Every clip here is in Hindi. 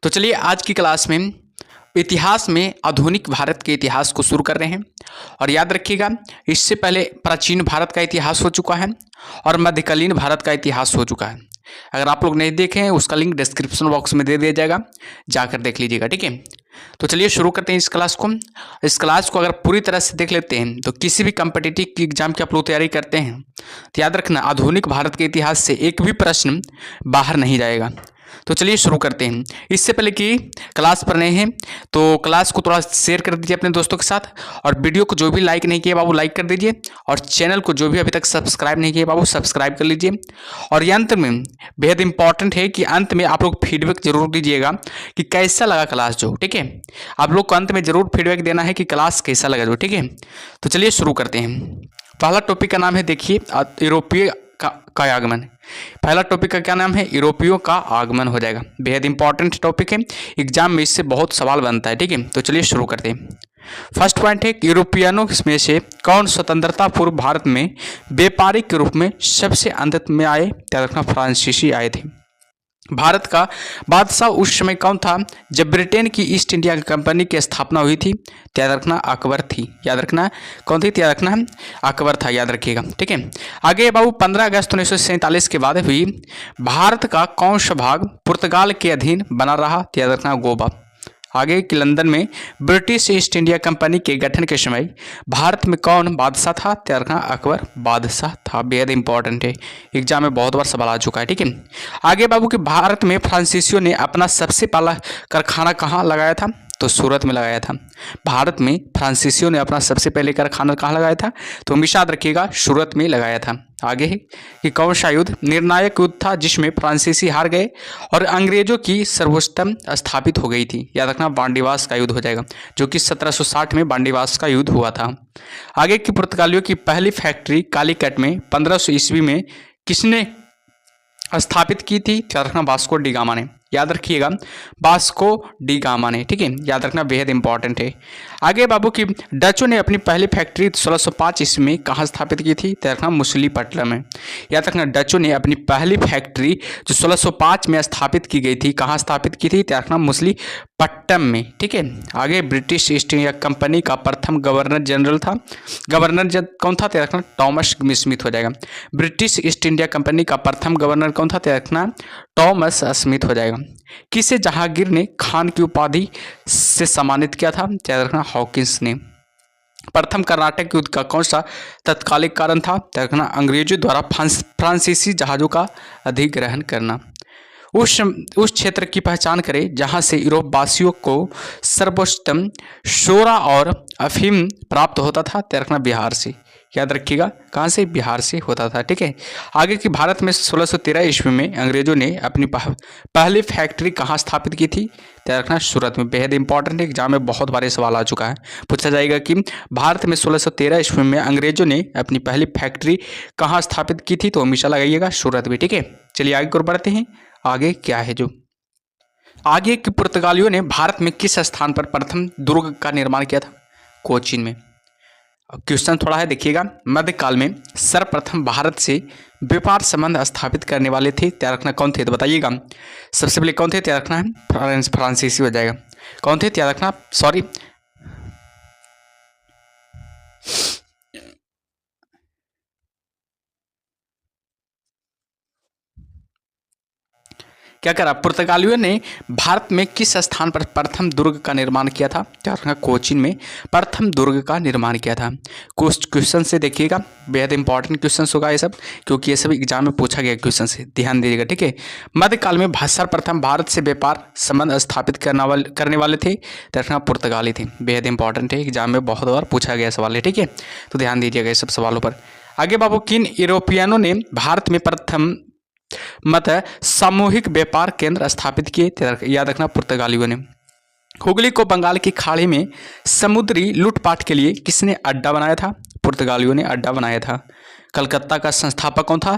तो चलिए आज की क्लास में इतिहास में आधुनिक भारत के इतिहास को शुरू कर रहे हैं। और याद रखिएगा, इससे पहले प्राचीन भारत का इतिहास हो चुका है और मध्यकालीन भारत का इतिहास हो चुका है। अगर आप लोग नहीं देखे हैं उसका लिंक डिस्क्रिप्शन बॉक्स में दे दिया जाएगा, जाकर देख लीजिएगा। ठीक है, तो चलिए शुरू करते हैं इस क्लास को। इस क्लास को अगर पूरी तरह से देख लेते हैं तो किसी भी कम्पिटिटिव एग्जाम की आप लोग तैयारी करते हैं तो याद रखना, आधुनिक भारत के इतिहास से एक भी प्रश्न बाहर नहीं जाएगा। तो चलिए शुरू करते हैं। इससे पहले कि क्लास पर नए हैं तो क्लास को थोड़ा शेयर कर दीजिए अपने दोस्तों के साथ, और वीडियो को जो भी लाइक नहीं किया बाबू लाइक कर दीजिए, और चैनल को जो भी अभी तक सब्सक्राइब नहीं किया बाबू सब्सक्राइब कर लीजिए। और ये अंत में बेहद इंपॉर्टेंट है कि अंत में आप लोग फीडबैक जरूर दीजिएगा कि कैसा लगा क्लास जो। ठीक है, आप लोग को अंत में जरूर फीडबैक देना है कि क्लास कैसा लगा जो। ठीक है, तो चलिए शुरू करते हैं। पहला टॉपिक का नाम है, देखिए, यूरोपीय का आगमन। पहला टॉपिक का क्या नाम है? यूरोपियों का आगमन हो जाएगा। बेहद इंपॉर्टेंट टॉपिक है, एग्जाम में इससे बहुत सवाल बनता है। ठीक है, तो चलिए शुरू करते हैं। फर्स्ट पॉइंट है, यूरोपियनों में से कौन स्वतंत्रता पूर्व भारत में व्यापारिक रूप में सबसे अंत में आए? याद रखना, फ्रांसीसी आए थे। भारत का बादशाह उस समय कौन था जब ब्रिटेन की ईस्ट इंडिया कंपनी की स्थापना हुई थी? याद रखना, अकबर थी। याद रखना, कौन थी? याद रखना, अकबर था। याद रखिएगा। ठीक है, आगे बाबू 15 अगस्त 1947 के बाद हुई भारत का कौन सा भाग पुर्तगाल के अधीन बना रहा? याद रखना, गोवा। आगे कि लंदन में ब्रिटिश ईस्ट इंडिया कंपनी के गठन के समय भारत में कौन बादशाह था? याद रखना, अकबर बादशाह था। बेहद इंपॉर्टेंट है, एग्जाम में बहुत बार सवाल आ चुका है। ठीक है, आगे बाबू कि भारत में फ्रांसीसियों ने अपना सबसे पहला कारखाना कहाँ लगाया था? तो सूरत में लगाया था। भारत में फ्रांसीसियों ने अपना सबसे पहले कारखाना कहाँ लगाया था? तो हमेशा याद रखिएगा, सूरत में लगाया था। आगे है कि कौन सा युद्ध निर्णायक युद्ध था जिसमें फ्रांसीसी हार गए और अंग्रेजों की सर्वोच्चतम स्थापित हो गई थी? याद रखना, बांडीवास का युद्ध हो जाएगा, जो कि 1760 में बांडीवास का युद्ध हुआ था। आगे की पुर्तगालियों की पहली फैक्ट्री कालीकट में 1500 ईस्वी में किसने स्थापित की थी? याद रखना, वास्को डी गामा ने। याद रखिएगा, वास्को डी गामा ने। ठीक है, याद रखना, बेहद इंपॉर्टेंट है। आगे बाबू की डचों ने अपनी पहली फैक्ट्री 1605 ईस्वी में कहाँ स्थापित की थी? याद रखना, मछलीपट्टनम में। याद रखना, डचों ने अपनी पहली फैक्ट्री जो 1605 में स्थापित की गई थी, कहाँ स्थापित की थी? याद रखना, मछलीपट्टनम में। ठीक है, आगे ब्रिटिश ईस्ट इंडिया कंपनी का प्रथम गवर्नर जनरल था, गवर्नर कौन था? याद रखना, टॉमस स्मिथ हो जाएगा। ब्रिटिश ईस्ट इंडिया कंपनी का प्रथम गवर्नर कौन था? याद रखना, टॉमस स्मिथ हो जाएगा। किसे जहांगीर ने खान की उपाधि से सम्मानित किया था? याद रखना, हॉकिंस ने। प्रथम कर्नाटक युद्ध का कौन सा तत्कालिक कारण था? याद रखना, अंग्रेजों द्वारा फ्रांसीसी जहाजों का अधिग्रहण करना। उस क्षेत्र की पहचान करें जहां से यूरोप वासियों को सर्वोच्चतम शोरा और अफीम प्राप्त होता था? याद रखना, बिहार से। याद रखिएगा, कहाँ से? बिहार से होता था। ठीक है, आगे की भारत में 1613 ईस्वी में अंग्रेजों ने अपनी पहली फैक्ट्री कहाँ स्थापित की थी? याद रखना, सूरत में। बेहद इंपॉर्टेंट एग्जाम में बहुत बार सवाल आ चुका है, पूछा जाएगा कि भारत में 1613 ईस्वी में अंग्रेजों ने अपनी पहली फैक्ट्री कहाँ स्थापित की थी? तो हमेशा लगाइएगा, सूरत में। ठीक है, चलिए आगे और बढ़ते हैं। आगे क्या है जो आगे कि पुर्तगालियों ने भारत में किस स्थान पर प्रथम दुर्ग का निर्माण किया था? कोचीन में। क्वेश्चन थोड़ा है, देखिएगा। मध्यकाल में सर्वप्रथम भारत से व्यापार संबंध स्थापित करने वाले थे? याद रखना, कौन थे? तो बताइएगा, सबसे पहले कौन थे? याद रखना है, फ्रांसीसी हो जाएगा। कौन थे? याद रखना, सॉरी, क्या करा? पुर्तगालियों ने भारत में किस स्थान पर प्रथम दुर्ग का निर्माण किया था? याद रखना, कोचीन में प्रथम दुर्ग का निर्माण किया था। क्वेश्चन से देखिएगा, बेहद इंपॉर्टेंट क्वेश्चन होगा ये सब, क्योंकि ये सब एग्जाम में पूछा गया क्वेश्चन से, ध्यान दीजिएगा। ठीक है, मध्यकाल में सर्वप्रथम भारत से व्यापार संबंध स्थापित करने वाले थे? याद रखना, पुर्तगाली थे। बेहद इंपॉर्टेंट है, एग्जाम में बहुत बार पूछा गया सवाल है। ठीक है, तो ध्यान दीजिएगा ये सब सवालों पर। आगे बाबू, किन यूरोपियनों ने भारत में प्रथम सामूहिक व्यापार केंद्र स्थापित किए? याद रखना, पुर्तगालियों ने। हुगली को बंगाल की खाड़ी में समुद्री लूटपाट के लिए किसने अड्डा बनाया था? पुर्तगालियों ने अड्डा बनाया था। कलकत्ता का संस्थापक कौन था?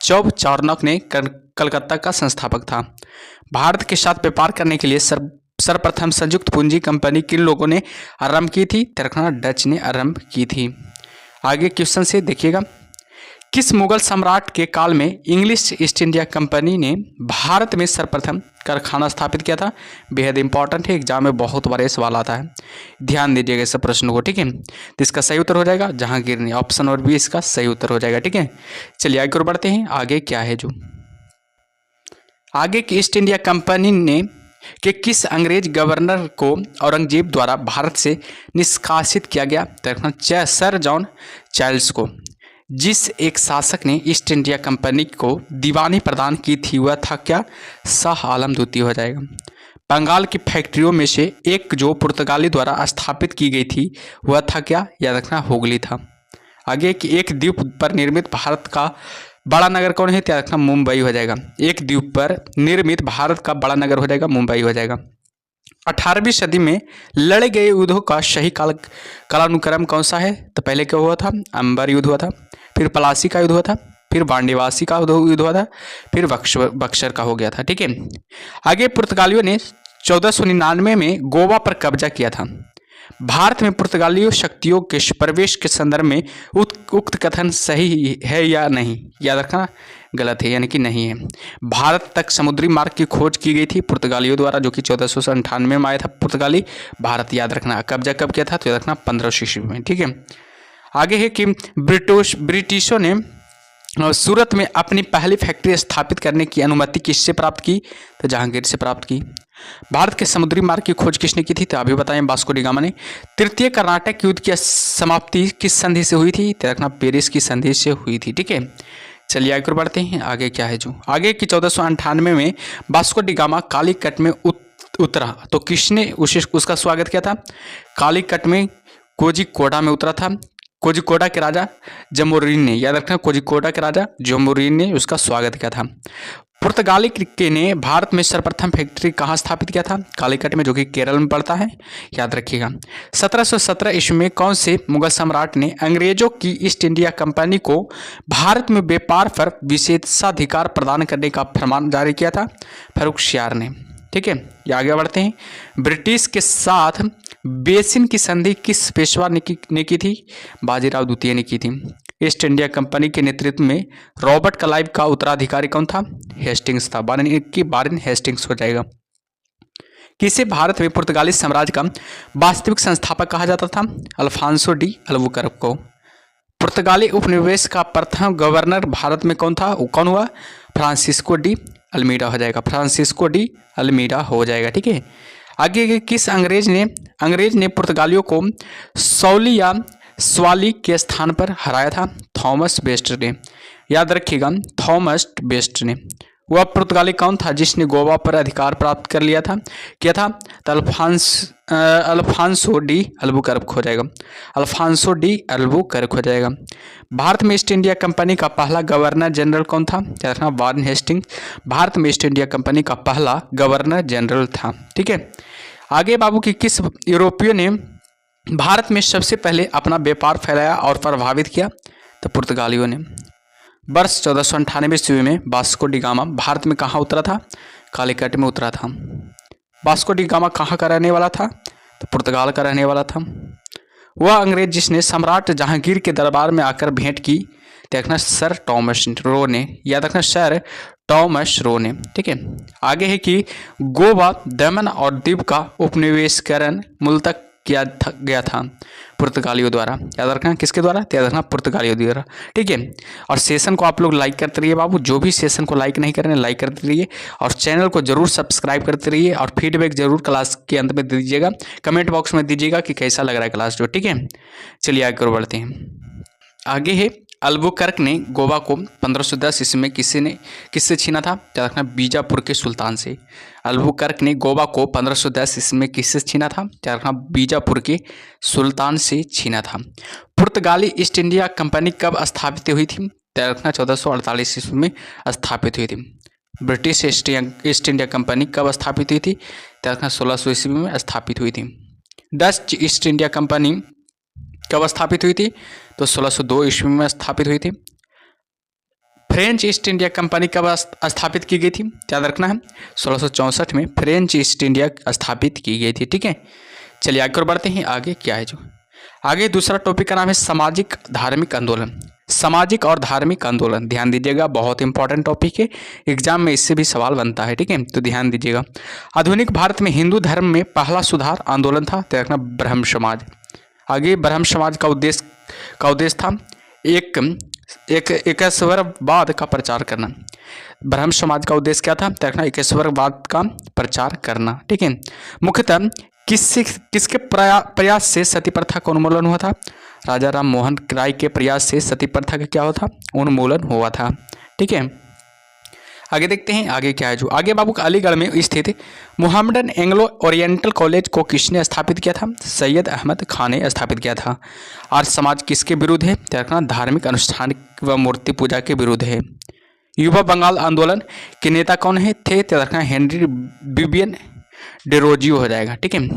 चौब चार्नक ने कलकत्ता का संस्थापक था। भारत के साथ व्यापार करने के लिए सर्वप्रथम संयुक्त पूंजी कंपनी किन लोगों ने आरंभ की थी? रखना, डच ने आरंभ की थी। आगे क्वेश्चन से देखिएगा, किस मुगल सम्राट के काल में इंग्लिश ईस्ट इंडिया कंपनी ने भारत में सर्वप्रथम कारखाना स्थापित किया था? बेहद इंपॉर्टेंट है, एग्जाम में बहुत बार ये सवाल आता है, ध्यान दीजिएगा इस प्रश्न को, ठीक है। तो इसका सही उत्तर हो जाएगा जहांगीर ने, ऑप्शन और बी इसका सही उत्तर हो जाएगा, ठीक है। चलिए आगे और बढ़ते हैं, आगे क्या है जो आगे की ईस्ट इंडिया कंपनी ने कि किस अंग्रेज गवर्नर को औरंगजेब द्वारा भारत से निष्कासित किया गया? तो सर जॉन चार्ल्स को। जिस एक शासक ने ईस्ट इंडिया कंपनी को दीवानी प्रदान की थी वह था क्या? शाह आलम द्वितीय हो जाएगा। बंगाल की फैक्ट्रियों में से एक जो पुर्तगाली द्वारा स्थापित की गई थी वह था क्या? याद रखना हुगली था। आगे कि एक द्वीप पर निर्मित भारत का बड़ा नगर कौन है? याद रखना मुंबई हो जाएगा। एक द्वीप पर निर्मित भारत का बड़ा नगर हो जाएगा मुंबई हो जाएगा। 18वीं सदी में लड़े गए युद्धों का सही कालानुक्रम कौन सा है? तो पहले क्या हुआ था? अंबर युद्ध हुआ था, फिर पलासी का युद्ध हुआ था, फिर बांडीवासी का युद्ध हुआ था, फिर बक्सर का हो गया था, ठीक है। आगे पुर्तगालियों ने 1499 में गोवा पर कब्जा किया था। भारत में पुर्तगाली शक्तियों के प्रवेश के संदर्भ में उक्त कथन सही है या नहीं? याद रखना गलत है, यानी कि नहीं है। भारत तक समुद्री मार्ग की खोज की गई थी पुर्तगालियों द्वारा, जो कि 1498 में आया था पुर्तगाली भारत। याद रखना कब्जा कब किया था? तो याद रखना 1500 ईस्वी में, ठीक है। आगे है कि ब्रिटिशों ने सूरत में अपनी पहली फैक्ट्री स्थापित करने की अनुमति किससे प्राप्त की? तो जहांगीर से प्राप्त की। भारत के समुद्री मार्ग की खोज किसने की थी? तो अभी बताएं, वास्को डी गामा ने। तृतीय कर्नाटक युद्ध की समाप्ति किस संधि से हुई थी? तो रखना पेरिस की संधि से हुई थी, ठीक है। चलिए आगे बढ़ते हैं, आगे क्या है जो आगे की 1498 में वास्को डी गामा कालीकट में उतरा तो किसने उसका स्वागत किया था? कालीकट में कोझिकोड में उतरा था। कोझिकोड के राजा जमोरिन ने, याद रखना कोझिकोड के राजा जमोरिन ने उसका स्वागत किया था। पुर्तगाली के ने भारत में सर्वप्रथम फैक्ट्री कहाँ स्थापित किया था? कालीकट में, जो कि केरल में पड़ता है, याद रखिएगा। 1717 ईस्वी में कौन से मुगल सम्राट ने अंग्रेजों की ईस्ट इंडिया कंपनी को भारत में व्यापार पर विशेषाधिकार प्रदान करने का फरमान जारी किया था? फर्रुखसियार ने, ठीक है। ये आगे बढ़ते हैं। ब्रिटिश के साथ बेसिन की संधि किस पेशवा ने की थी? बाजीराव द्वितीय ने की थी। ईस्ट इंडिया कंपनी के नेतृत्व में रॉबर्ट क्लाइव का उत्तराधिकारी कौन था? हेस्टिंग्स था। बारन हेस्टिंग्स हो जाएगा। किसे भारत में पुर्तगाली साम्राज्य का वास्तविक संस्थापक कहा जाता था? अल्फांसो डी अल्बुकर्क को। पुर्तगाली उपनिवेश का प्रथम गवर्नर भारत में कौन था? वो कौन हुआ? फ्रांसिस्को डी अल्मीडा हो जाएगा। फ्रांसिस्को डी अल्मीडा हो जाएगा, ठीक है। आगे किस अंग्रेज ने पुर्तगालियों को सौली या स्वाली के स्थान पर हराया था? थॉमस बेस्ट ने, याद रखिएगा थॉमस बेस्ट ने। वह पुर्तगाली कौन था जिसने गोवा पर अधिकार प्राप्त कर लिया था? क्या था? तो अल्फांसो डी अल्बुकर्क हो जाएगा। अल्फांसो डी अल्बुकर्क हो जाएगा। भारत में ईस्ट इंडिया कंपनी का पहला गवर्नर जनरल कौन था? क्या था? वारन हेस्टिंग्स भारत में ईस्ट इंडिया कंपनी का पहला गवर्नर जनरल था, ठीक है। आगे बाबू की किस यूरोपीय ने भारत में सबसे पहले अपना व्यापार फैलाया और प्रभावित किया? तो पुर्तगालियों ने। वर्ष 1498 ईस्वी में वास्को डी गामा भारत में कहाँ उतरा था? कालीकट में उतरा था। वास्को डी गामा कहाँ का रहने वाला था? तो पुर्तगाल का रहने वाला था। वह अंग्रेज जिसने सम्राट जहांगीर के दरबार में आकर भेंट की, देखना सर टॉमस रो ने, याद रखना सर टॉमस रो ने, ठीक है। आगे है कि गोवा, दमन और दीव का उपनिवेशीकरण मूलतः किया गया था पुर्तगालियों द्वारा। याद रखना किसके द्वारा? याद रखना पुर्तगालियों द्वारा, ठीक है। और सेशन को आप लोग लाइक करते रहिए बाबू, जो भी सेशन को लाइक नहीं कर रहे हैं लाइक करते रहिए, और चैनल को जरूर सब्सक्राइब करते रहिए, और फीडबैक जरूर क्लास के अंत में दीजिएगा, कमेंट बॉक्स में दीजिएगा कि कैसा लग रहा है क्लास जो, ठीक है। चलिए आगे बढ़ते हैं। आगे है अल्बुकर्क ने गोवा को 1510 ईस्वी में किससे छीना था? याद रखना बीजापुर के सुल्तान से। अल्बुकर्क ने गोवा को 1510 ईस्वी में किससे छीना था? याद रखना बीजापुर के सुल्तान से छीना था। पुर्तगाली ईस्ट इंडिया कंपनी कब स्थापित हुई थी? याद रखना 1448 ईस्वी में स्थापित हुई थी। ब्रिटिश ईस्ट इंडिया कंपनी कब स्थापित हुई थी? याद रखना 1600 ईस्वी में स्थापित हुई थी। डच ईस्ट इंडिया कंपनी कब स्थापित हुई थी? तो 1602 ईस्वी में स्थापित हुई थी। फ्रेंच ईस्ट इंडिया कंपनी कब स्थापित की गई थी? याद रखना है 1664 में फ्रेंच ईस्ट इंडिया स्थापित की गई थी, ठीक है। चलिए आगे और बढ़ते हैं, आगे क्या है जो आगे दूसरा टॉपिक का नाम है सामाजिक धार्मिक आंदोलन। सामाजिक और धार्मिक आंदोलन, ध्यान दीजिएगा, बहुत इंपॉर्टेंट टॉपिक है, एग्जाम में इससे भी सवाल बनता है, ठीक है, तो ध्यान दीजिएगा। आधुनिक भारत में हिंदू धर्म में पहला सुधार आंदोलन था, तो रखना ब्रह्म समाज। आगे ब्रह्म समाज का उद्देश्य था एक एकेश्वरवाद का प्रचार करना। ब्रह्म समाज का उद्देश्य क्या था, तो रखना एकेश्वरवाद का प्रचार करना, ठीक है। मुख्यतः किसके प्रयास से सती प्रथा का उन्मूलन हुआ था, राजा राम मोहन राय के प्रयास से सती प्रथा का क्या हुआ था, उन्मूलन हुआ था, ठीक है। आगे देखते हैं आगे क्या है। जो आगे बाबू अलीगढ़ में स्थित मुहम्मदन एंग्लो ओरिएंटल कॉलेज को किसने स्थापित किया था, सैयद अहमद खान ने स्थापित किया था। आर्य समाज किसके विरुद्ध है, तो रखना धार्मिक अनुष्ठान व मूर्ति पूजा के विरुद्ध है। युवा बंगाल आंदोलन के नेता कौन है थे, तो रखना हेनरी बिबियन डेरोजियो हो जाएगा, ठीक है,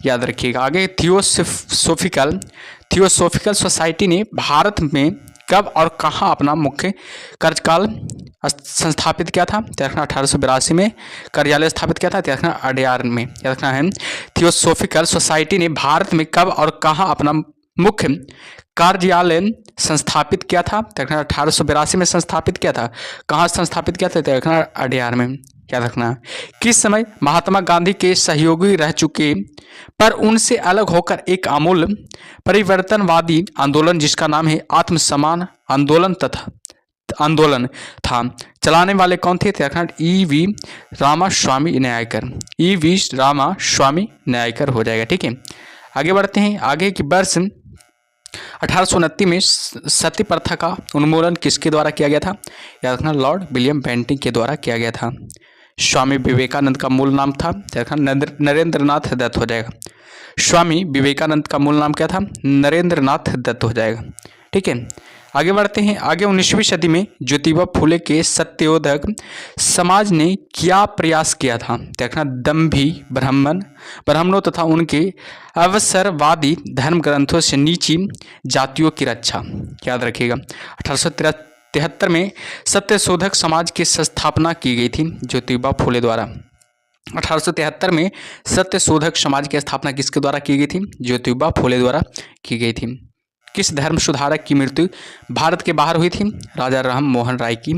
याद रखिएगा। आगे थियोसोफिकल सोसाइटी ने भारत में कब और कहाँ अपना मुख्य कार्यकाल संस्थापित किया था, तो रखना 1882 में कार्यालय स्थापित किया था, तो रखना अडयार में, याद रखना है। थियोसोफिकल सोसाइटी ने भारत में कब और कहाँ अपना मुख्य कार्यालय संस्थापित किया था, तो रखना 1882 में संस्थापित किया था। कहाँ संस्थापित किया था, तो रखना अडयार में, याद रखना। किस समय महात्मा गांधी के सहयोगी रह चुके पर उनसे अलग होकर एक आमूल परिवर्तनवादी आंदोलन जिसका नाम है आत्मसम्मान आंदोलन था, चलाने वाले कौन थे, रखना ई.वी. रामास्वामी न्यायकर, ई.वी. रामास्वामी न्यायकर हो जाएगा, ठीक है। आगे बढ़ते हैं। आगे की वर्ष 1829 में सती प्रथा का उन्मूलन किसके द्वारा किया गया था, याद रखना लॉर्ड विलियम बेंटिंग के द्वारा किया गया था। स्वामी विवेकानंद का मूल नाम था, नरेंद्रनाथ दत्त हो जाएगा। स्वामी विवेकानंद का मूल नाम क्या था, नरेंद्रनाथ दत्त हो जाएगा, ठीक है। आगे बढ़ते हैं। आगे 19वीं सदी में ज्योतिबा फुले के सत्योदय समाज ने क्या प्रयास किया था, देखना दम्भी ब्राह्मणों तथा उनके अवसरवादी धर्म ग्रंथों से नीची जातियों की रक्षा, याद रखिएगा। 1873 में सत्यशोधक समाज की स्थापना की गई थी ज्योतिबा फुले द्वारा। 1873 में सत्यशोधक समाज की स्थापना किसके द्वारा की गई थी, ज्योतिबा फुले द्वारा की गई थी। किस धर्म सुधारक की मृत्यु भारत के बाहर हुई थी, राजा राम मोहन राय की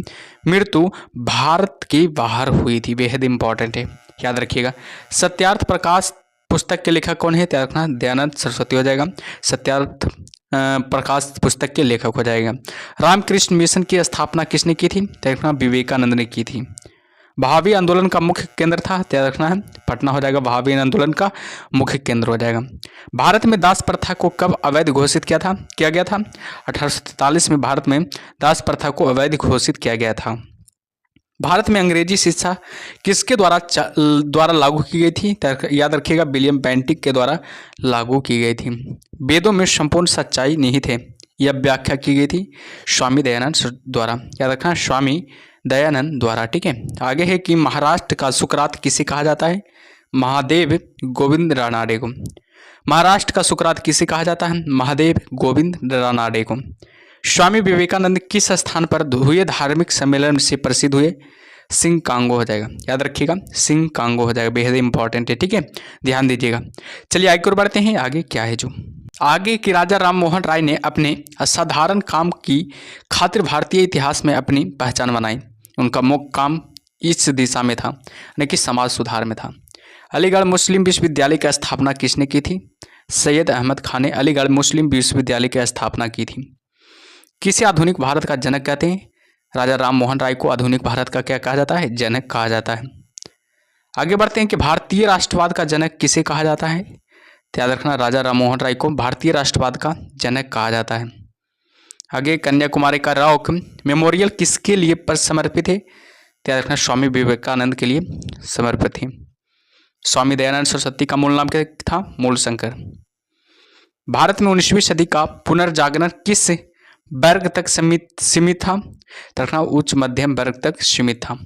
मृत्यु भारत के बाहर हुई थी, बेहद इंपॉर्टेंट है, याद रखिएगा। सत्यार्थ प्रकाश पुस्तक के लेखक कौन है, तो रखना दयानंद सरस्वती हो जाएगा, सत्यार्थ प्रकाश पुस्तक के लेखक हो जाएगा। रामकृष्ण मिशन की स्थापना किसने की थी, तो रखना विवेकानंद ने की थी। भावी आंदोलन का मुख्य केंद्र था, त्याग रखना है पटना हो जाएगा, भावी आंदोलन का मुख्य केंद्र हो जाएगा। भारत में दास प्रथा को कब अवैध घोषित किया गया था, 1843 में भारत में दास प्रथा को अवैध घोषित किया गया था। भारत में अंग्रेजी शिक्षा किसके द्वारा लागू की गई थी, याद रखिएगा विलियम बेंटिक के द्वारा लागू की गई थी। वेदों में संपूर्ण सच्चाई निहित है, यह व्याख्या की गई थी स्वामी दयानंद द्वारा, याद रखना स्वामी दयानंद द्वारा, ठीक है। आगे है कि महाराष्ट्र का सुकरात किसे कहा जाता है, महादेव गोविंद रानाडे को। महाराष्ट्र का सुकरात किसे कहा जाता है, महादेव गोविंद रानाडे को। स्वामी विवेकानंद किस स्थान पर हुए धार्मिक सम्मेलन से प्रसिद्ध हुए, सिंह कांगो हो जाएगा, याद रखिएगा सिंह कांगो हो जाएगा, बेहद इंपॉर्टेंट है, ठीक है, ध्यान दीजिएगा। चलिए आगे और बढ़ते हैं, आगे क्या है जो आगे कि राजा राम मोहन राय ने अपने असाधारण काम की खातिर भारतीय इतिहास में अपनी पहचान बनाई। उनका मुख्य काम इस दिशा में था, यानी कि समाज सुधार में था। अलीगढ़ मुस्लिम विश्वविद्यालय की स्थापना किसने की थी, सैयद अहमद खान ने अलीगढ़ मुस्लिम विश्वविद्यालय की स्थापना की थी। किसे आधुनिक भारत का जनक कहते हैं, राजा राम मोहन राय को आधुनिक भारत का क्या कहा जाता है, जनक कहा जाता है। आगे बढ़ते हैं कि भारतीय राष्ट्रवाद का जनक किसे कहा जाता है, याद रखना राजा राम मोहन राय को भारतीय राष्ट्रवाद का जनक कहा जाता है। आगे कन्याकुमारी का रॉक मेमोरियल किसके लिए समर्पित है, याद रखना स्वामी विवेकानंद के लिए समर्पित है। स्वामी दयानंद सरस्वती का मूल नाम क्या था, मूलशंकर। भारत में 19वीं सदी का पुनर्जागरण किस वर्ग तक सीमित था, रखना उच्च मध्यम वर्ग तक सीमित था।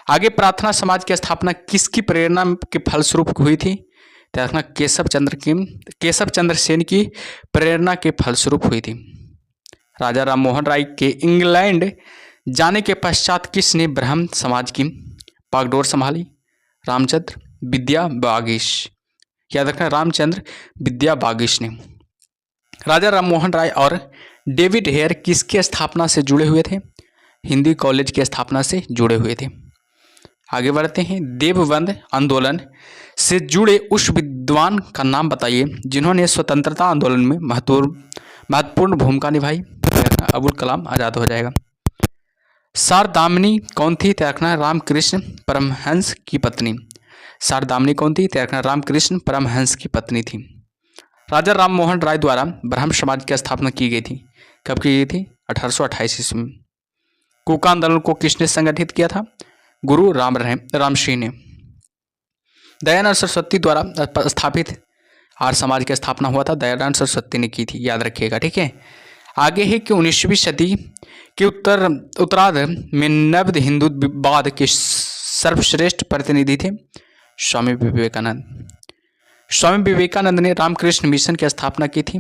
आगे प्रार्थना समाज की स्थापना किसकी प्रेरणा के फलस्वरूप हुई थी, रखना केशव चंद्र सेन की प्रेरणा के फलस्वरूप हुई थी। राजा राम मोहन राय के इंग्लैंड जाने के पश्चात किसने ब्राह्मण समाज की बागडोर संभाली, रामचंद्र विद्या बागीश, याद रखना रामचंद्र विद्या बागीश ने। राजा राम मोहन राय और डेविड हेयर किसकी स्थापना से जुड़े हुए थे? हिंदी कॉलेज की स्थापना से जुड़े हुए थे। आगे बढ़ते हैं। देवबंद आंदोलन से जुड़े उस विद्वान का नाम बताइए जिन्होंने स्वतंत्रता आंदोलन में महत्वपूर्ण भूमिका निभाई। अबुल कलाम आज़ाद हो जाएगा। शारदामनी कौन थी? रखना रामकृष्ण परमहंस की पत्नी। शारदामनी कौन थी? रखना रामकृष्ण परमहंस की पत्नी थी। राजा राम मोहन राय द्वारा ब्रह्म समाज की स्थापना की गई थी। कब की गई थी? 1828 ईस्वी में। कूका आंदोलन को किसने संगठित किया था? गुरु रामसिंह ने। दयानंद सरस्वती द्वारा स्थापित आर्य समाज की स्थापना हुआ था, दयानंद सरस्वती ने की थी, याद रखिएगा। ठीक है। आगे है कि 19वीं सदी के उत्तरार्ध में नव हिंदूवाद के सर्वश्रेष्ठ प्रतिनिधि थे स्वामी विवेकानंद। स्वामी विवेकानंद ने रामकृष्ण मिशन की स्थापना की थी।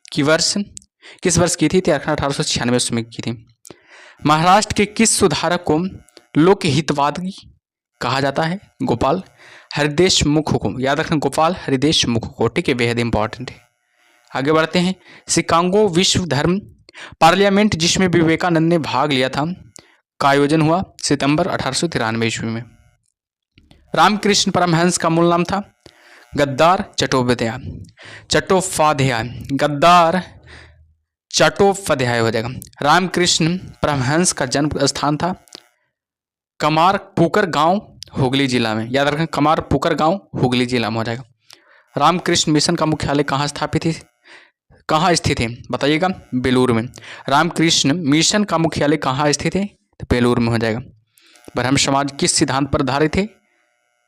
किस वर्ष की थी? 1896 में की थी। महाराष्ट्र के किस सुधारक को लोकहितवादी कहा जाता है? गोपाल हरिदेश मुख को। याद रखना, गोपाल हरिदेश मुख को। ठीक है, बेहद इंपॉर्टेंट है। आगे बढ़ते हैं। शिकागो विश्व धर्म पार्लियामेंट जिसमें विवेकानंद ने भाग लिया था का आयोजन हुआ सितंबर 1893 ईस्वी में। रामकृष्ण परमहंस का मूल नाम था गद्दार चट्टोपाध्याय हो जाएगा। रामकृष्ण परमहंस का जन्म स्थान था कमारपुकुर गांव हुगली जिला में। याद रखें, कमारपुकुर गांव हुगली जिला में हो जाएगा। रामकृष्ण मिशन का मुख्यालय कहाँ स्थित है? बताइएगा। बेलूर में। रामकृष्ण मिशन का मुख्यालय कहाँ स्थित है? तो बेलूर में हो जाएगा। ब्रह्म समाज किस सिद्धांत पर आधारित है?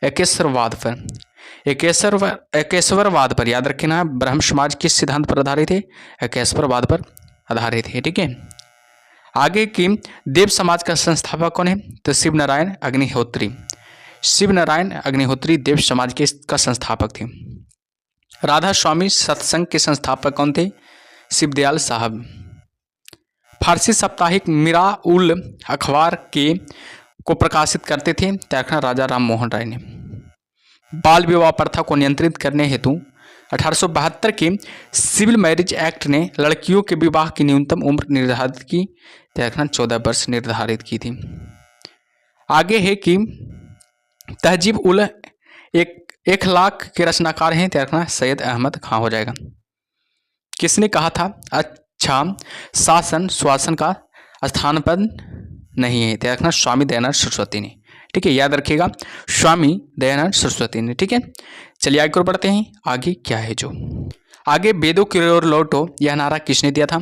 एकेश्वरवाद पर। याद रखना, ब्रह्म समाज किस सिद्धांत पर आधारित है? एकेश्वरवाद पर आधारित है। ठीक है। आगे की देव समाज का संस्थापक कौन है? तो शिव नारायण अग्निहोत्री देव समाज के का संस्थापक थे। राधा स्वामी सत्संग के संस्थापक कौन थे? शिवदयाल साहब। फारसी साप्ताहिक मिरा उल अखबार को प्रकाशित करते थे तखना राजा राम मोहन राय ने। बाल विवाह प्रथा को नियंत्रित करने हेतु 1872 के सिविल मैरिज एक्ट ने लड़कियों के विवाह की न्यूनतम उम्र निर्धारित की, तखना 14 वर्ष निर्धारित की थी। आगे है कि तहजीब उल इखलाक के रचनाकार हैं, तखना सैयद अहमद खां हो जाएगा। किसने कहा था अच्छा शासन श्वासन का स्थान पर नहीं है? तखना स्वामी दयानंद सरस्वती ने। ठीक है, याद रखिएगा, स्वामी दयानंद सरस्वती ने। ठीक है, चलिए आगे बढ़ते हैं। आगे क्या है जो आगे वेदों की ओर लौटो, यह नारा किसने दिया था?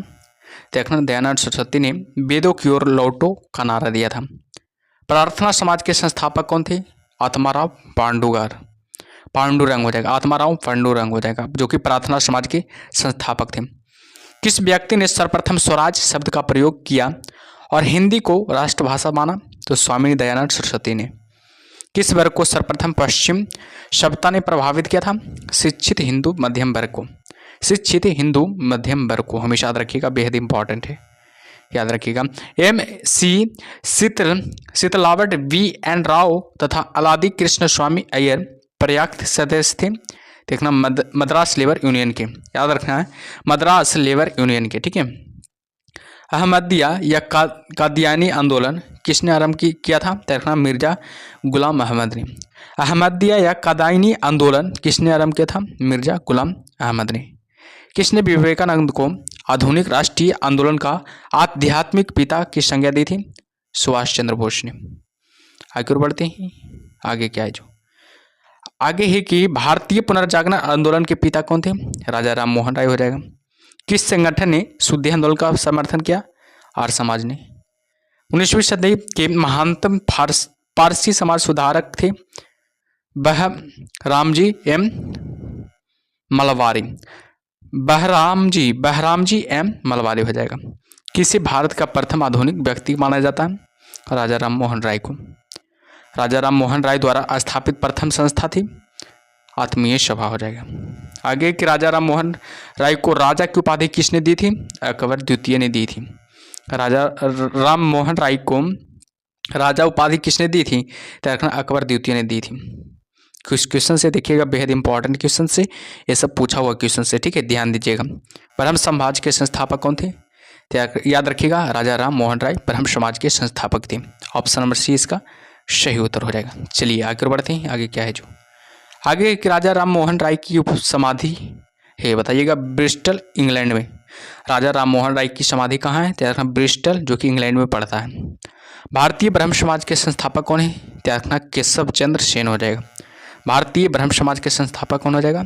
तखना दयानंद सरस्वती ने वेदों की ओर लौटो का नारा दिया था। प्रार्थना समाज के संस्थापक कौन थे? आत्माराव पांडुरंग हो जाएगा। आत्माराव पांडुरंग हो जाएगा, जो कि प्रार्थना समाज के संस्थापक थे। किस व्यक्ति ने सर्वप्रथम स्वराज शब्द का प्रयोग किया और हिंदी को राष्ट्रभाषा माना? तो स्वामी दयानंद सरस्वती ने। किस वर्ग को सर्वप्रथम पश्चिम सभ्यता ने प्रभावित किया था? शिक्षित हिंदू मध्यम वर्ग को। हमेशा याद रखिएगा, बेहद इंपॉर्टेंट है, याद रखिएगा। MC शीतलावट VN राव तथा अलादी कृष्ण स्वामी अय्यर पर्याप्त सदस्य थे। देखना, मद्रास लेबर यूनियन के, याद रखना है, मद्रास लेबर यूनियन के। ठीक है। अहमदिया या कादियानी आंदोलन किसने आरंभ किया था? देखना, मिर्जा गुलाम अहमद ने। अहमदिया या कादियानी आंदोलन किसने आरंभ किया था? मिर्जा गुलाम अहमद ने। किसने विवेकानंद को आधुनिक राष्ट्रीय आंदोलन का आध्यात्मिक पिता की संज्ञा दी थी? सुभाष चंद्र बोस ने। आगे बढ़ते हैं। आगे क्या है जो आगे है कि भारतीय पुनर्जागरण आंदोलन के पिता कौन थे? राजा राम मोहन राय हो जाएगा। किस संगठन ने शुद्धि आंदोलन का समर्थन किया? आर्य समाज ने। 19वीं सदी के महानतम पारसी समाज सुधारक थे बहरामजी एम मलवारी हो जाएगा। किसे भारत का प्रथम आधुनिक व्यक्ति माना जाता है? राजा राम मोहन राय को। राजा राम मोहन राय द्वारा स्थापित प्रथम संस्था थी आत्मीय सभा हो जाएगा। आगे कि राजा राम मोहन राय को राजा की उपाधि किसने दी थी? अकबर द्वितीय ने दी थी। राजा राम मोहन राय को राजा उपाधि किसने दी थी? तो अकबर द्वितीय ने दी थी। कुछ क्वेश्चन से देखिएगा, बेहद इंपॉर्टेंट क्वेश्चन से, ये सब पूछा हुआ क्वेश्चन से। ठीक है, ध्यान दीजिएगा। ब्रह्म समाज के संस्थापक कौन थे? याद रखिएगा राजा राम मोहन राय ब्रह्म समाज के संस्थापक थे। ऑप्शन नंबर सी इसका सही उत्तर हो जाएगा। चलिए आगे बढ़ते हैं, आगे क्या है जो आगे कि राजा राम मोहन राय की उप समाधि है, बताइएगा ब्रिस्टल इंग्लैंड में। राजा राम मोहन राय की समाधि कहाँ है? त्याग रखना ब्रिस्टल, जो कि इंग्लैंड में पड़ता है। भारतीय ब्रह्म समाज के संस्थापक कौन है? त्याग रखना केशव चंद्र सेन हो जाएगा। भारतीय ब्रह्म समाज के संस्थापक कौन हो जाएगा?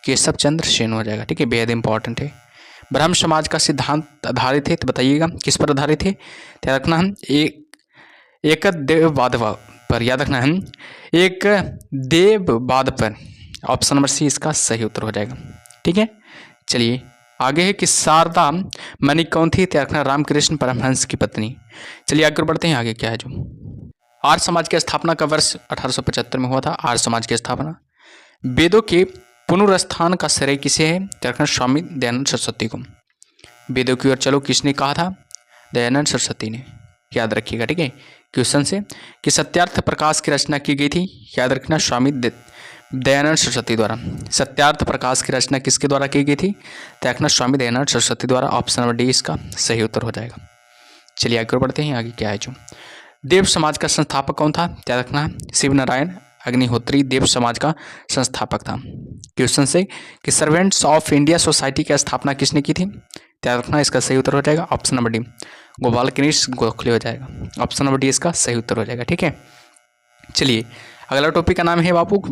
केशव चंद्र सेन हो जाएगा। ठीक है, बेहद इंपॉर्टेंट है। ब्रह्म समाज का सिद्धांत आधारित है, तो बताइएगा किस पर आधारित है? त्याग रखना हम एक देववाद पर, याद रखना है एक देववाद पर। ऑप्शन नंबर सी इसका सही उत्तर हो जाएगा। ठीक है, चलिए आगे है कि शारदा मणि कौन थी? त्याग रखना रामकृष्ण परमहंस की पत्नी। चलिए आगे बढ़ते हैं, आगे क्या है जो आर्य समाज की स्थापना का वर्ष 1875 में हुआ था। आर्य समाज की स्थापना। वेदों के पुनरुत्थान का श्रेय किसे है? त्याग रखना स्वामी दयानंद सरस्वती को। वेदों की ओर चलो किसने कहा था? दयानंद सरस्वती ने, याद रखिएगा। ठीक है, क्वेश्चन से कि सत्यार्थ प्रकाश की रचना की गई थी, याद रखना स्वामी दयानंद सरस्वती द्वारा। सत्यार्थ प्रकाश की रचना किसके द्वारा की गई थी? त्याग रखना स्वामी दयानंद सरस्वती द्वारा। ऑप्शन नंबर डी इसका सही उत्तर हो जाएगा। चलिए आगे बढ़ते हैं, आगे क्या है जो देव समाज का संस्थापक कौन था? त्याग रखना शिव नारायण अग्निहोत्री देव समाज का संस्थापक था। क्वेश्चन से कि सर्वेंट्स ऑफ इंडिया सोसाइटी की स्थापना किसने की थी? त्याग रखना इसका सही उत्तर हो जाएगा option number D Gopal Krishna Gokhale हो जाएगा। ऑप्शन नंबर डी इसका सही उत्तर हो जाएगा। ठीक है, चलिए अगला टॉपिक का नाम है बापू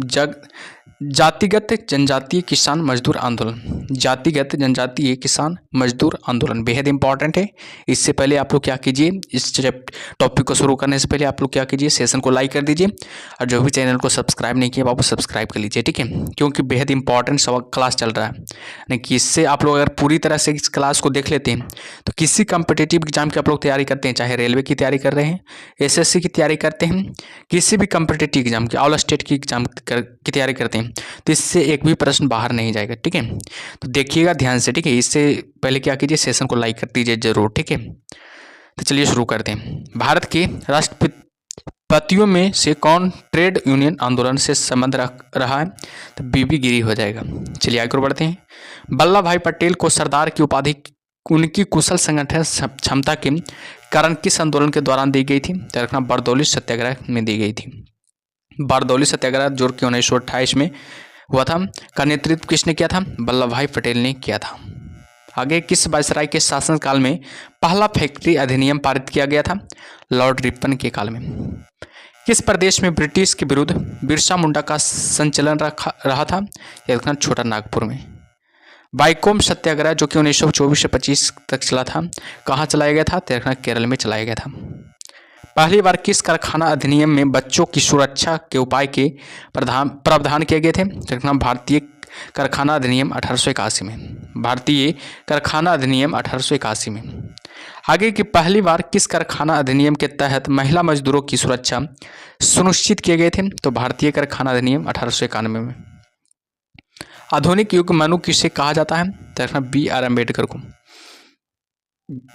जातिगत जनजातीय किसान मजदूर आंदोलन। जातिगत जनजातीय किसान मजदूर आंदोलन बेहद इंपॉर्टेंट है। इससे पहले आप लोग क्या कीजिए, इस टॉपिक को शुरू करने से पहले आप लोग क्या कीजिए, सेशन को लाइक कर दीजिए और जो भी चैनल को सब्सक्राइब नहीं किया बापू सब्सक्राइब कर लीजिए। ठीक है, क्योंकि बेहद इंपॉर्टेंट सबक क्लास चल रहा है। यानी कि इससे आप लोग अगर पूरी तरह से इस क्लास को देख लेते हैं तो किसी कम्पिटेटिव एग्जाम की आप लोग तैयारी करते हैं, चाहे रेलवे की तैयारी कर रहे हैं, SSC की तैयारी करते हैं, किसी भी कम्पिटेटिव एग्जाम की ऑल स्टेट की एग्जाम की तैयारी करते हैं, तो इससे एक भी प्रश्न बाहर नहीं जाएगा। ठीक है, तो देखिएगा ध्यान से। ठीक है, इससे पहले क्या कीजिए, सेशन को लाइक कर दीजिए जरूर। ठीक है, तो चलिए शुरू करते हैं। भारत के राष्ट्रपतियों में से कौन ट्रेड यूनियन आंदोलन से संबंध रख रहा है? तो बीबी गिरी हो जाएगा। चलिए आगे बढ़ते हैं। वल्लभ भाई पटेल को सरदार की उपाधि उनकी कुशल संगठन क्षमता के कारण किस आंदोलन के दौरान दी गई थी? तो रखना बारदौली सत्याग्रह में दी गई थी। बारदौली सत्याग्रह जो कि 1928 में हुआ था, का नेतृत्व किसने किया था? वल्लभ भाई पटेल ने किया था। आगे किस वायसराय के शासनकाल में पहला फैक्ट्री अधिनियम पारित किया गया था? लॉर्ड रिपन के काल में। किस प्रदेश में ब्रिटिश के विरुद्ध बिरसा मुंडा का संचलन रहा था? यह देखना छोटा नागपुर में। वाइकोम सत्याग्रह जो कि 1924 से 25 तक चला था, कहाँ चलाया गया था? तो देखना केरल में चलाया गया था। पहली बार किस कारखाना अधिनियम में बच्चों की सुरक्षा के उपाय के प्रावधान किए गए थे? देखना भारतीय कारखाना अधिनियम 1881 में। भारतीय कारखाना अधिनियम 1881 में। आगे की पहली बार किस कारखाना अधिनियम के तहत महिला मजदूरों की सुरक्षा सुनिश्चित किए गए थे? तो भारतीय कारखाना अधिनियम 1891 में। आधुनिक युग मनु किसे कहा जाता है? देखना BR अम्बेडकर को।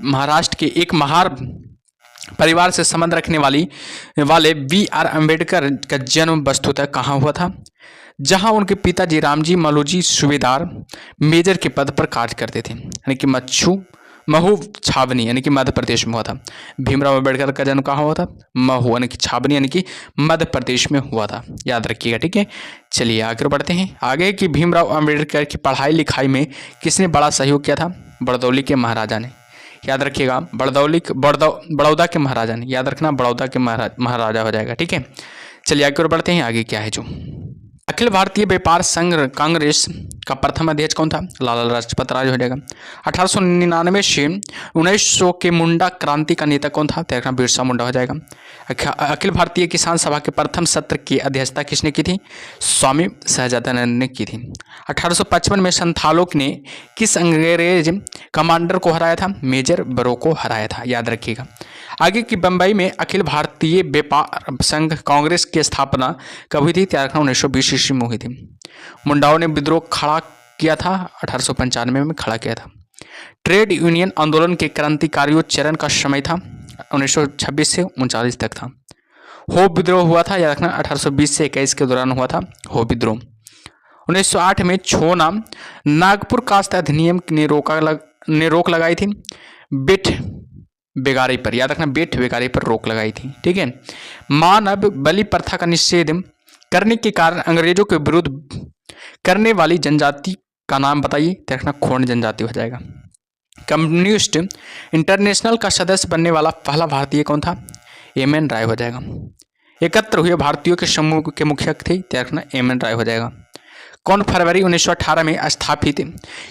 महाराष्ट्र के एक महार परिवार से संबंध रखने वाले BR अम्बेडकर का जन्म वस्तुतः कहाँ हुआ था? जहां उनके पिताजी रामजी मलूजी सूबेदार मेजर के पद पर कार्य करते थे, यानी कि महू छावनी यानी कि मध्य प्रदेश में हुआ था। भीमराव अम्बेडकर का जन्म कहाँ हुआ था? महू यानी कि छावनी यानी कि मध्य प्रदेश में हुआ था, याद रखिएगा। ठीक है, चलिए आगे बढ़ते हैं। आगे कि भीमराव अम्बेडकर की पढ़ाई लिखाई में किसने बड़ा सहयोग किया था? बड़दौली के महाराजा ने, याद रखिएगा। बड़ौदा के महाराजा ने, याद रखना बड़ौदा के महाराजा हो जाएगा। ठीक है, चलिए आगे बढ़ते हैं। आगे क्या है जो अखिल भारतीय व्यापार संघ कांग्रेस का प्रथम अध्यक्ष कौन था? लाला लाजपत राय हो जाएगा। 1899 से 1900 के मुंडा क्रांति का नेता कौन था? देखना बिरसा मुंडा हो जाएगा। अखिल भारतीय किसान सभा के प्रथम सत्र की अध्यक्षता किसने की थी? स्वामी सहजानंद ने की थी। 1855 में संथालों ने किस अंग्रेज कमांडर को हराया था? मेजर बरो को हराया था, याद रखिएगा। आगे की बंबई में अखिल भारतीय व्यापार संघ कांग्रेस की स्थापना कब हुई थी? 1920 ईस्वी में हुई थी। मुंडाओं ने विद्रोह खड़ा किया था, 1895 में खड़ा किया था। ट्रेड यूनियन आंदोलन के क्रांतिकारियों चरण का समय था 1926 से 39 तक था। हो विद्रोह हुआ था, याद रखना 1820 से 21 के दौरान हुआ था हो विद्रोह। 1908 में छोना नागपुर कास्ट अधिनियम ने रोक लगाई थी। बेट बेगारी पर, याद रखना, बेट बेगारी पर रोक लगाई थी। ठीक है। मानव बलि प्रथा का निषेध करने के कारण अंग्रेजों के विरुद्ध करने वाली जनजाति का नाम बताइए, तो रखना खोंड जनजाति हो जाएगा। कम्युनिस्ट इंटरनेशनल का सदस्य बनने वाला पहला भारतीय कौन था? एम.एन. राय हो जाएगा। एकत्र हुए भारतीयों के समूह के मुखिया थे, तो रखना एम.एन. राय हो जाएगा। कौन फरवरी 1918 में स्थापित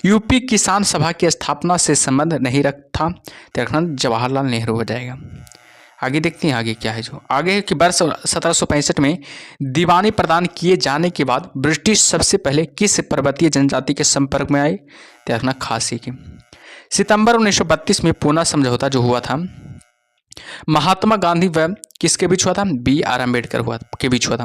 यूपी किसान सभा की स्थापना से संबंध नहीं रखता, तो रखना जवाहरलाल नेहरू हो जाएगा। आगे देखते हैं आगे क्या है। जो आगे है कि वर्ष 1765 में दीवानी प्रदान किए जाने के बाद ब्रिटिश सबसे पहले किस पर्वतीय जनजाति के संपर्क में आए, तो रखना खासी की। सितंबर 1932 में पूना समझौता जो हुआ था महात्मा गांधी व किसके बीच हुआ था? B.R. अम्बेडकर के बीच हुआ था।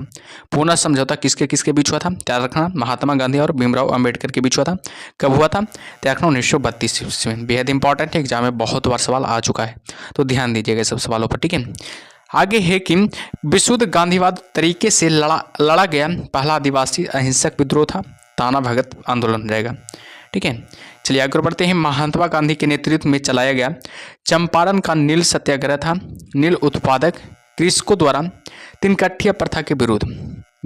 पूना समझौता किसके किसके बीच हुआ था? याद रखना महात्मा गांधी और भीमराव अम्बेडकर के बीच हुआ था। कब हुआ था? याद रखना 1932 में। बेहद इंपॉर्टेंट है, एग्जाम में बहुत बार सवाल आ चुका है, तो ध्यान दीजिएगा सब सवालों पर। ठीक है। आगे है कि विशुद्ध गांधीवाद तरीके से लड़ा गया पहला आदिवासी अहिंसक विद्रोह था, ताना भगत आंदोलन हो जाएगा। ठीक है। चलिए आगे बढ़ते हैं। महात्मा गांधी के नेतृत्व में चलाया गया चंपारण का नील सत्याग्रह था नील उत्पादक कृषकों द्वारा तिनकठिया प्रथा के विरुद्ध।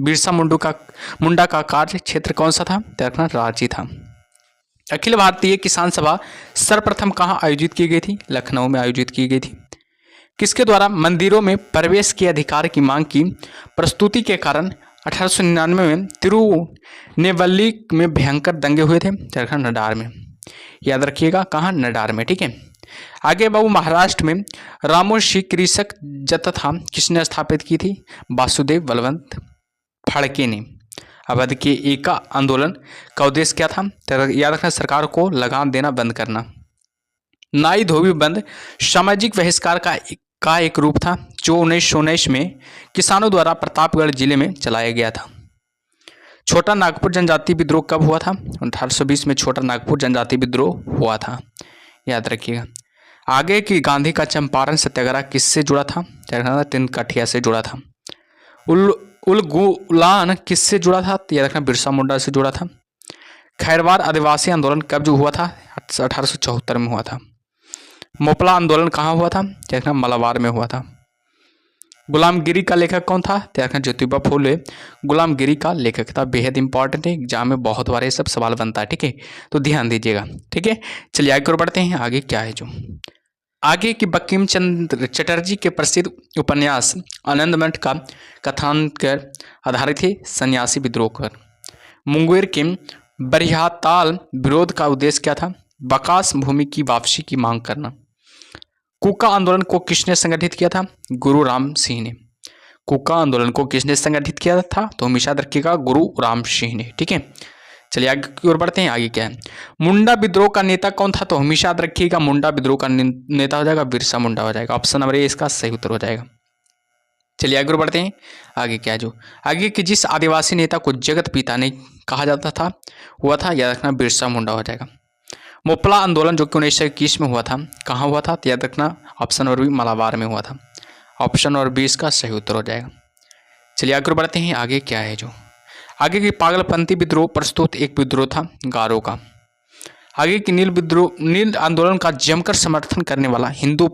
बिरसा मुंडा का कार्य क्षेत्र कौन सा था? तो रखना रांची था। अखिल भारतीय किसान सभा सर्वप्रथम कहाँ आयोजित की गई थी? लखनऊ में आयोजित की गई थी। किसके द्वारा मंदिरों में प्रवेश के अधिकार की मांग की प्रस्तुति के कारण 1899 में तिरुनेवल्ली में भयंकर दंगे हुए थे? नडार में। याद रखिएगा, कहाँ? नडार में। ठीक है। आगे बाबू महाराष्ट्र में रामोशी कृषक जत्था किसने स्थापित की थी? वासुदेव बलवंत फड़के ने। अवध के एका आंदोलन का उद्देश्य क्या था? तो याद रखना सरकार को लगान देना बंद करना। नाई धोबी बंद सामाजिक बहिष्कार का एक रूप था जो 1919 में किसानों द्वारा प्रतापगढ़ जिले में चलाया गया था। छोटा नागपुर जनजाति विद्रोह कब हुआ था? 1820 में छोटा नागपुर जनजाति विद्रोह हुआ था, याद रखिएगा। आगे की गांधी का चंपारण सत्याग्रह किससे जुड़ा था? तिनकठिया से जुड़ा था। उलगुलान किससे जुड़ा था? याद रखना बिरसा मुंडा से जुड़ा था। खैरवार आदिवासी आंदोलन कब जो हुआ था? 1874 में हुआ था। मोपला आंदोलन कहाँ हुआ था? देखना मलाबार में हुआ था। गुलामगिरी का लेखक कौन था? देखना ज्योतिबा फूले गुलामगिरी का लेखक था। बेहद इंपॉर्टेंट है, एग्जाम में बहुत बार ये सब सवाल बनता है। ठीक है, तो ध्यान दीजिएगा। ठीक है, चलिए आगे बढ़ते हैं। आगे क्या है जो आगे की बंकिम चंद्र चटर्जी के प्रसिद्ध उपन्यास आनंदमठ का कथानक आधारित है सन्यासी विद्रोह पर। मुंगेर के बरियाताल विरोध का उद्देश्य क्या था? बकास भूमि की वापसी की मांग करना। कुका आंदोलन को किसने संगठित किया था? गुरु राम सिंह ने। कुका आंदोलन को किसने संगठित किया था? तो हमेशा रखिएगा गुरु राम सिंह ने। ठीक है, चलिए आगे की ओर बढ़ते हैं। आगे क्या है? मुंडा विद्रोह का नेता कौन था? तो हमेशा याद रखिएगा मुंडा विद्रोह का नेता हो जाएगा बिरसा मुंडा हो जाएगा। ऑप्शन नंबर ए इसका सही उत्तर हो जाएगा। चलिए आगे बढ़ते हैं। आगे क्या है जो आगे की जिस आदिवासी नेता को जगत पिता ने कहा जाता था हुआ था, याद रखना बिरसा मुंडा हो जाएगा। मोपला आंदोलन जो कि 1921 में हुआ था कहाँ हुआ था? तो याद रखना ऑप्शन नंबर बी मलाबार में हुआ था। ऑप्शन नंबर 20 का सही उत्तर हो जाएगा। चलिए आगे बढ़ते हैं। आगे क्या है जो आगे की पागलपंथी विद्रोह प्रस्तुत एक विद्रोह था गारो का। आगे की नील आंदोलन का जमकर समर्थन करने वाला हिंदू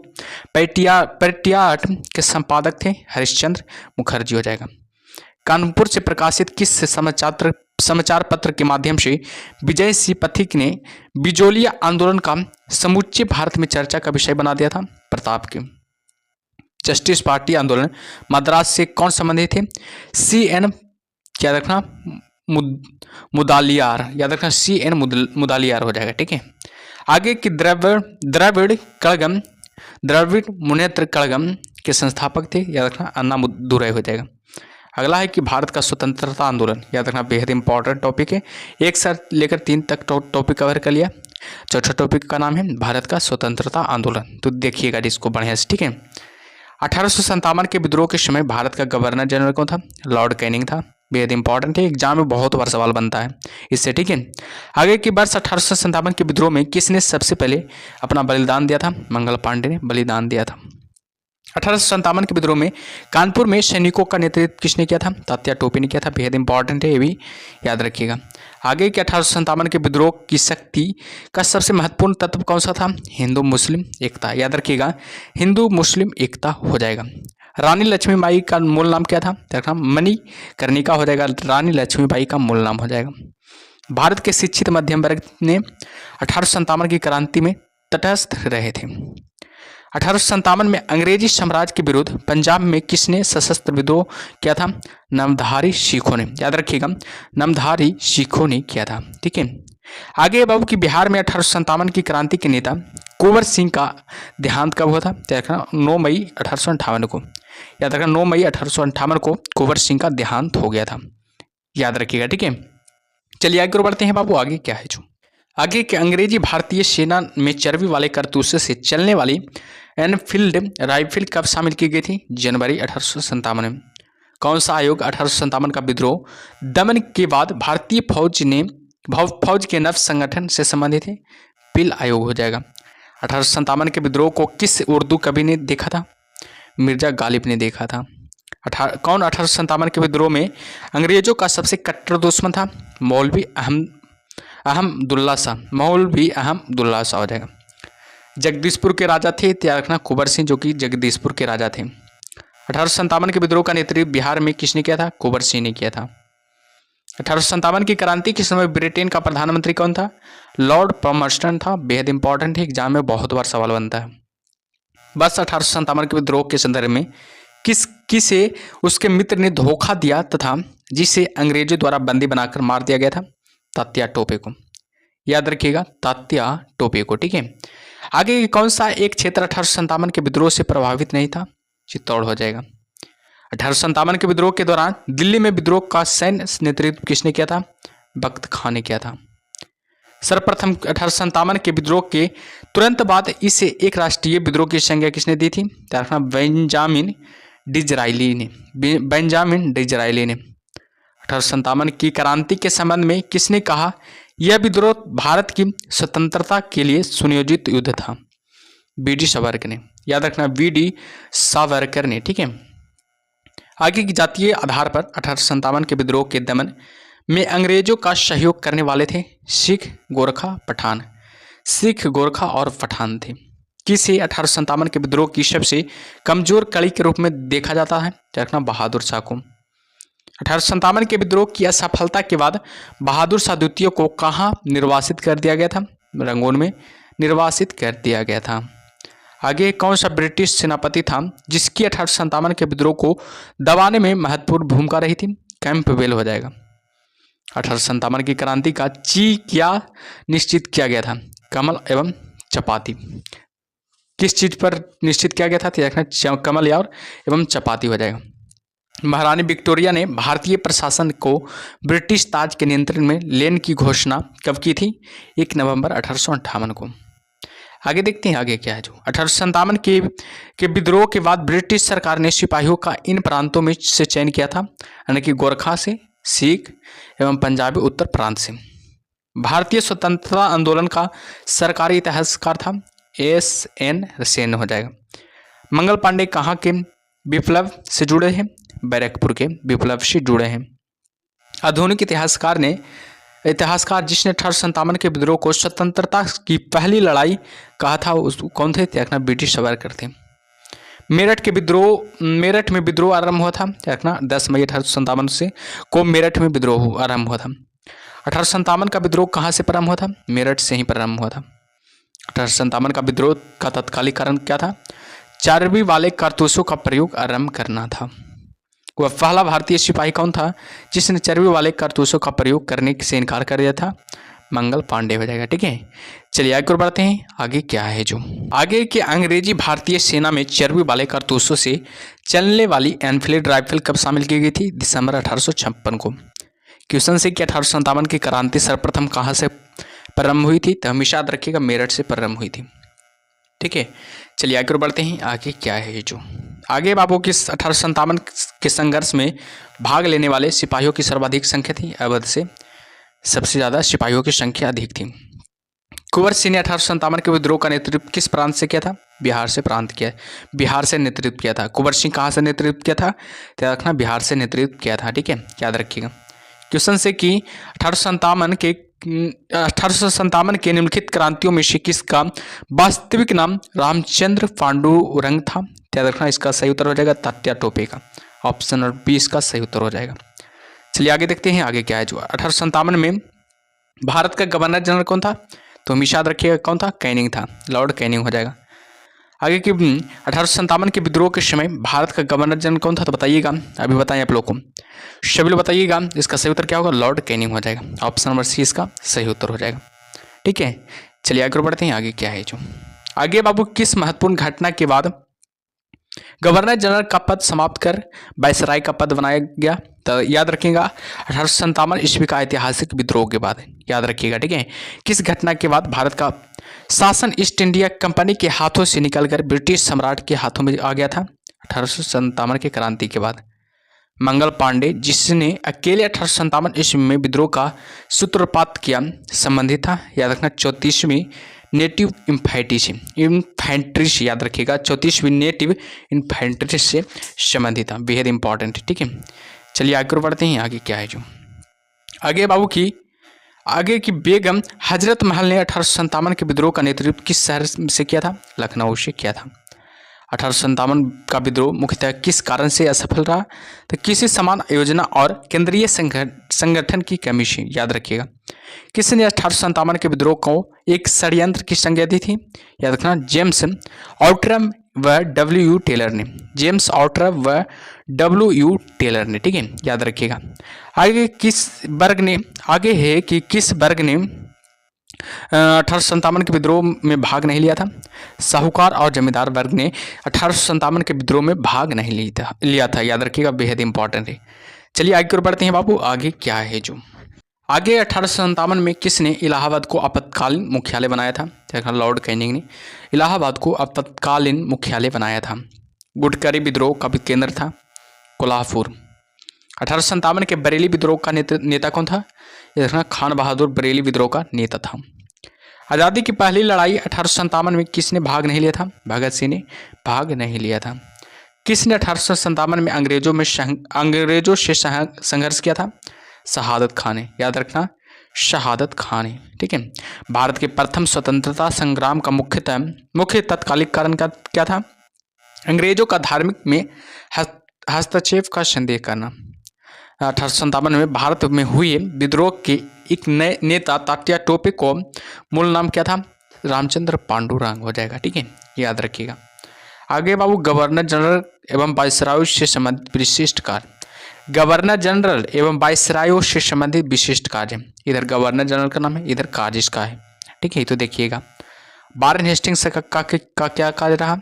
पेट्रियाट के संपादक थे हरिश्चंद्र मुखर्जी हो जाएगा। कानपुर से प्रकाशित किस समाचार पत्र के माध्यम से विजय सिंह पथिक ने बिजोलिया आंदोलन का समूचे भारत में चर्चा का विषय बना दिया था? प्रताप के। जस्टिस पार्टी आंदोलन मद्रास से कौन संबंधित थे? C.N. याद रखना मुदालियार, याद रखना C.N. मुदालियार हो जाएगा। ठीक है, आगे की द्रविड़ मुनेत्र कड़गम के संस्थापक थे, याद रखना अन्नादुरई हो जाएगा। अगला है कि भारत का स्वतंत्रता आंदोलन, याद रखना बेहद इंपॉर्टेंट टॉपिक है, एक साथ लेकर 3 तक टॉपिक कवर कर लिया। चौथा टॉपिक का नाम है भारत का स्वतंत्रता आंदोलन, तो देखिएगा इसको बढ़िया से। ठीक है, 1857 के विद्रोह के समय भारत का गवर्नर जनरल कौन था? लॉर्ड कैनिंग था। बेहद इंपॉर्टेंट है, एग्जाम में बहुत बार सवाल बनता है इससे। ठीक है, आगे की वर्ष 1857 के विद्रोह में किसने सबसे पहले अपना बलिदान दिया था? मंगल पांडे ने बलिदान दिया था। 1857 के विद्रोह में कानपुर में सैनिकों का नेतृत्व किसने किया था? तात्या टोपे ने किया था। बेहद इंपॉर्टेंट है, ये भी याद रखिएगा। आगे के 1857 के विद्रोह की शक्ति का सबसे महत्वपूर्ण तत्व कौन सा था? हिंदू मुस्लिम एकता। याद रखिएगा, हिंदू मुस्लिम एकता हो जाएगा। रानी लक्ष्मीबाई का मूल नाम क्या था? मणिकर्णिका हो जाएगा। रानी लक्ष्मीबाई का मूल नाम हो जाएगा। भारत के शिक्षित मध्यम वर्ग ने 1857 की क्रांति में तटस्थ रहे थे। 1857 में अंग्रेजी साम्राज्य के विरुद्ध पंजाब में किसने सशस्त्र विद्रोह किया था? नामधारी सिखों ने। याद रखिएगा, नामधारी सिखों ने किया था। ठीक है, आगे बाबू की बिहार में 1857 की क्रांति के नेता कुंवर सिंह का देहांत कब हुआ था? 9 मई 1858 को। याद रखना, 9 मई 1858 को कुंवर सिंह का देहांत हो गया था। याद रखिएगा। ठीक है, चलिए आगे बढ़ते हैं बाबू। आगे क्या है जो आगे के अंग्रेजी भारतीय सेना में चर्बी वाले कारतूसों से चलने वाली एनफील्ड राइफल कब शामिल की गई थी? जनवरी 1857 में। कौन सा आयोग 1857 का विद्रोह दमन के बाद भारतीय फौज के नव संगठन से संबंधित है? पिल आयोग हो जाएगा। 1857 के विद्रोह को किस उर्दू कवि ने देखा था? मिर्जा गालिब ने देखा था। कौन 1857 के विद्रोह में अंग्रेजों का सबसे कट्टर दुश्मन था? मौलवी अहमदुल्ला शाह। मौलवी अहमदुल्ला शाह हो जाएगा। जगदीशपुर के राजा थे, याद रखना, कुंवर सिंह, जो कि जगदीशपुर के राजा थे। 1857 के विद्रोह का नेतृत्व बिहार में किसने किया था? कुंवर सिंह ने किया था। 1857 की क्रांति के समय ब्रिटेन का प्रधानमंत्री कौन था? लॉर्ड पॉमर्स्टन था। बेहद इंपॉर्टेंट है, एग्जाम में बहुत बार सवाल बनता है। बस 1857 के विद्रोह के संदर्भ में किसे उसके मित्र ने धोखा दिया तथा जिसे अंग्रेजों द्वारा बंदी बनाकर मार दिया गया था? तात्या टोपे को। याद रखिएगा, तात्या टोपे को। ठीक है, आगे कौन सा एक क्षेत्र 1857 के विद्रोह से प्रभावित नहीं था? चित्तौड़ हो जाएगा। 1857 के विद्रोह के दौरान दिल्ली में विद्रोह का सैन्य नेतृत्व किसने किया था? बख्त खां ने किया था। सर्वप्रथम 1857 के विद्रोह के तुरंत बाद इसे एक राष्ट्रीय विद्रोह की संज्ञा किसने दी थी? बेंजामिन डिजरायली ने। 1857 की क्रांति के संबंध में किसने कहा यह विद्रोह भारत की स्वतंत्रता के लिए सुनियोजित युद्ध था? वी.डी. सावरकर ने। याद रखना, वी.डी. सावरकर ने। ठीक है, आगे की जातीय आधार पर 1857 के विद्रोह के दमन में अंग्रेजों का सहयोग करने वाले थे सिख, गोरखा, पठान। सिख, गोरखा और पठान थे। किसे 1857 के विद्रोह की सबसे कमजोर कड़ी के रूप में देखा जाता है? रखना, बहादुर शाह को। 1857 के विद्रोह की असफलता के बाद बहादुर शाह द्वितीय को कहाँ निर्वासित कर दिया गया था? रंगून में निर्वासित कर दिया गया था। आगे कौन सा ब्रिटिश सेनापति था जिसकी 1857 के विद्रोह को दबाने में महत्वपूर्ण भूमिका रही थी? कैंपबेल हो जाएगा। 1857 की क्रांति का क्या निश्चित किया गया था? कमल एवं चपाती। किस चीज पर निश्चित किया गया था? देखना, कमल और एवं चपाती हो जाएगा। महारानी विक्टोरिया ने भारतीय प्रशासन को ब्रिटिश ताज के नियंत्रण में लेने की घोषणा कब की थी? 1 नवंबर 1858 को। आगे देखते हैं आगे क्या है जो 1857 के विद्रोह के बाद ब्रिटिश सरकार ने सिपाहियों का इन प्रांतों में से चयन किया था, यानी कि गोरखा से, सिख एवं पंजाबी उत्तर प्रांत से। भारतीय स्वतंत्रता आंदोलन का सरकारी इतिहासकार था S.N. सेन हो जाएगा। मंगल पांडे कहाँ के विप्लव से जुड़े हैं? बैरकपुर के विप्लव से जुड़े हैं। आधुनिक इतिहासकार जिसने 1857 के विद्रोह को स्वतंत्रता की पहली लड़ाई कहा था उस कौन थे? देखना, ब्रिटिश सावरकर थे। मेरठ में विद्रोह आरंभ हुआ था। देखना, 10 मई 1857 से को मेरठ में विद्रोह आरंभ हुआ था। 1857 का विद्रोह कहाँ से प्रारंभ हुआ था? मेरठ से ही प्रारंभ हुआ था। 1857 का विद्रोह का तत्कालिक कारण क्या था? चर्बी वाले कारतूसों का प्रयोग आरंभ करना था। वह पहला भारतीय सिपाही कौन था जिसने चर्बी वाले कारतूसों का प्रयोग करने से इनकार कर दिया था? मंगल पांडे हो जाएगा। ठीक है, चलिए आगे बढ़ते हैं। आगे क्या है जो आगे के अंग्रेजी भारतीय सेना में चर्बी वाले कारतूसों से चलने वाली एनफील्ड राइफल कब शामिल की गई थी? दिसंबर 1856 को। क्वेश्चन से कि 1857 की क्रांति सर्वप्रथम कहाँ से प्रारंभ हुई थी? तो हमेशा याद रखिएगा, मेरठ से प्रारंभ हुई थी। ठीक है, चलिए आगे बढ़ते हैं। आगे क्या है जो आगे बाबू की 1857 के संघर्ष में भाग लेने वाले सिपाहियों की सर्वाधिक संख्या थी। अवध से सबसे ज़्यादा सिपाहियों की संख्या अधिक थी। कुंवर सिंह ने 1857 के विद्रोह का नेतृत्व किस प्रांत से किया था? बिहार से नेतृत्व किया था। कुंवर सिंह कहाँ से नेतृत्व किया था? याद रखना, बिहार से नेतृत्व किया था। ठीक है, याद रखिएगा। क्वेश्चन से कि 1857 के निम्नलिखित क्रांतियों में से किसका वास्तविक नाम रामचंद्र पांडुरंग था? याद रखना, इसका सही उत्तर हो जाएगा तात्या टोपे का। ऑप्शन नंबर बी इसका सही उत्तर हो जाएगा। चलिए आगे देखते हैं, आगे क्या है। जो 1857 में भारत का गवर्नर जनरल कौन था? तो हमेशा याद रखिएगा कौन था? कैनिंग था, लॉर्ड कैनिंग हो जाएगा। आगे की 1857 के विद्रोह के समय भारत का गवर्नर जनरल कौन था? तो बताइएगा, अभी बताएं आप लोग को, सभी लोग बताइएगा। इसका सही उत्तर क्या होगा? लॉर्ड कैनिंग हो जाएगा। ऑप्शन नंबर सी इसका सही उत्तर हो जाएगा। ठीक है, चलिए आगे बढ़ते हैं, आगे क्या है। जो आगे बाबू, किस महत्वपूर्ण घटना के बाद गवर्नर जनरल का पद समाप्त कर वायसराय का पद बनाया गया? तो याद रखिएगा 1857 ईस्वी का ऐतिहासिक विद्रोह के बाद, याद रखिएगा। ठीक है, किस घटना के बाद भारत का शासन ईस्ट इंडिया कंपनी के हाथों से निकलकर ब्रिटिश सम्राट के हाथों में आ गया था? 1857 के क्रांति के बाद। मंगल पांडे, जिसने अकेले 1857 ईस्वी में विद्रोह का सूत्रपात किया, संबंधित था? याद रखना 34वीं नेटिव इन्फेंट्री से, याद रखिएगा 34वीं नेटिव इन्फेंट्री से संबंधित था। बेहद इंपॉर्टेंट। ठीक है, चलिए आगे बढ़ते हैं, आगे क्या है। जो आगे बाबू की आगे की बेगम हजरत महल ने 1857 के विद्रोह का नेतृत्व किस शहर से किया था? लखनऊ से किया था। 1857 का विद्रोह मुख्यतः किस कारण से असफल रहा? तो किसी समान योजना और केंद्रीय संगठन की कमी से, याद रखिएगा। किसने 1857 के विद्रोह को एक षड्यंत्र की संज्ञा दी थी? याद रखना, जेम्स आउट्रम व डब्ल्यू टेलर ने। जेम्स आउट्रम व डब्ल्यू टेलर ने। ठीक है, याद रखिएगा। आगे किस वर्ग ने 1857 के विद्रोह में भाग नहीं लिया था? साहूकार और जमींदार वर्ग ने 1857 के विद्रोह में भाग नहीं लिया था। याद रखिएगा, बेहद इंपॉर्टेंट है। चलिए आगे बढ़ते हैं बाबू, आगे क्या है। जो आगे 1857 में किसने इलाहाबाद को आपातकालीन मुख्यालय बनाया था? लॉर्ड कैनिंग ने इलाहाबाद को आपातकालीन मुख्यालय बनाया था। गुटकरी विद्रोह का केंद्र था कोल्हापुर। 1857 के बरेली विद्रोह का नेता कौन था? यह खान बहादुर बरेली विद्रोह का नेता था। आज़ादी की पहली लड़ाई 1857 में किसने भाग नहीं लिया था? भगत सिंह ने भाग नहीं लिया था। किसने 1857 में अंग्रेजों से संघर्ष किया था? शहादत खान ने। याद रखना, शहादत खान है। ठीक है, भारत के प्रथम स्वतंत्रता संग्राम का मुख्य तात्कालिक कारण क्या था? अंग्रेजों का धार्मिक में हस्तक्षेप का संदेह करना। 1857 में भारत में हुए विद्रोह के एक नए नेता तात्या टोपे को मूल नाम क्या था? रामचंद्र पांडुरंग हो जाएगा। ठीक है, याद रखिएगा। आगे बाबू, गवर्नर जनरल एवं वायसराय से संबंधित विशिष्ट कार्य। गवर्नर जनरल एवं वायसराय से संबंधित विशिष्ट कार्य, इधर गवर्नर जनरल का नाम है, इधर कार्य इसका है। ठीक है, तो देखिएगा, वारेन हेस्टिंग्स का क्या कार्य रहा?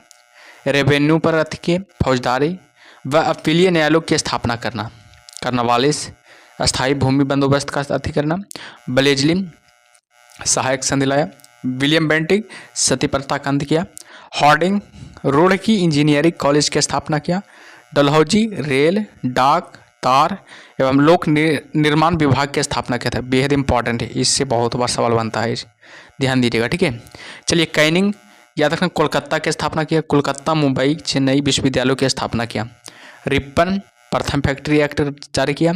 रेवेन्यू पर अधिक फौजदारी व अपीलीय न्यायालयों की स्थापना करना। कर्नवालिस अस्थायी भूमि बंदोबस्त का अति करना। ब्लेजली सहायक संधि लाया। विलियम बेंटिंग सती प्रथा का अंत किया। हॉर्डिंग रोड की इंजीनियरिंग कॉलेज की स्थापना किया। डलहौजी रेल, डाक, तार एवं लोक निर्माण विभाग की स्थापना किया था। बेहद इंपॉर्टेंट है, इससे बहुत बार सवाल बनता है, ध्यान दीजिएगा। ठीक है, चलिए कैनिंग, याद रखना, कोलकाता की स्थापना किया। कोलकाता, मुंबई, चेन्नई विश्वविद्यालयों की स्थापना किया। रिपन प्रथम फैक्ट्री एक्ट जारी किया।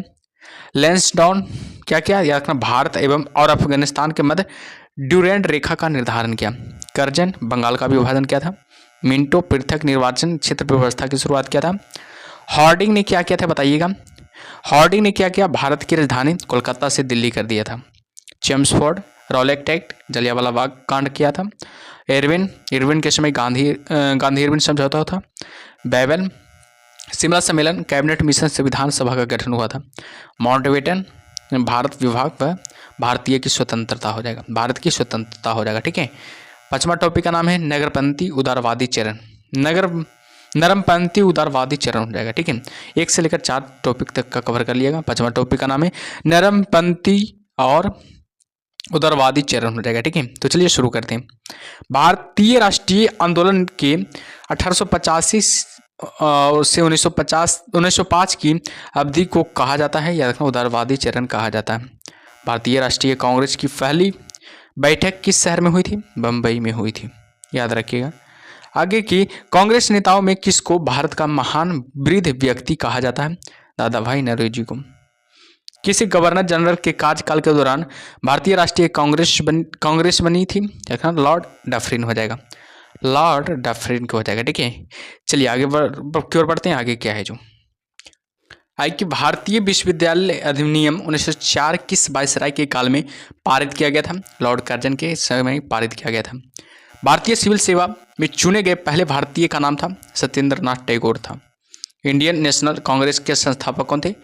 लैंसडाउन क्या किया? याद रखना, भारत एवं और अफगानिस्तान के मध्य ड्यूरेंट रेखा का निर्धारण किया। कर्जन बंगाल का विभाजन किया था। मिंटो पृथक निर्वाचन क्षेत्र व्यवस्था की शुरुआत किया था। हॉर्डिंग ने क्या किया था बताइएगा? हॉर्डिंग ने क्या किया? भारत की राजधानी कोलकाता से दिल्ली कर दिया था। Chelmsford Rowlatt act, Jallianwala Bagh कांड किया था। इरविन के समय गांधी इरविन समझौता था। बेबल शिमला सम्मेलन, कैबिनेट मिशन से विधानसभा का गठन हुआ था। माउंटबेटन भारत विभाग व भारतीय की स्वतंत्रता हो जाएगा, भारत की स्वतंत्रता हो जाएगा। ठीक है, पांचवा टॉपिक का नाम है नगरपंथी उदारवादी चरण। नरमपंथी उदारवादी चरण हो जाएगा। ठीक है, 1 से लेकर 4 टॉपिक तक का कवर कर लिएगा। पांचवा टॉपिक का नाम है नरमपंथी और उदारवादी चरण हो जाएगा। ठीक है, तो चलिए शुरू करते हैं। भारतीय राष्ट्रीय आंदोलन के 1885 से 1905 की अवधि को कहा जाता है, याद रखना, उदारवादी चरण कहा जाता है। भारतीय राष्ट्रीय कांग्रेस की पहली बैठक किस शहर में हुई थी? बम्बई में हुई थी, याद रखिएगा। आगे की कांग्रेस नेताओं में किसको भारत का महान वृद्ध व्यक्ति कहा जाता है? दादा भाई नौरोजी को। किसी गवर्नर जनरल के कार्यकाल के दौरान भारतीय राष्ट्रीय कांग्रेस बनी थी? देखना लॉर्ड डफरिन हो जाएगा, लॉर्ड डफरिन को हो जाएगा। ठीक है, चलिए आगे की ओर बढ़ते हैं। आगे क्या है जो आई कि भारतीय विश्वविद्यालय अधिनियम 1904 किस वायसराय के काल में पारित किया गया था? लॉर्ड कर्जन के समय में पारित किया गया था। भारतीय सिविल सेवा में चुने गए पहले भारतीय का नाम था? सत्येंद्र नाथ टैगोर था। इंडियन नेशनल कांग्रेस के संस्थापक कौन थे?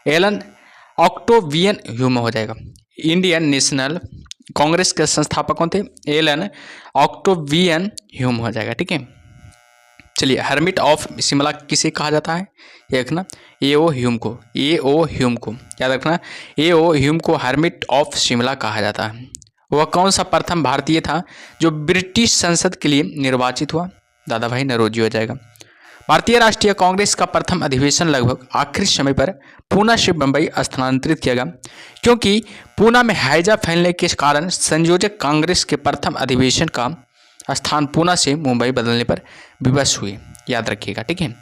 एलन ऑक्टेवियन ह्यूम हो जाएगा। इंडियन नेशनल कांग्रेस के संस्थापक कौन थे? एलन ऑक्टेवियन ह्यूम हो जाएगा। ठीक है, चलिए हर्मिट ऑफ शिमला किसे कहा जाता है? देखना ए.ओ. ह्यूम को, ए.ओ. ह्यूम को याद रखना, ए.ओ. ह्यूम को हर्मिट ऑफ शिमला कहा जाता है। वह कौन सा प्रथम भारतीय था जो ब्रिटिश संसद के लिए निर्वाचित हुआ? दादा भाई नौरोजी हो जाएगा। भारतीय राष्ट्रीय कांग्रेस का प्रथम अधिवेशन लगभग आखिरी समय पर पूना से बंबई स्थानांतरित किया गया, क्योंकि पूना में हैजा फैलने के कारण संयोजक कांग्रेस के प्रथम अधिवेशन का स्थान पूना से मुंबई बदलने पर विवश हुए, याद रखिएगा। ठीक है,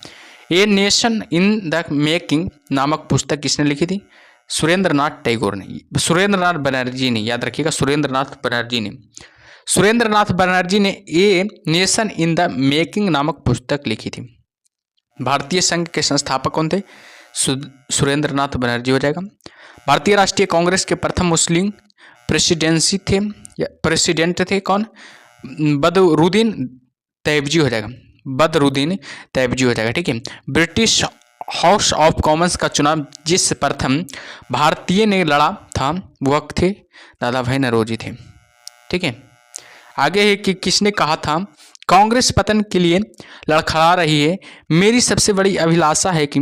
a nation in the making नामक पुस्तक किसने लिखी थी? सुरेंद्रनाथ टैगोर ने, सुरेंद्रनाथ बनर्जी ने, याद रखिएगा सुरेंद्रनाथ बनर्जी ने। सुरेंद्रनाथ बनर्जी ने a nation in the making नामक पुस्तक लिखी थी। भारतीय संघ के संस्थापक कौन थे? सुरेंद्रनाथ बनर्जी हो जाएगा। भारतीय राष्ट्रीय कांग्रेस के प्रथम मुस्लिम प्रेसिडेंट थे कौन? बदरुद्दीन तैयबजी हो जाएगा, बदरुद्दीन तैयबजी हो जाएगा। ठीक है, ब्रिटिश हाउस ऑफ कॉमन्स का चुनाव जिस प्रथम भारतीय ने लड़ा था वह थे? दादा भाई नौरोजी थे। ठीक है, आगे है कि किसने कहा था कांग्रेस पतन के लिए लड़खड़ा रही है, मेरी सबसे बड़ी अभिलाषा है कि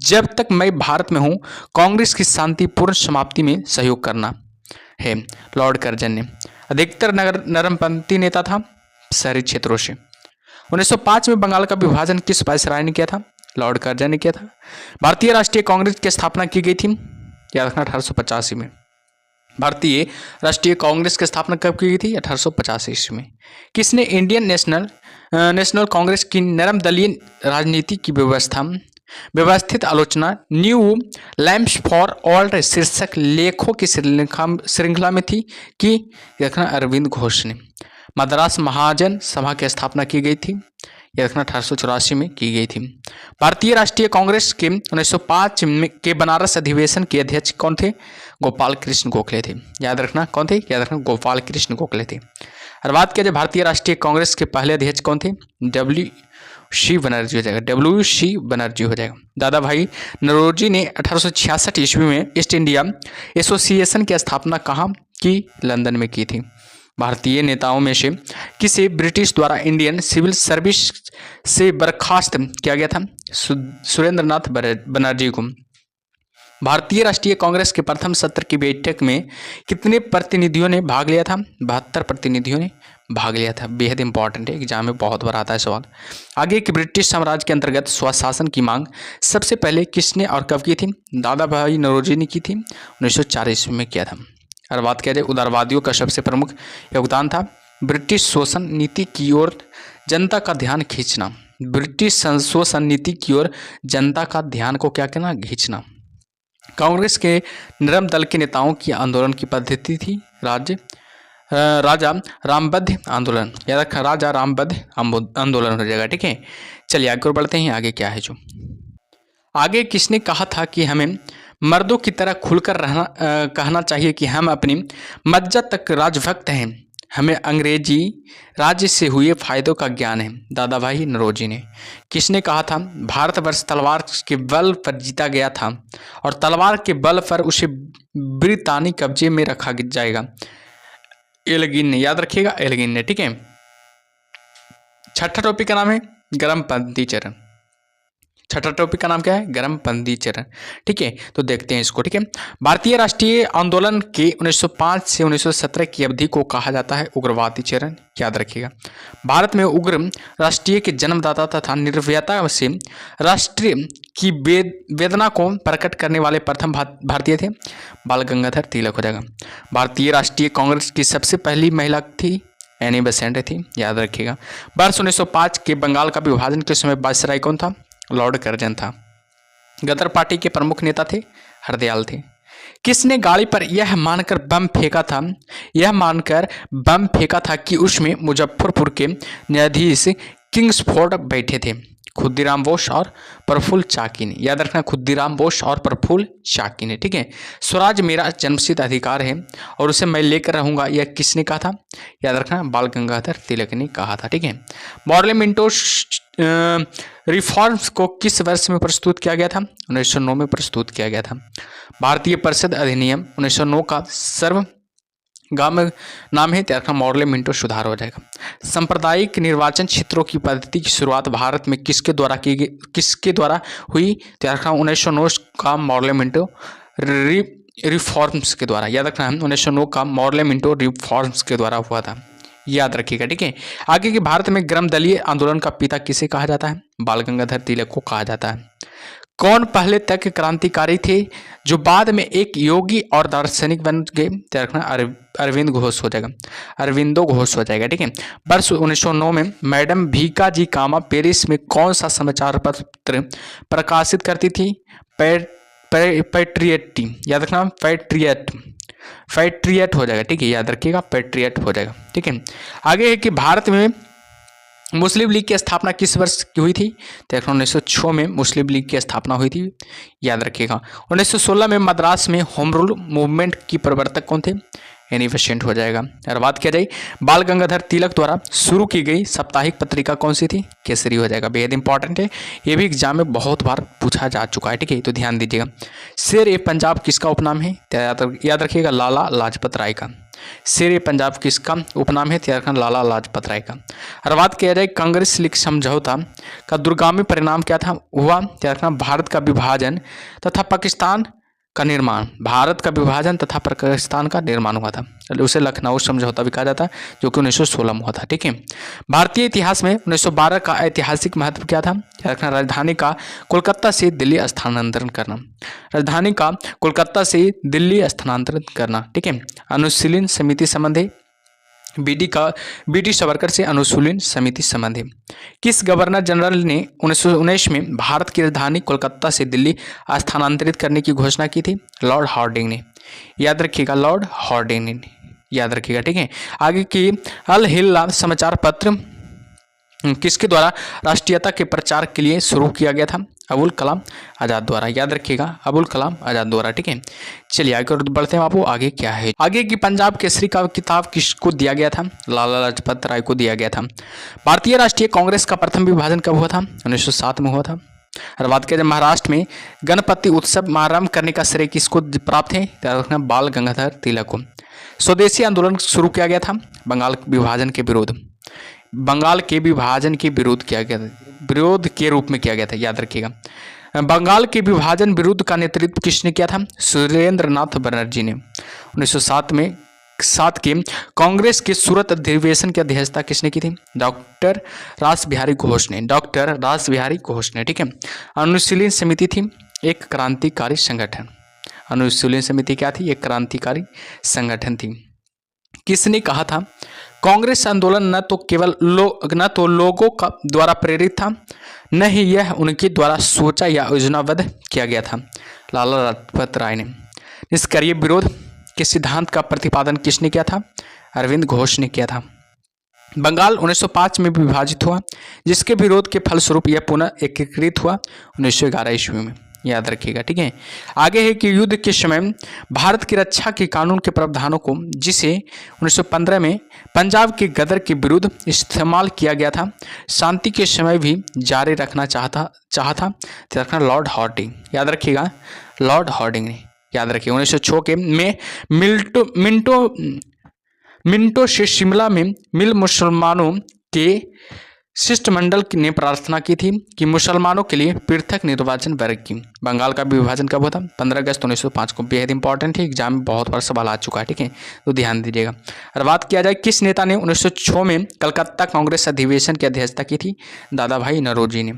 जब तक मैं भारत में हूं कांग्रेस की शांतिपूर्ण समाप्ति में सहयोग करना है। लॉर्ड कर्जन ने अधिकतर नरमपंथी नेता था शहरी क्षेत्रों से। 1905 में बंगाल का विभाजन किस वायसराय ने किया था? लॉर्ड कर्जन ने किया था। भारतीय राष्ट्रीय कांग्रेस की स्थापना की गई थी? याद रखना 1885 में। भारतीय राष्ट्रीय कांग्रेस की स्थापना कब की गई थी? 1885 ईस्वी में। किसने इंडियन नेशनल कांग्रेस की नरम दलीय राजनीति की व्यवस्थित आलोचना न्यू लैम्प्स फॉर ऑल्ड शीर्षक लेखों की श्रृंखला में थी कि रखना अरविंद घोष ने। मद्रास महाजन सभा की स्थापना की गई थी? यह रखना 1884 में की गई थी। भारतीय राष्ट्रीय कांग्रेस के 1905 के बनारस अधिवेशन के अध्यक्ष कौन थे? गोपाल कृष्ण गोखले थे। याद रखना कौन थे? याद रखना गोपाल कृष्ण गोखले थे। और बात किया जाए भारतीय राष्ट्रीय कांग्रेस के पहले अध्यक्ष कौन थे? डब्ल्यू.सी. बनर्जी हो जाएगा, डब्ल्यू.सी. बनर्जी हो जाएगा। दादा भाई नौरोजी ने 1866 ईस्वी में ईस्ट इंडिया एसोसिएशन की स्थापना कहाँ की? लंदन में की थी। भारतीय नेताओं में से किसे ब्रिटिश द्वारा इंडियन सिविल सर्विस से बर्खास्त किया गया था? सुरेंद्रनाथ बनर्जी को। भारतीय राष्ट्रीय कांग्रेस के प्रथम सत्र की बैठक में कितने प्रतिनिधियों ने भाग लिया था? 72 प्रतिनिधियों ने भाग लिया था। बेहद इंपॉर्टेंट है, एग्जाम में बहुत बार आता है सवाल। आगे कि ब्रिटिश साम्राज्य के अंतर्गत स्वशासन की मांग सबसे पहले किसने और कब की थी? दादा भाई नौरोजी ने की थी, 1904 ईस्वी में किया था। और बात किया जाए उदारवादियों का सबसे प्रमुख योगदान था ब्रिटिश शोषण नीति की ओर जनता का ध्यान खींचना। ब्रिटिश शोषण नीति की ओर जनता का ध्यान को क्या कहना? खींचना। कांग्रेस के नरम दल के नेताओं की आंदोलन की पद्धति थी राजा रामबद्ध आंदोलन। याद रखना राजा रामबद्ध आंदोलन हो जाएगा। ठीक है, चलिए आगे और बढ़ते हैं। आगे क्या है जो आगे किसने कहा था कि हमें मर्दों की तरह खुलकर कहना चाहिए कि हम अपनी मज्जा तक राजभक्त हैं, हमें अंग्रेजी राज्य से हुए फायदों का ज्ञान है? दादा भाई नौरोजी ने। किसने कहा था भारतवर्ष तलवार के बल पर जीता गया था और तलवार के बल पर उसे ब्रितानी कब्जे में रखा जाएगा? एल्गिन ने। याद रखिएगा एल्गिन ने। ठीक है, छठा टॉपिक का नाम है गर्मपंथी चरण। छठा टॉपिक का नाम क्या है, गर्मपंथी चरण। ठीक है, तो देखते हैं इसको। ठीक है, भारतीय राष्ट्रीय आंदोलन के 1905 से 1917 की अवधि को कहा जाता है उग्रवादी चरण, याद रखिएगा। भारत में उग्र राष्ट्रीय के जन्मदाता तथा निर्भयता से राष्ट्रीय की वेदना को प्रकट करने वाले प्रथम भारतीय थे बाल गंगाधर तिलक हो जाएगा। भारतीय राष्ट्रीय कांग्रेस की सबसे पहली महिला थी एनी बेसेंट थी, याद रखिएगा। वर्ष 1905 के बंगाल का विभाजन के समय वायसराय कौन था, लॉर्ड कर्जन था। गदर पार्टी के प्रमुख नेता थे हरदयाल थे। किसने गाड़ी पर यह मानकर बम फेंका था कि उसमें मुजफ्फरपुर के न्यायाधीश किंग्सफोर्ड बैठे थे, खुद्दीराम बोस और प्रफुल्ल चाकी ने, याद रखना खुद्दीराम बोस और प्रफुल्ल चाकी ने। ठीक है, स्वराज मेरा जन्मसिद्ध अधिकार है और उसे मैं लेकर रहूंगा, यह किसने कहा था, याद रखना बाल गंगाधर तिलक ने कहा था। ठीक है, मॉडल मिंटो रिफॉर्म्स को किस वर्ष में प्रस्तुत किया गया था, 1909 में प्रस्तुत किया गया था। भारतीय परिषद अधिनियम 1909 का सर्वगाम नाम है, त्याग मॉडल मिंटो सुधार हो जाएगा। सांप्रदायिक निर्वाचन क्षेत्रों की पद्धति की शुरुआत भारत में किसके द्वारा हुई, त्याग 1909 का मॉडल मिंटो रिफॉर्म्स के द्वारा, याद रखना 1909 का मॉडल मिंटो रिफॉर्म्स के द्वारा हुआ था, याद रखिएगा। ठीक है, आगे के भारत में ग्राम दलीय आंदोलन का पिता किसे कहा जाता है, बाल गंगाधर तिलक को कहा जाता है। कौन पहले तक क्रांतिकारी थे जो बाद में एक योगी और दार्शनिक बन गए, रखना अरविंद घोष हो जाएगा, अरविंदो घोष हो जाएगा। ठीक है, वर्ष 1909 में मैडम भीका जी कामा पेरिस में कौन सा समाचार पत्र प्रकाशित करती थी, पैट्रियट, याद रखना पैट्रियट हो जाएगा। ठीक है, याद रखिएगा पैट्रियट हो जाएगा। ठीक है, आगे है कि भारत में मुस्लिम लीग की स्थापना किस वर्ष की हुई थी, तो 1906 में मुस्लिम लीग की स्थापना हुई थी, याद रखिएगा। 1916 में मद्रास में होम रूल मूवमेंट की प्रवर्तक कौन थे, एनी बेसेंट हो जाएगा। अगर बात किया जाए बाल गंगाधर तिलक द्वारा शुरू की गई साप्ताहिक पत्रिका कौन सी थी, केसरी हो जाएगा। बेहद इंपॉर्टेंट है, ये भी एग्जाम में बहुत बार पूछा जा चुका है। ठीक है, तो ध्यान दीजिएगा। शेर ए पंजाब किसका उपनाम है, याद रखिएगा लाला लाजपत राय का। शेर ए पंजाब किसका उपनाम है, त्याग लाला लाजपत राय का। और बात किया जाए कांग्रेस लीग समझौता का दूरगामी परिणाम क्या था हुआ, त्याग भारत का विभाजन तथा पाकिस्तान का निर्माण, भारत का विभाजन तथा पाकिस्तान का निर्माण हुआ था, उसे लखनऊ समझौता भी कहा जाता है, जो कि 1916 में हुआ था। ठीक है, भारतीय इतिहास में 1912 का ऐतिहासिक महत्व क्या था, राजधानी का कोलकाता से दिल्ली स्थानांतरण करना, राजधानी का कोलकाता से दिल्ली स्थानांतरण करना। ठीक है, अनुशीलन समिति संबंध है, बीडी सावरकर से अनुशीलन समिति संबंध है। किस गवर्नर जनरल ने 1919 में भारत की राजधानी कोलकाता से दिल्ली स्थानांतरित करने की घोषणा की थी, लॉर्ड हार्डिंग ने, याद रखिएगा लॉर्ड हार्डिंग ने, याद रखिएगा। ठीक है, आगे की अल हिल्ला समाचार पत्र किसके द्वारा राष्ट्रीयता के प्रचार के लिए शुरू किया गया था, अबुल कलाम आज़ाद द्वारा, याद रखिएगा अबुल कलाम आज़ाद द्वारा। ठीक है, चलिए आगे बढ़ते हैं आपको, आगे क्या है। आगे की पंजाब केसरी का किताब किसको दिया गया था, लाला लाजपत राय को दिया गया था। भारतीय राष्ट्रीय कांग्रेस का प्रथम विभाजन कब हुआ था, 1907 में हुआ था। और बात किया जाए महाराष्ट्र में गणपति उत्सव आरंभ करने का श्रेय किसको प्राप्त है, याद रखना बाल गंगाधर तिलक को। स्वदेशी आंदोलन शुरू किया गया था बंगाल विभाजन के विरोध किया गया था, विरोध के रूप में किया गया था, याद रखिएगा। बंगाल के विभाजन विरुद्ध का नेतृत्व किसने किया था, सुरेंद्र नाथ बनर्जी ने। 1907 के कांग्रेस के सूरत अधिवेशन की अध्यक्षता किसने की थी, डॉक्टर रास बिहारी घोष ने। ठीक है, अनुशीलन समिति थी एक क्रांतिकारी संगठन, अनुशीलन समिति क्या थी, एक क्रांतिकारी संगठन थी। किसने कहा था कांग्रेस आंदोलन न तो लोगों का द्वारा प्रेरित था, न ही यह उनके द्वारा सोचा या योजनाबद्ध किया गया था, लाला लाजपत राय ने। निष्क्रिय विरोध के सिद्धांत का प्रतिपादन किसने किया था, अरविंद घोष ने किया था। बंगाल 1905 में विभाजित हुआ, जिसके विरोध के फलस्वरूप यह पुनः एकीकृत हुआ 1911 ईस्वी में, याद रखिएगा। ठीक है, आगे है कि युद्ध के समय भारत की रक्षा के कानून के प्रावधानों को, जिसे 1915 में पंजाब के गदर के विरुद्ध इस्तेमाल किया गया था, शांति के समय भी जारी रखना चाहता लॉर्ड हार्डिंग, याद रखिएगा लॉर्ड हार्डिंग ने, याद रखिए। 1906 के में मिंटो से शिमला में मिल मुसलमानों के शिष्टमंडल ने प्रार्थना की थी कि मुसलमानों के लिए पृथक निर्वाचन वर्ग की। बंगाल का विभाजन कब हुआ था? 15 अगस्त 1905 को। बेहद इंपॉर्टेंट है, एग्जाम में बहुत बार सवाल आ चुका है, ठीक है, तो ध्यान दीजिएगा। और बात किया जाए किस नेता ने 1906 में कलकत्ता कांग्रेस अधिवेशन की अध्यक्षता की थी? दादा भाई नौरोजी ने।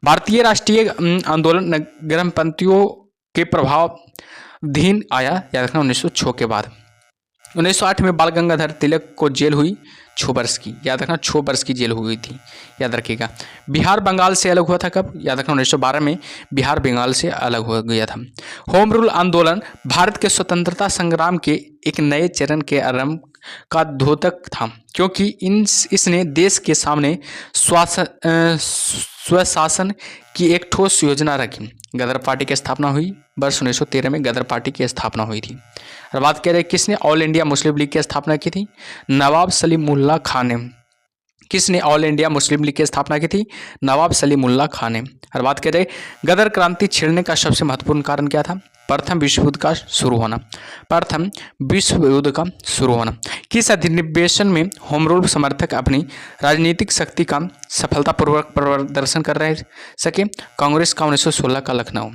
भारतीय राष्ट्रीय आंदोलन नगरपंथियों के प्रभावाधीन आया, याद रखना, 1906 के बाद। 1908 में बाल गंगाधर तिलक को जेल हुई 6 वर्ष की, याद रखना, 6 वर्ष की जेल हुई थी, याद रखिएगा। बिहार बंगाल से अलग हुआ था कब? याद रखना, 1912 में बिहार बंगाल से अलग हो गया था। होम रूल आंदोलन भारत के स्वतंत्रता संग्राम के एक नए चरण के आरंभ का द्योतक था, क्योंकि इसने देश के सामने स्वशासन की एक ठोस योजना रखी। गदर पार्टी की स्थापना हुई वर्ष 1913 में, गदर पार्टी की स्थापना हुई थी। और बात करें किसने ऑल इंडिया मुस्लिम लीग की स्थापना की थी? नवाब सलीमुल्लाह खान ने। किसने ऑल इंडिया मुस्लिम लीग की स्थापना की थी? नवाब सलीमुल्लाह खान ने। और बात करें गदर क्रांति छिड़ने का सबसे महत्वपूर्ण कारण क्या था? प्रथम विश्व युद्ध का शुरू होना, प्रथम विश्व युद्ध का शुरू होना। किस अधिनिवेशन में होम रूल समर्थक अपनी राजनीतिक शक्ति का सफलतापूर्वक प्रदर्शन कर रहे सके? कांग्रेस का 1916 का लखनऊ,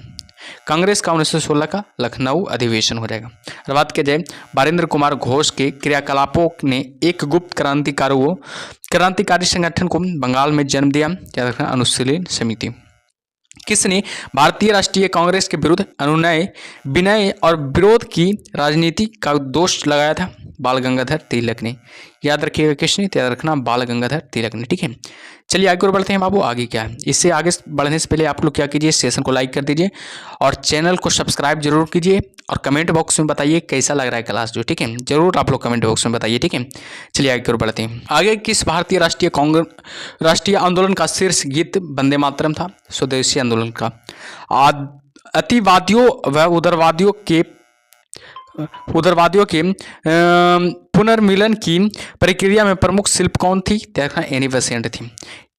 कांग्रेस का 1916 का लखनऊ अधिवेशन हो जाएगा। और बात की जाए बारिंद्र कुमार घोष के क्रियाकलापों ने एक गुप्त क्रांतिकारी संगठन को बंगाल में जन्म दिया, याद रखना, अनुशीलन समिति। किसने भारतीय राष्ट्रीय कांग्रेस के विरुद्ध अनुनय, विनय और विरोध की राजनीति का दोष लगाया था? बाल गंगाधर तिलक ने। याद रखिएगा किसने? याद रखना, बाल गंगाधर तिलक ने, ठीक है। चलिए आगे और बढ़ते हैं बाबू। आगे क्या है? इससे आगे बढ़ने से पहले आप लोग क्या कीजिए, सेशन को लाइक कर दीजिए और चैनल को सब्सक्राइब जरूर कीजिए और कमेंट बॉक्स में बताइए कैसा लग रहा है क्लास जो, ठीक है, जरूर आप लोग कमेंट बॉक्स में बताइए, ठीक है। चलिए आगे और बढ़ते हैं। आगे किस भारतीय राष्ट्रीय आंदोलन का शीर्ष गीत वंदे मातरम था? स्वदेशी आंदोलन का। अतिवादियों व उदारवादियों के पुनर्मिलन की प्रक्रिया में प्रमुख शिल्प कौन थी? एनी बेसेंट थी।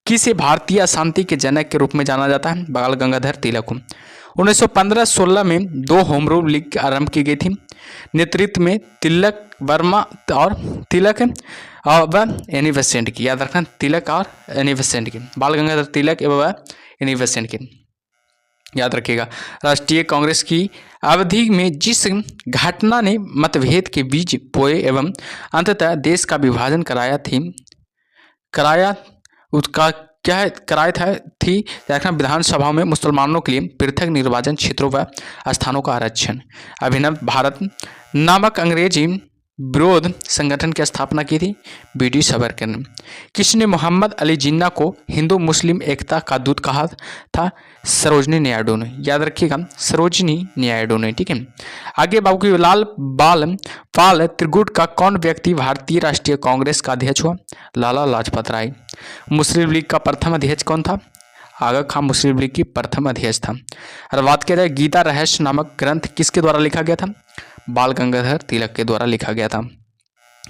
किसे भारतीय शांति के जनक के रूप में जाना जाता है? बाल गंगाधर तिलक को। 1915-16 में 2 होम रूल लीग आरंभ की गई थी, नेतृत्व में तिलक वर्मा और तिलक व एनी बेसेंट की। याद रखना, तिलक और एनी बेसेंट की, बाल गंगाधर तिलक एवं एनी बेसेंट की, याद रखिएगा। राष्ट्रीय कांग्रेस की अवधि में जिस घटना ने मतभेद के बीच बोए एवं अंततः देश का विभाजन थी विधानसभाओं में मुसलमानों के लिए पृथक निर्वाचन क्षेत्रों व स्थानों का आरक्षण। अभिनव भारत नामक अंग्रेजी विरोध संगठन की स्थापना की थी? बीडी सावरकर ने। किसने मोहम्मद अली जिन्ना को हिंदू मुस्लिम एकता का दूत कहा था? सरोजनी नायडू ने। याद रखिएगा, सरोजनी नायडू ने, ठीक है। आगे बाबू की लाल पाल त्रिगुट का कौन व्यक्ति भारतीय राष्ट्रीय कांग्रेस का अध्यक्ष हुआ? लाला लाजपत राय। मुस्लिम लीग का प्रथम अध्यक्ष कौन था? आगा खां मुस्लिम लीग की प्रथम अध्यक्ष था। और बात किया जाए गीता रहस्य नामक ग्रंथ किसके द्वारा लिखा गया था? बाल गंगाधर तिलक के द्वारा लिखा गया था।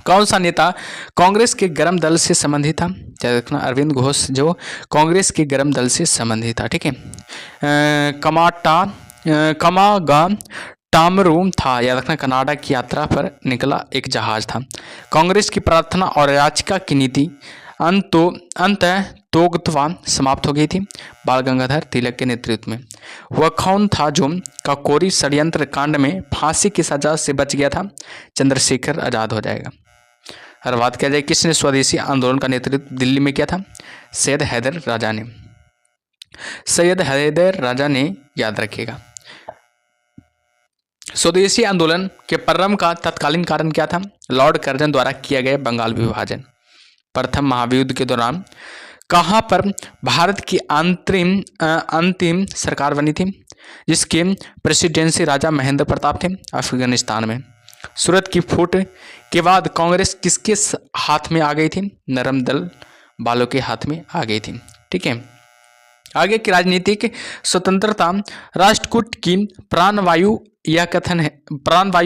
कौन सा नेता कांग्रेस के गर्म दल से संबंधित था? याद रखना, अरविंद घोष जो कांग्रेस के गर्म दल से संबंधित था, ठीक है। कमागा टामरू था, याद रखना, कनाडा की यात्रा पर निकला एक जहाज था। कांग्रेस की प्रार्थना और याचिका की नीति अंततोगत्वा समाप्त हो गई थी बाल गंगाधर तिलक के नेतृत्व में। वह कौन था जो काकोरी षड्यंत्र कांड में फांसी की सजा से बच गया था? चंद्रशेखर आजाद हो जाएगा। और बात किया जाए किसने स्वदेशी आंदोलन का नेतृत्व दिल्ली में किया था? सैयद हैदर राजा ने। सैयद हैदर राजा ने, याद रखिएगा। स्वदेशी आंदोलन के प्रारंभ का तत्कालीन कारण क्या था? लॉर्ड कर्जन द्वारा किया गया बंगाल विभाजन। प्रथम महायुद्ध के दौरान कहाँ पर भारत की अंतिम सरकार बनी थी, जिसके प्रेसिडेंसी राजा महेंद्र प्रताप थे? अफगानिस्तान में। सूरत की फूट के बाद कांग्रेस किसके हाथ में आ गई थी? नरम दल वालों के हाथ में आ गई थी, ठीक है। आगे की राजनीतिक स्वतंत्रता राष्ट्रकूट की प्राणवायु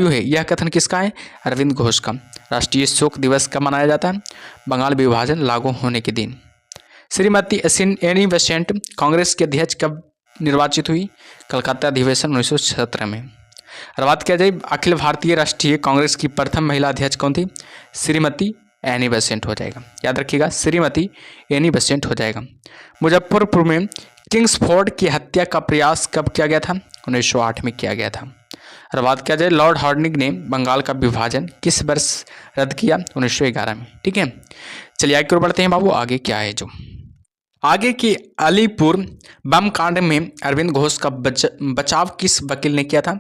है, यह कथन किसका है? अरविंद घोष का। राष्ट्रीय शोक दिवस कब मनाया जाता है? बंगाल विभाजन लागू होने के दिन। श्रीमती एनी बेसेंट कांग्रेस के अध्यक्ष कब निर्वाचित हुई? कलकत्ता अधिवेशन 1917 में। और बात किया जाए अखिल भारतीय राष्ट्रीय कांग्रेस की प्रथम महिला अध्यक्ष कौन थी? श्रीमती एनी बेसेंट हो जाएगा, याद रखिएगा श्रीमती एनी बेसेंट हो जाएगा। मुजफ्फरपुर में किंग्सफोर्ड की हत्या का प्रयास कब किया गया था? 1908 में किया गया था। और बात किया जाए लॉर्ड हार्डिंग ने बंगाल का विभाजन किस वर्ष रद्द किया? 1911 में। ठीक है, चलिए आगे की ओर बढ़ते हैं बाबू। आगे क्या है जो आगे की अलीपुर बम कांड में अरविंद घोष का बचाव किस वकील ने किया था?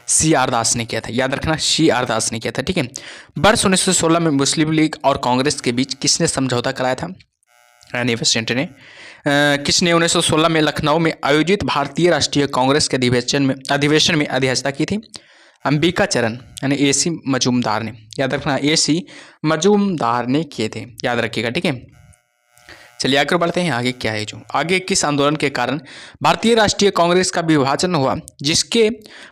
सी आर दास ने किया था, याद रखना सी आर दास ने किया था। ठीक है, वर्ष 1916 में मुस्लिम लीग और कांग्रेस के बीच किसने समझौता कराया था? एनी बेसेंट ने। किसने 1916 में लखनऊ में आयोजित भारतीय राष्ट्रीय कांग्रेस के अधिवेशन में अध्यक्षता की थी? अंबिका चरण यानी AC मजूमदार ने, याद रखना AC मजूमदार ने किए थे, याद रखिएगा। ठीक है, चलिए आगे बढ़ते हैं। आगे क्या है जो आगे किस आंदोलन के कारण भारतीय राष्ट्रीय कांग्रेस का विभाजन हुआ, जिसके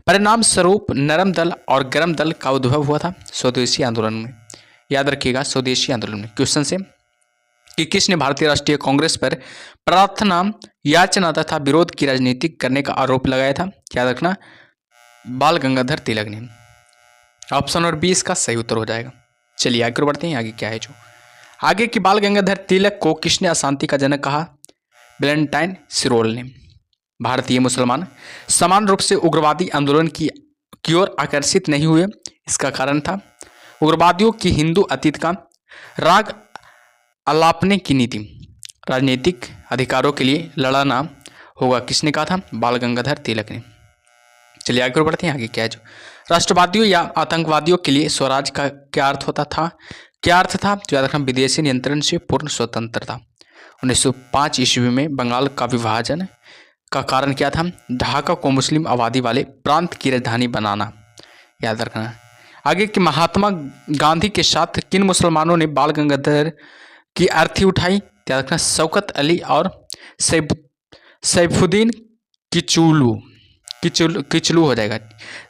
परिणाम स्वरूप नरम दल और गरम दल का उद्भव हुआ था? स्वदेशी आंदोलन में, याद रखिएगा स्वदेशी आंदोलन में। क्वेश्चन से कि किसने भारतीय राष्ट्रीय कांग्रेस पर प्रार्थना याचना तथा विरोध की राजनीति करने का आरोप लगाया था? याद रखना बाल गंगाधर तिलक ने। ऑप्शन और 20 का सही उत्तर हो जाएगा। चलिए आगे बढ़ते हैं। आगे क्या है जो आगे की बाल गंगाधर तिलक को किसने अशांति का जनक कहा? वैलेंटाइन सिरोल ने। भारतीय मुसलमान समान रूप से उग्रवादी आंदोलन की ओर आकर्षित नहीं हुए, इसका कारण था उग्रवादियों की हिंदू अतीत का राग अलापने की नीति। राजनीतिक अधिकारों के लिए लड़ना होगा, किसने कहा था? बाल गंगाधर तिलक ने। चलिए आगे बढ़ते हैं। आगे क्या है जो राष्ट्रवादियों या आतंकवादियों के लिए स्वराज का क्या अर्थ होता था? क्या अर्थ था? तो याद रखना विदेशी नियंत्रण से पूर्ण स्वतंत्रता। 1905 ईस्वी में बंगाल का विभाजन का कारण क्या था? ढाका को मुस्लिम आबादी वाले प्रांत की राजधानी बनाना, याद रखना। आगे कि महात्मा गांधी के साथ किन मुसलमानों ने बाल गंगाधर की अर्थी उठाई? याद रखना शौकत अली और सैफुद्दीन किचलू हो जाएगा।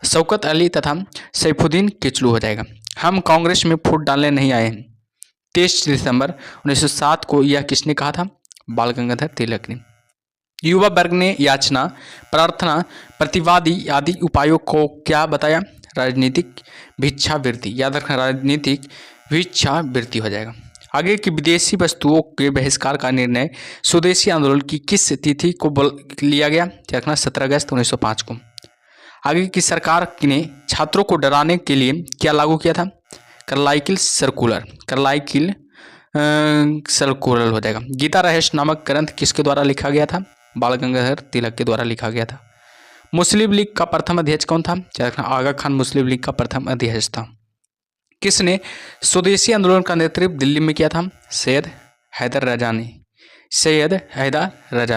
शौकत अली तथा सैफुद्दीन किचलू हो जाएगा। हम कांग्रेस में फूट डालने नहीं आए हैं, 23 दिसंबर 1907 को यह किसने कहा था? बाल गंगाधर तिलक ने। युवा वर्ग ने याचना, प्रार्थना, प्रतिवादी आदि उपायों को क्या बताया? राजनीतिक भिक्षावृत्ति, याद रखना राजनीतिक भिक्षावृत्ति हो जाएगा। आगे की विदेशी वस्तुओं के बहिष्कार का निर्णय स्वदेशी आंदोलन की किस तिथि को लिया गया? रखना 17 अगस्त 1905 को। आगे की सरकार ने छात्रों को डराने के लिए क्या लागू किया था? कार्लाइकिल सर्कुलर हो जाएगा। गीता रहस्य नामक ग्रंथ किसके द्वारा लिखा गया था? बाल गंगाधर तिलक के द्वारा लिखा गया था। मुस्लिम लीग का प्रथम अध्यक्ष कौन था? आगा खान मुस्लिम लीग का प्रथम अध्यक्ष था। किसने स्वदेशी आंदोलन का नेतृत्व दिल्ली में किया था? सैयद हैदर रजा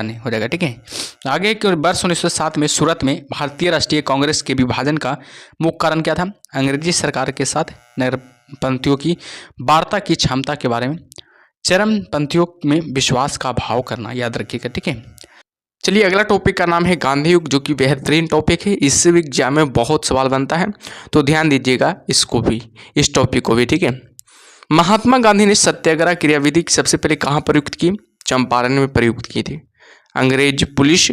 ने हो जाएगा। ठीक है, आगे के वर्ष 1907 में सूरत में भारतीय राष्ट्रीय कांग्रेस के विभाजन का मुख्य कारण क्या था? अंग्रेजी सरकार के साथ नरपंथियों की वार्ता की क्षमता के बारे में, चरमपंथियों में विश्वास का अभाव करना, याद रखिएगा। ठीक है, चलिए अगला टॉपिक का नाम है गांधी युग, जो कि बेहतरीन टॉपिक है। इससे भी एग्जाम में बहुत सवाल बनता है, तो ध्यान दीजिएगा इसको भी, इस टॉपिक को भी। ठीक है, महात्मा गांधी ने सत्याग्रह क्रियाविधि सबसे पहले कहाँ प्रयुक्त की? चंपारण में प्रयुक्त की थी। अंग्रेज पुलिस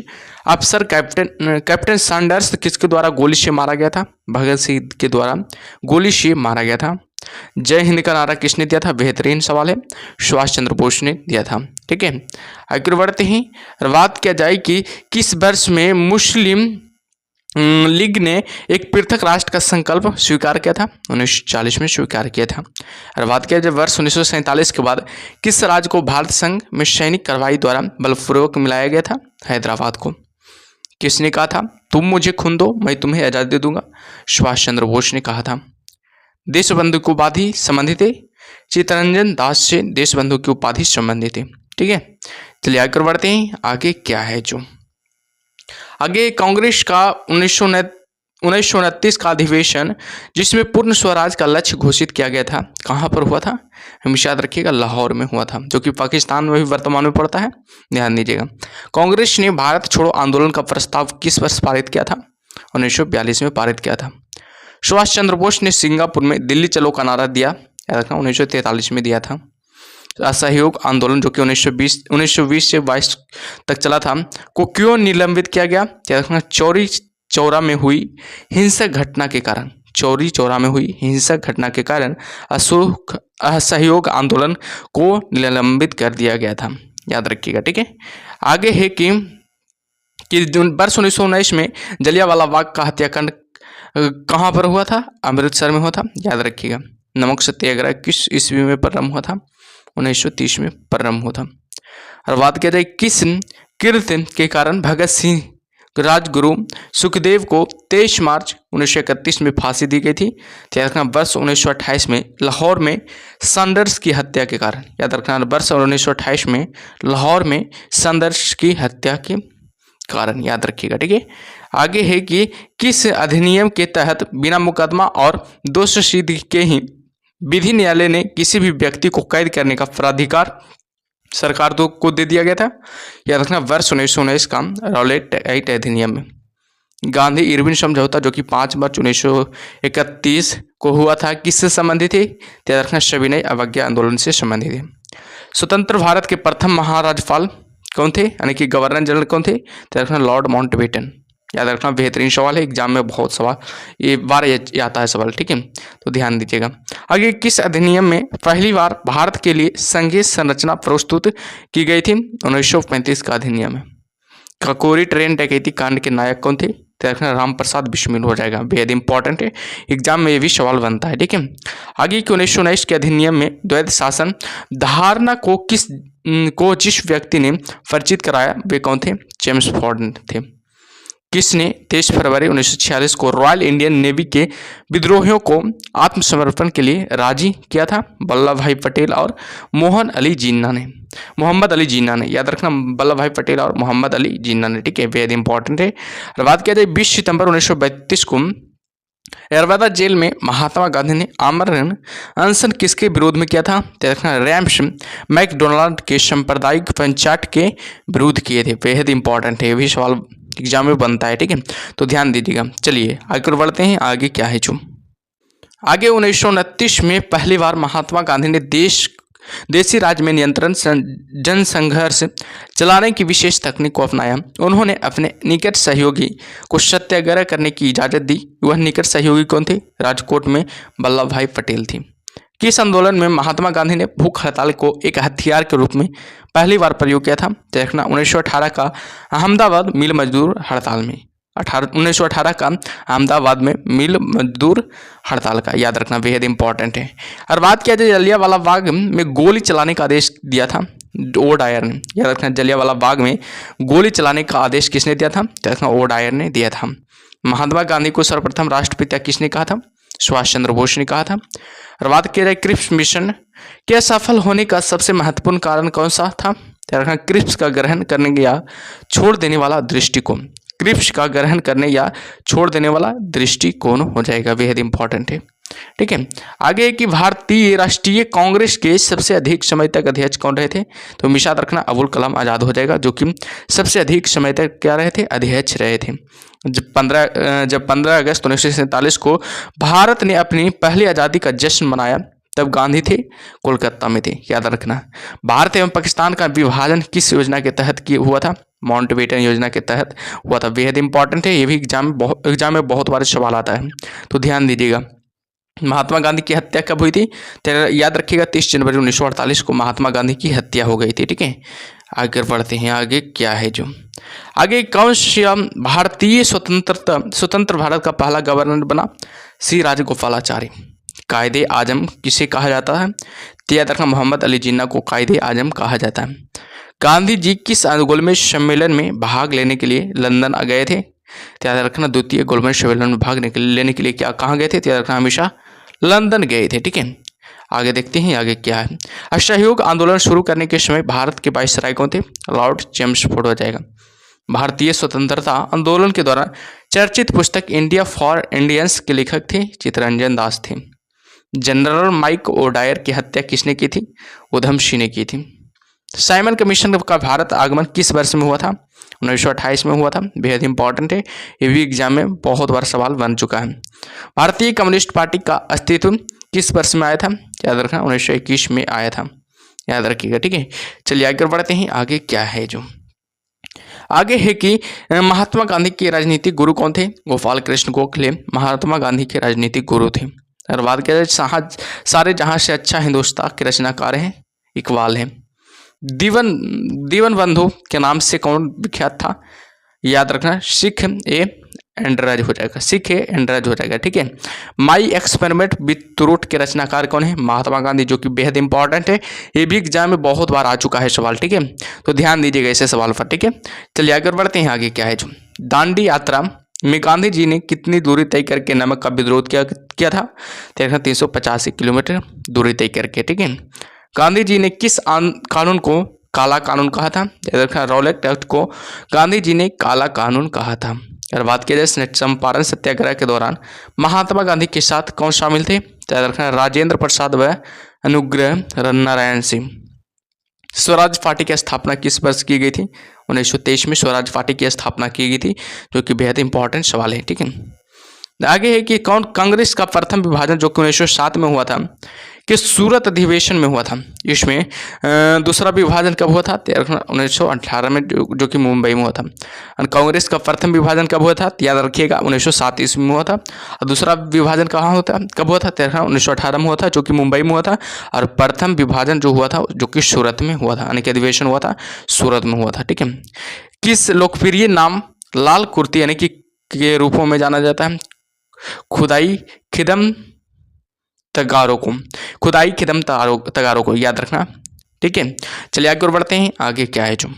अफसर कैप्टन सैंडर्स किसके द्वारा गोली से मारा गया था? भगत सिंह के द्वारा गोली से मारा गया था। जय हिंद का नारा किसने दिया था? बेहतरीन सवाल है, सुभाष चंद्र बोस ने दिया था। ठीक है, आगे बढ़ते हैं। बात किया जाए कि किस वर्ष में मुस्लिम लीग ने एक पृथक राष्ट्र का संकल्प स्वीकार किया था? 1940 में स्वीकार किया था। और बात किया जाए वर्ष 1947 के बाद किस राज्य को भारत संघ में सैनिक कार्रवाई द्वारा बलपूर्वक मिलाया गया था? हैदराबाद को। किसने कहा था? तुम मुझे खून दो मैं तुम्हें आज़ादी दे दूंगा, सुभाष चंद्र बोस ने कहा था। देशबंधु की उपाधि संबंधित है, चित्तरंजन दास से देशबंधु की उपाधि संबंधित है। ठीक है, चलिए आगे बढ़ते हैं। आगे क्या है जो आगे कांग्रेस का 1929 का अधिवेशन, जिसमें पूर्ण स्वराज का लक्ष्य घोषित किया गया था, कहाँ पर हुआ था? हमेशा याद रखिएगा लाहौर में हुआ था, जो कि पाकिस्तान में भी वर्तमान में पड़ता है, ध्यान दीजिएगा। कांग्रेस ने भारत छोड़ो आंदोलन का प्रस्ताव किस वर्ष पारित किया था? 1942 में पारित किया था। सुभाष चंद्र बोस ने सिंगापुर में दिल्ली चलो का नारा दिया, याद रखना 1943 में दिया था। असहयोग आंदोलन, जो कि 1920 से 22 तक चला था, को क्यों निलंबित किया गया? याद रखना चौरी चौरा में हुई हिंसक घटना के कारण। चौरी चौरा में हुई हिंसक घटना के कारण असहयोग आंदोलन को निलंबित कर दिया गया था, याद रखिएगा। ठीक है, आगे है कि वर्ष 1919 में जलियांवाला बाग का हत्याकांड कहाँ पर हुआ था? अमृतसर में हुआ था, याद रखिएगा। नमक सत्याग्रह किस ईस्वी में प्रारंभ हुआ था? 1930 में प्रारंभ हुआ था। और बात किया जाए किस कृत्य के कारण भगत सिंह राजगुरु सुखदेव को 23 मार्च 1931 में फांसी दी गई थी? याद रखना वर्ष 1928 में लाहौर में सैंडर्स की हत्या के कारण, याद रखना वर्ष 1928 में लाहौर में सैंडर्स की हत्या के कारण, याद रखिएगा। ठीक है, आगे है कि किस अधिनियम के तहत बिना मुकदमा और दोष सिद्ध के ही विधि न्यायालय ने किसी भी व्यक्ति को कैद करने का प्राधिकार सरकार को दे दिया गया था? याद रखना वर्ष 1919 का रॉलेट एक्ट अधिनियम में। गांधी इरविन समझौता जो कि 5 मार्च 1931 को हुआ था, किससे संबंधित है? याद रखना सविनय अवज्ञा आंदोलन से संबंधित है। स्वतंत्र भारत के प्रथम महाराज्यपाल कौन थे, यानी कि गवर्नर जनरल कौन थे? याद रखना लॉर्ड माउंटबेटन। याद रखना बेहतरीन सवाल है, एग्जाम में बहुत सवाल ये बार आता है सवाल। ठीक है, तो ध्यान दीजिएगा। आगे किस अधिनियम में पहली बार भारत के लिए संघीय संरचना प्रस्तुत की गई थी? 1935 का अधिनियम है। काकोरी ट्रेन डकैती कांड के नायक कौन थे? रखना राम प्रसाद बिस्मिल हो जाएगा, बेहद इंपॉर्टेंट है, एग्जाम में ये भी सवाल बनता है। ठीक है, आगे कि 1919 के अधिनियम में द्वैध शासन धारणा को जिस व्यक्ति ने परिचित कराया वे कौन थे? जेम्स फॉर्ड थे। किसने 23 फरवरी 1946 को रॉयल इंडियन नेवी के विद्रोहियों को आत्मसमर्पण के लिए राजी किया था? वल्लभ भाई पटेल और मोहम्मद अली जिन्ना ने। याद रखना वल्लभ भाई पटेल और मोहम्मद अली जिन्ना ने। ठीक है, बेहद इंपॉर्टेंट है। और बात किया जाए 20 सितंबर 1932 को यरवदा जेल में महात्मा गांधी ने आमरण अनशन किसके विरोध में किया था? याद रखना रैम्स मैकडोनाल्ड के सांप्रदायिक पंचायत के विरोध किए थे। बेहद इंपॉर्टेंट है, ये भी सवाल एग्जाम में बनता है। ठीक है, तो ध्यान दीजिएगा। चलिए आगे बढ़ते हैं, आगे क्या है जो आगे 1929 में पहली बार महात्मा गांधी ने देशी राज में नियंत्रण जनसंघर्ष चलाने की विशेष तकनीक को अपनाया। उन्होंने अपने निकट सहयोगी को सत्याग्रह करने की इजाज़त दी। वह निकट सहयोगी कौन थे? राजकोट में वल्लभ भाई पटेल थी। किस आंदोलन में महात्मा गांधी ने भूख हड़ताल को एक हथियार के रूप में पहली बार प्रयोग किया था? देखना 1918 का अहमदाबाद मिल मजदूर हड़ताल में। 1918 का अहमदाबाद में मिल मजदूर हड़ताल का, याद रखना बेहद इंपॉर्टेंट है। और बात किया जाए जलियांवाला बाग में गोली चलाने का आदेश दिया था ओ डायर ने। याद रखना जलियांवाला बाग में गोली चलाने का आदेश किसने दिया था? याद रखना ओ डायर ने दिया था। महात्मा गांधी को सर्वप्रथम राष्ट्रपिता किसने कहा था? सुभाष चंद्र बोस ने कहा था। और बात किया जाए क्रिप्स मिशन के सफल होने का सबसे महत्वपूर्ण कारण कौन सा था? क्रिप्स का ग्रहण करने या छोड़ देने वाला दृष्टिकोण। क्रिप्स का ग्रहण करने या छोड़ देने वाला दृष्टिकोण हो जाएगा, बेहद इंपॉर्टेंट है। ठीक है, आगे कि भारतीय राष्ट्रीय कांग्रेस के सबसे अधिक समय तक अध्यक्ष कौन रहे थे? तो हमेशा रखना अबुल कलाम आज़ाद हो जाएगा, जो कि सबसे अधिक समय तक क्या रहे थे? अध्यक्ष रहे थे। जब 15 अगस्त 1947 को भारत ने अपनी पहली आज़ादी का जश्न मनाया तब गांधी थे कोलकाता में थे। याद रखना भारत एवं पाकिस्तान का विभाजन किस योजना के तहत हुआ था? माउंटबेटन योजना के तहत हुआ था। बेहद इंपॉर्टेंट है, ये भी एग्जाम में बहुत बार सवाल आता है, तो ध्यान दीजिएगा। महात्मा गांधी की हत्या कब हुई थी? याद रखिएगा 30 जनवरी 1948 को महात्मा गांधी की हत्या हो गई थी। ठीक है, आगे बढ़ते हैं, आगे क्या है जो आगे कौन सा भारतीय स्वतंत्र भारत का पहला गवर्नर बना? श्री राजगोपालाचारी। कायदे आजम किसे कहा जाता है? याद रखना मोहम्मद अली जिन्ना को कायदे आजम कहा जाता है। गांधी जी किस गोलमेज सम्मेलन में भाग लेने के लिए लंदन गए थे? याद रखना द्वितीय गोलमेज सम्मेलन में भाग लेने के लिए कहाँ गए थे? याद रखना हमेशा लंदन गए थे। ठीक है, आगे देखते हैं आगे क्या है। असहयोग आंदोलन शुरू करने के समय भारत के वायसराय कौन थे? लॉर्ड चेम्सफोर्ड हो जाएगा। भारतीय स्वतंत्रता आंदोलन के दौरान चर्चित पुस्तक इंडिया फॉर इंडियंस के लेखक थे चित्तरंजन दास थे। जनरल माइक ओडायर की हत्या किसने की थी? उधम सिंह ने की थी। साइमन कमीशन का भारत आगमन किस वर्ष में हुआ था? 1928 में हुआ था। बेहद इंपॉर्टेंट है, ये भी एग्जाम में बहुत बार सवाल बन चुका है। भारतीय कम्युनिस्ट पार्टी का अस्तित्व किस वर्ष में आया था? याद रखना 1921 में आया था, याद रखिएगा। ठीक है, चलिए आगे बढ़ते हैं, आगे क्या है जो आगे है कि महात्मा गांधी के राजनीतिक गुरु कौन थे? गोपाल कृष्ण गोखले महात्मा गांधी के राजनीतिक गुरु थे। और बात किया जाए सारे जहां से अच्छा हिंदुस्तान के रचनाकार हैं, इकबाल हैं। दीवन बंधु के नाम से कौन विख्यात था? याद रखना, सिख ए एंड्रज हो जाएगा, सिख ए एंड्रज हो जाएगा, ठीक है। माई एक्सपेरिमेंट विथ ट्रूथ के रचनाकार कौन है? महात्मा गांधी, जो कि बेहद इंपॉर्टेंट है, ये भी एग्जाम में बहुत बार आ चुका है सवाल, ठीक है। तो ध्यान दीजिएगा ऐसे सवाल पर, ठीक है। चलिए आगे बढ़ते हैं, आगे क्या है जो दांडी यात्रा में गांधी जी ने कितनी दूरी तय करके नमक का विरोध किया था? 385 किलोमीटर दूरी तय करके, ठीक है। गांधी जी ने किस कानून को काला कानून कहा था? रॉलेट एक्ट को गांधी जी ने काला कानून कहा था। अगर बात की जाए चंपारण सत्याग्रह के दौरान महात्मा गांधी के साथ कौन शामिल थे? राजेंद्र प्रसाद व अनुग्रह नारायण सिंह। स्वराज पार्टी की स्थापना किस वर्ष की गई थी? 1923 में स्वराज पार्टी की स्थापना की गई थी, जो कि बेहद इंपॉर्टेंट सवाल है, ठीक है। आगे है कि कौन कांग्रेस का प्रथम विभाजन जो कि 1907 में हुआ था, किस सूरत अधिवेशन में हुआ था? इसमें दूसरा विभाजन कब हुआ था? 1918 में, जो कि मुंबई में हुआ था। और कांग्रेस का प्रथम विभाजन कब हुआ था? याद रखिएगा, 1907 ईस्वी में हुआ था। और दूसरा विभाजन कब हुआ था? 1918 में हुआ था, जो कि मुंबई में हुआ था। और प्रथम विभाजन जो हुआ था, जो कि सूरत में हुआ था, यानी कि अधिवेशन हुआ था सूरत में हुआ था, ठीक है। किस लोकप्रिय नाम लाल कुर्ती यानी कि के रूपों में जाना जाता है? खुदाई खिदम तगारों को, खुदाई खिदम तगारों को, याद रखना, ठीक है। चलिए आगे और बढ़ते हैं, आगे क्या है जो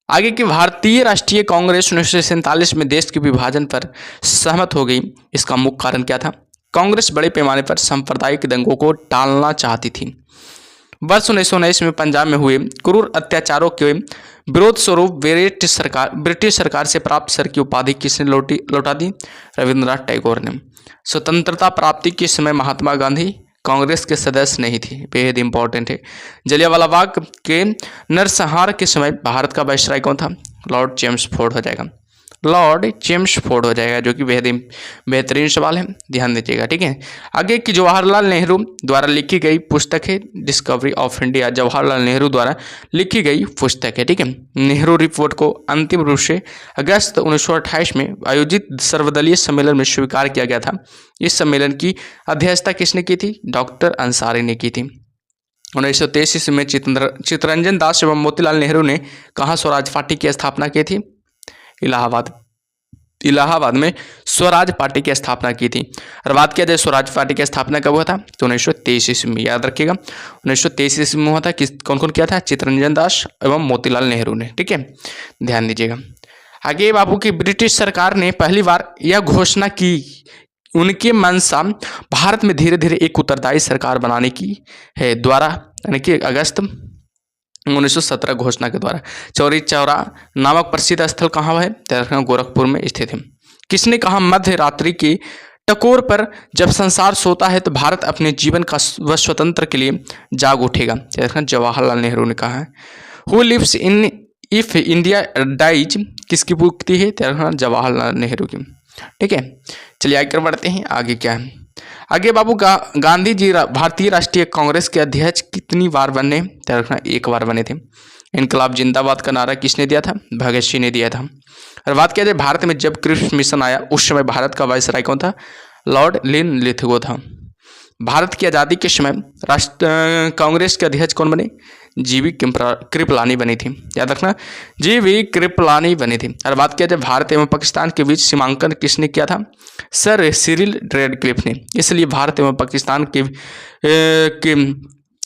आगे की भारतीय राष्ट्रीय कांग्रेस 1947 में देश के विभाजन पर सहमत हो गई, इसका मुख्य कारण क्या था? कांग्रेस बड़े पैमाने पर सांप्रदायिक दंगों को टालना चाहती थी। वर्ष 1919 में पंजाब में हुए क्रूर अत्याचारों के विरोध स्वरूप ब्रिटिश सरकार से प्राप्त सर की उपाधि किसने लौटा दी? रविंद्रनाथ टैगोर ने। स्वतंत्रता प्राप्ति के समय महात्मा गांधी कांग्रेस के सदस्य नहीं थे, बेहद इंपॉर्टेंट है। जलियांवाला बाग के नरसंहार के समय भारत का वायसराय कौन था? लॉर्ड चेम्सफोर्ड हो जाएगा, लॉर्ड चेम्सफोर्ड हो जाएगा, जो कि बेहतरीन सवाल है, ध्यान दीजिएगा, ठीक है। आगे की जवाहरलाल नेहरू द्वारा लिखी गई पुस्तक है discovery of India, Jawaharlal Nehru द्वारा लिखी गई पुस्तक है, ठीक है। नेहरू रिपोर्ट को अंतिम रूप से अगस्त 1928 में आयोजित सर्वदलीय सम्मेलन में स्वीकार किया गया था। इस सम्मेलन की अध्यक्षता किसने की थी? डॉक्टर अंसारी ने की थी। 1923 में चित्तरंजन दास एवं मोतीलाल नेहरू ने कहाँ स्वराज पार्टी की स्थापना की थी? इलाहाबाद में स्वराज पार्टी की स्थापना की थी। और बात किया जाए स्वराज पार्टी की स्थापना कब हुआ था? तो 1923 ईस्वी में, याद रखिएगा 1923 ईस्वी में हुआ था। कौन कौन किया था? चित्तरंजन दास एवं मोतीलाल नेहरू ने, ठीक है, ध्यान दीजिएगा। आगे बाबू की ब्रिटिश सरकार ने पहली बार यह घोषणा की, उनके मंशा भारत में धीरे धीरे एक उत्तरदायी सरकार बनाने की है द्वारा, यानी कि अगस्त 1917 घोषणा के द्वारा। चौरी चौरा नामक प्रसिद्ध स्थल कहाँ है? गोरखपुर में स्थित है। किसने कहा मध्य रात्रि की टकोर पर जब संसार सोता है तो भारत अपने जीवन का व स्वतंत्र के लिए जाग उठेगा? जवाहरलाल नेहरू ने कहा है। Who lives in if India dies किसकी उक्ति है? जवाहरलाल नेहरू की, ठीक है। चलिए आगे बढ़ते हैं, आगे क्या है? आगे बाबू गांधी जी भारतीय राष्ट्रीय कांग्रेस के अध्यक्ष कितनी बार बने? एक बार बने थे। इनकलाब जिंदाबाद का नारा किसने दिया था? भगत सिंह ने दिया था। और बात किया जाए भारत में जब क्रिप्स मिशन आया उस समय भारत का वायसराय कौन था? लॉर्ड लिनलिथगो था। भारत की आज़ादी के समय कांग्रेस के अध्यक्ष कौन बने? जीवी कृपलानी बनी थी, याद रखना, जीवी कृपलानी बनी थी। और बात किया जाए भारत एवं पाकिस्तान के बीच सीमांकन किसने किया था? सर सिरिल रेडक्लिफ ने। इसलिए भारत एवं पाकिस्तान की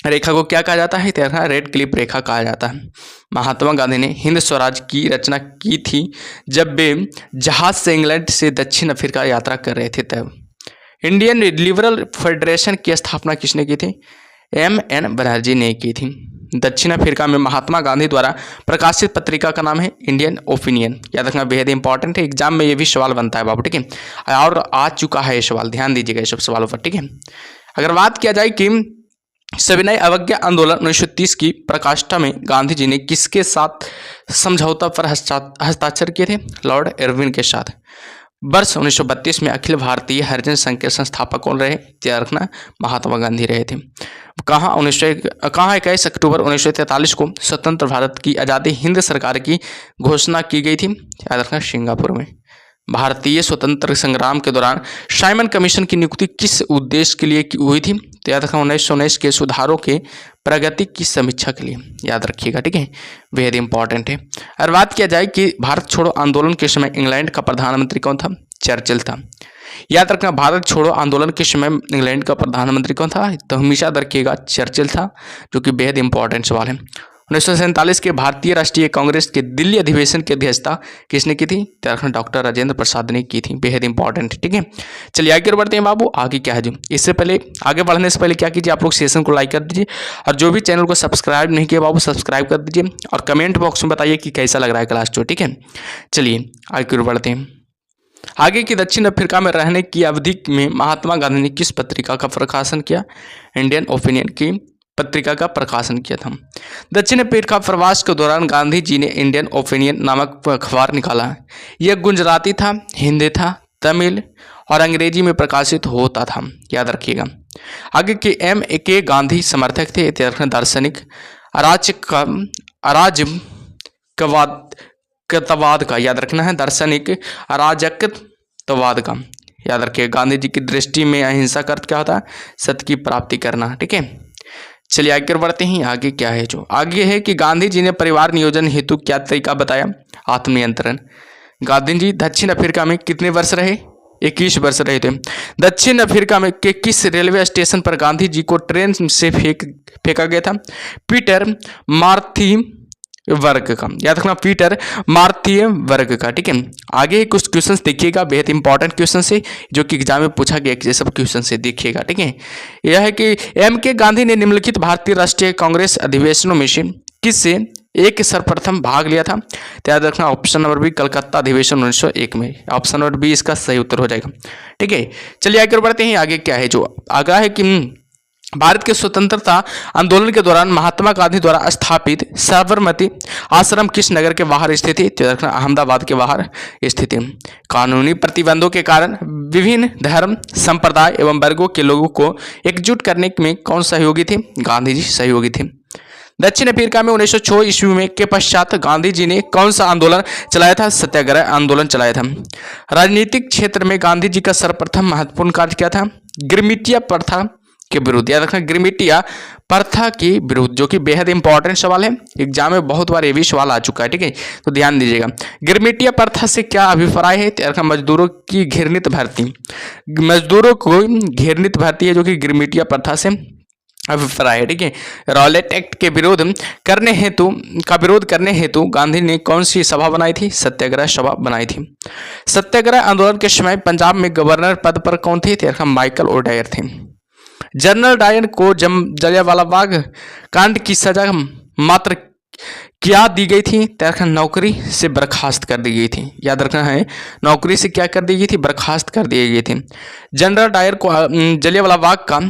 रेखा को क्या कहा जाता है? रेड क्लिफ रेखा कहा जाता है। महात्मा गांधी ने हिंद स्वराज की रचना की थी जब वे जहाज से इंग्लैंड से दक्षिण अफ्रीका यात्रा कर रहे थे तब। इंडियन लिबरल फेडरेशन की स्थापना किसने की थी? M.N. बनर्जी ने की थी। दक्षिण अफ्रीका में महात्मा गांधी द्वारा प्रकाशित पत्रिका का नाम है इंडियन ओपिनियन, याद रखना, बेहद इंपॉर्टेंट है, एग्जाम में ये भी सवाल बनता है बाबू, ठीक है। और आ चुका है ये सवाल, ध्यान दीजिएगा इस सब सवालों पर, ठीक है। अगर बात किया जाए कि सविनय अवज्ञा आंदोलन 1930 की प्रकाष्ठा में गांधी जी ने किसके साथ समझौता पर हस्ताक्षर किए थे? लॉर्ड इरविन के साथ। वर्ष 1932 में अखिल भारतीय हरिजन संघ के संस्थापक कौन रहे? याद रखना, महात्मा गांधी रहे थे। कहाँ 21 अक्टूबर 1943 को स्वतंत्र भारत की आज़ादी हिंद सरकार की घोषणा की गई थी? याद रखना, सिंगापुर में। भारतीय स्वतंत्र संग्राम के दौरान साइमन कमीशन की नियुक्ति किस उद्देश्य के लिए हुई थी? तो याद रखना, 1919 के सुधारों के प्रगति की समीक्षा के लिए। याद रखिएगा, ठीक है, बेहद इंपॉर्टेंट है। और बात किया जाए कि भारत छोड़ो आंदोलन के समय इंग्लैंड का प्रधानमंत्री कौन था? चर्चिल था। याद रखना, भारत छोड़ो आंदोलन के समय इंग्लैंड का प्रधानमंत्री कौन था? तो हमेशा याद रखिएगा, चर्चिल था, जो कि बेहद इंपॉर्टेंट सवाल है। 1947 के भारतीय राष्ट्रीय कांग्रेस के दिल्ली अधिवेशन की अध्यक्षता किसने की थी? डॉक्टर राजेंद्र प्रसाद ने की थी। बेहद इंपॉर्टेंट, ठीक है। चलिए आगे बढ़ते हैं बाबू, आगे क्या है जी। इससे पहले आगे बढ़ने से पहले क्या कीजिए, आप लोग सेशन को लाइक कर दीजिए, और जो भी चैनल को सब्सक्राइब नहीं किया बाबू सब्सक्राइब कर दीजिए, और कमेंट बॉक्स में बताइए कि कैसा लग रहा है क्लास 2, ठीक है। चलिए आगे बढ़ते हैं। आगे की दक्षिण अफ्रीका में रहने की अवधि में महात्मा गांधी ने किस पत्रिका का प्रकाशन किया? इंडियन ओपिनियन की पत्रिका का प्रकाशन किया था। दक्षिण अफ्रीका प्रवास के दौरान गांधी जी ने इंडियन ओपिनियन नामक अखबार निकाला। यह गुजराती था, हिंदी था, तमिल और अंग्रेजी में प्रकाशित होता था। याद रखिएगा। आगे के M.A. गांधी समर्थक थे। दार्शनिक अराजकतावाद का, याद रखना है, दार्शनिक अराजकतावाद का। याद रखिए, गांधी जी की दृष्टि में अहिंसा का अर्थ क्या होता है? सत्य की प्राप्ति करना, ठीक है। चलिए आगे बढ़ते हैं। आगे क्या है जो आगे है कि गांधी जी ने परिवार नियोजन हेतु क्या तरीका बताया? आत्मनियंत्रण। गांधी जी दक्षिण अफ्रीका में कितने वर्ष रहे? 21 वर्ष रहे थे। दक्षिण अफ्रीका में के किस रेलवे स्टेशन पर गांधी जी को ट्रेन से फेंका गया था? पीटर मार्थी वर्ग का। याद रखना, पीटर मार्थी वर्ग का, ठीक है। आगे कुछ क्वेश्चंस देखिएगा, बेहद इंपॉर्टेंट क्वेश्चन है, जो कि एग्जाम में पूछा गया, ये सब क्वेश्चन से देखिएगा, ठीक है। यह है कि M.K. गांधी ने निम्नलिखित भारतीय राष्ट्रीय कांग्रेस अधिवेशनों में से किससे एक सर्वप्रथम भाग लिया था? तो याद रखना, ऑप्शन नंबर बी, कलकत्ता अधिवेशन 1901 में। ऑप्शन नंबर बी इसका सही उत्तर हो जाएगा, ठीक है। चलिए आगे बढ़ते हैं। आगे क्या है जो आगे है कि भारत के स्वतंत्रता आंदोलन के दौरान महात्मा गांधी द्वारा स्थापित साबरमती आश्रम किस नगर के बाहर स्थित है? तो रखना, अहमदाबाद के बाहर स्थित है। कानूनी प्रतिबंधों के कारण विभिन्न धर्म, संप्रदाय एवं वर्गों के लोगों को एकजुट करने में कौन सहयोगी थे? गांधी जी सहयोगी थे। दक्षिण अफ्रीका में 1906 ईस्वी में के पश्चात गांधी जी ने कौन सा आंदोलन चलाया था? सत्याग्रह आंदोलन चलाया था। राजनीतिक क्षेत्र में गांधी जी का सर्वप्रथम महत्वपूर्ण कार्य क्या था? गिरमिटिया प्रथा के विरुद्ध। याद रखना, गिरमिटिया प्रथा के विरुद्ध, जो कि बेहद इंपॉर्टेंट सवाल है, एग्जाम में बहुत बार ये भी सवाल आ चुका है, ठीक है, तो ध्यान दीजिएगा। गिरमिटिया प्रथा से क्या अभिप्राय है? याद रखना, मजदूरों की घृणित भर्ती, मजदूरों को घृणित भर्ती है, जो कि गिरमिटिया प्रथा से अभिप्राय है, ठीक है। रॉलेट एक्ट के विरोध करने हेतु गांधी ने कौन सी सभा बनाई थी? सत्याग्रह सभा बनाई थी। सत्याग्रह आंदोलन के समय पंजाब में गवर्नर पद पर कौन थे? माइकल ओडायर थे। जनरल डायर को जलियांवाला बाग कांड की सजा मात्र क्या दी गई थी? नौकरी से बर्खास्त कर दी गई थी। याद रखना है, नौकरी से क्या कर दी गई थी? बर्खास्त कर दी गई थी। जनरल डायर को जलियांवाला बाग का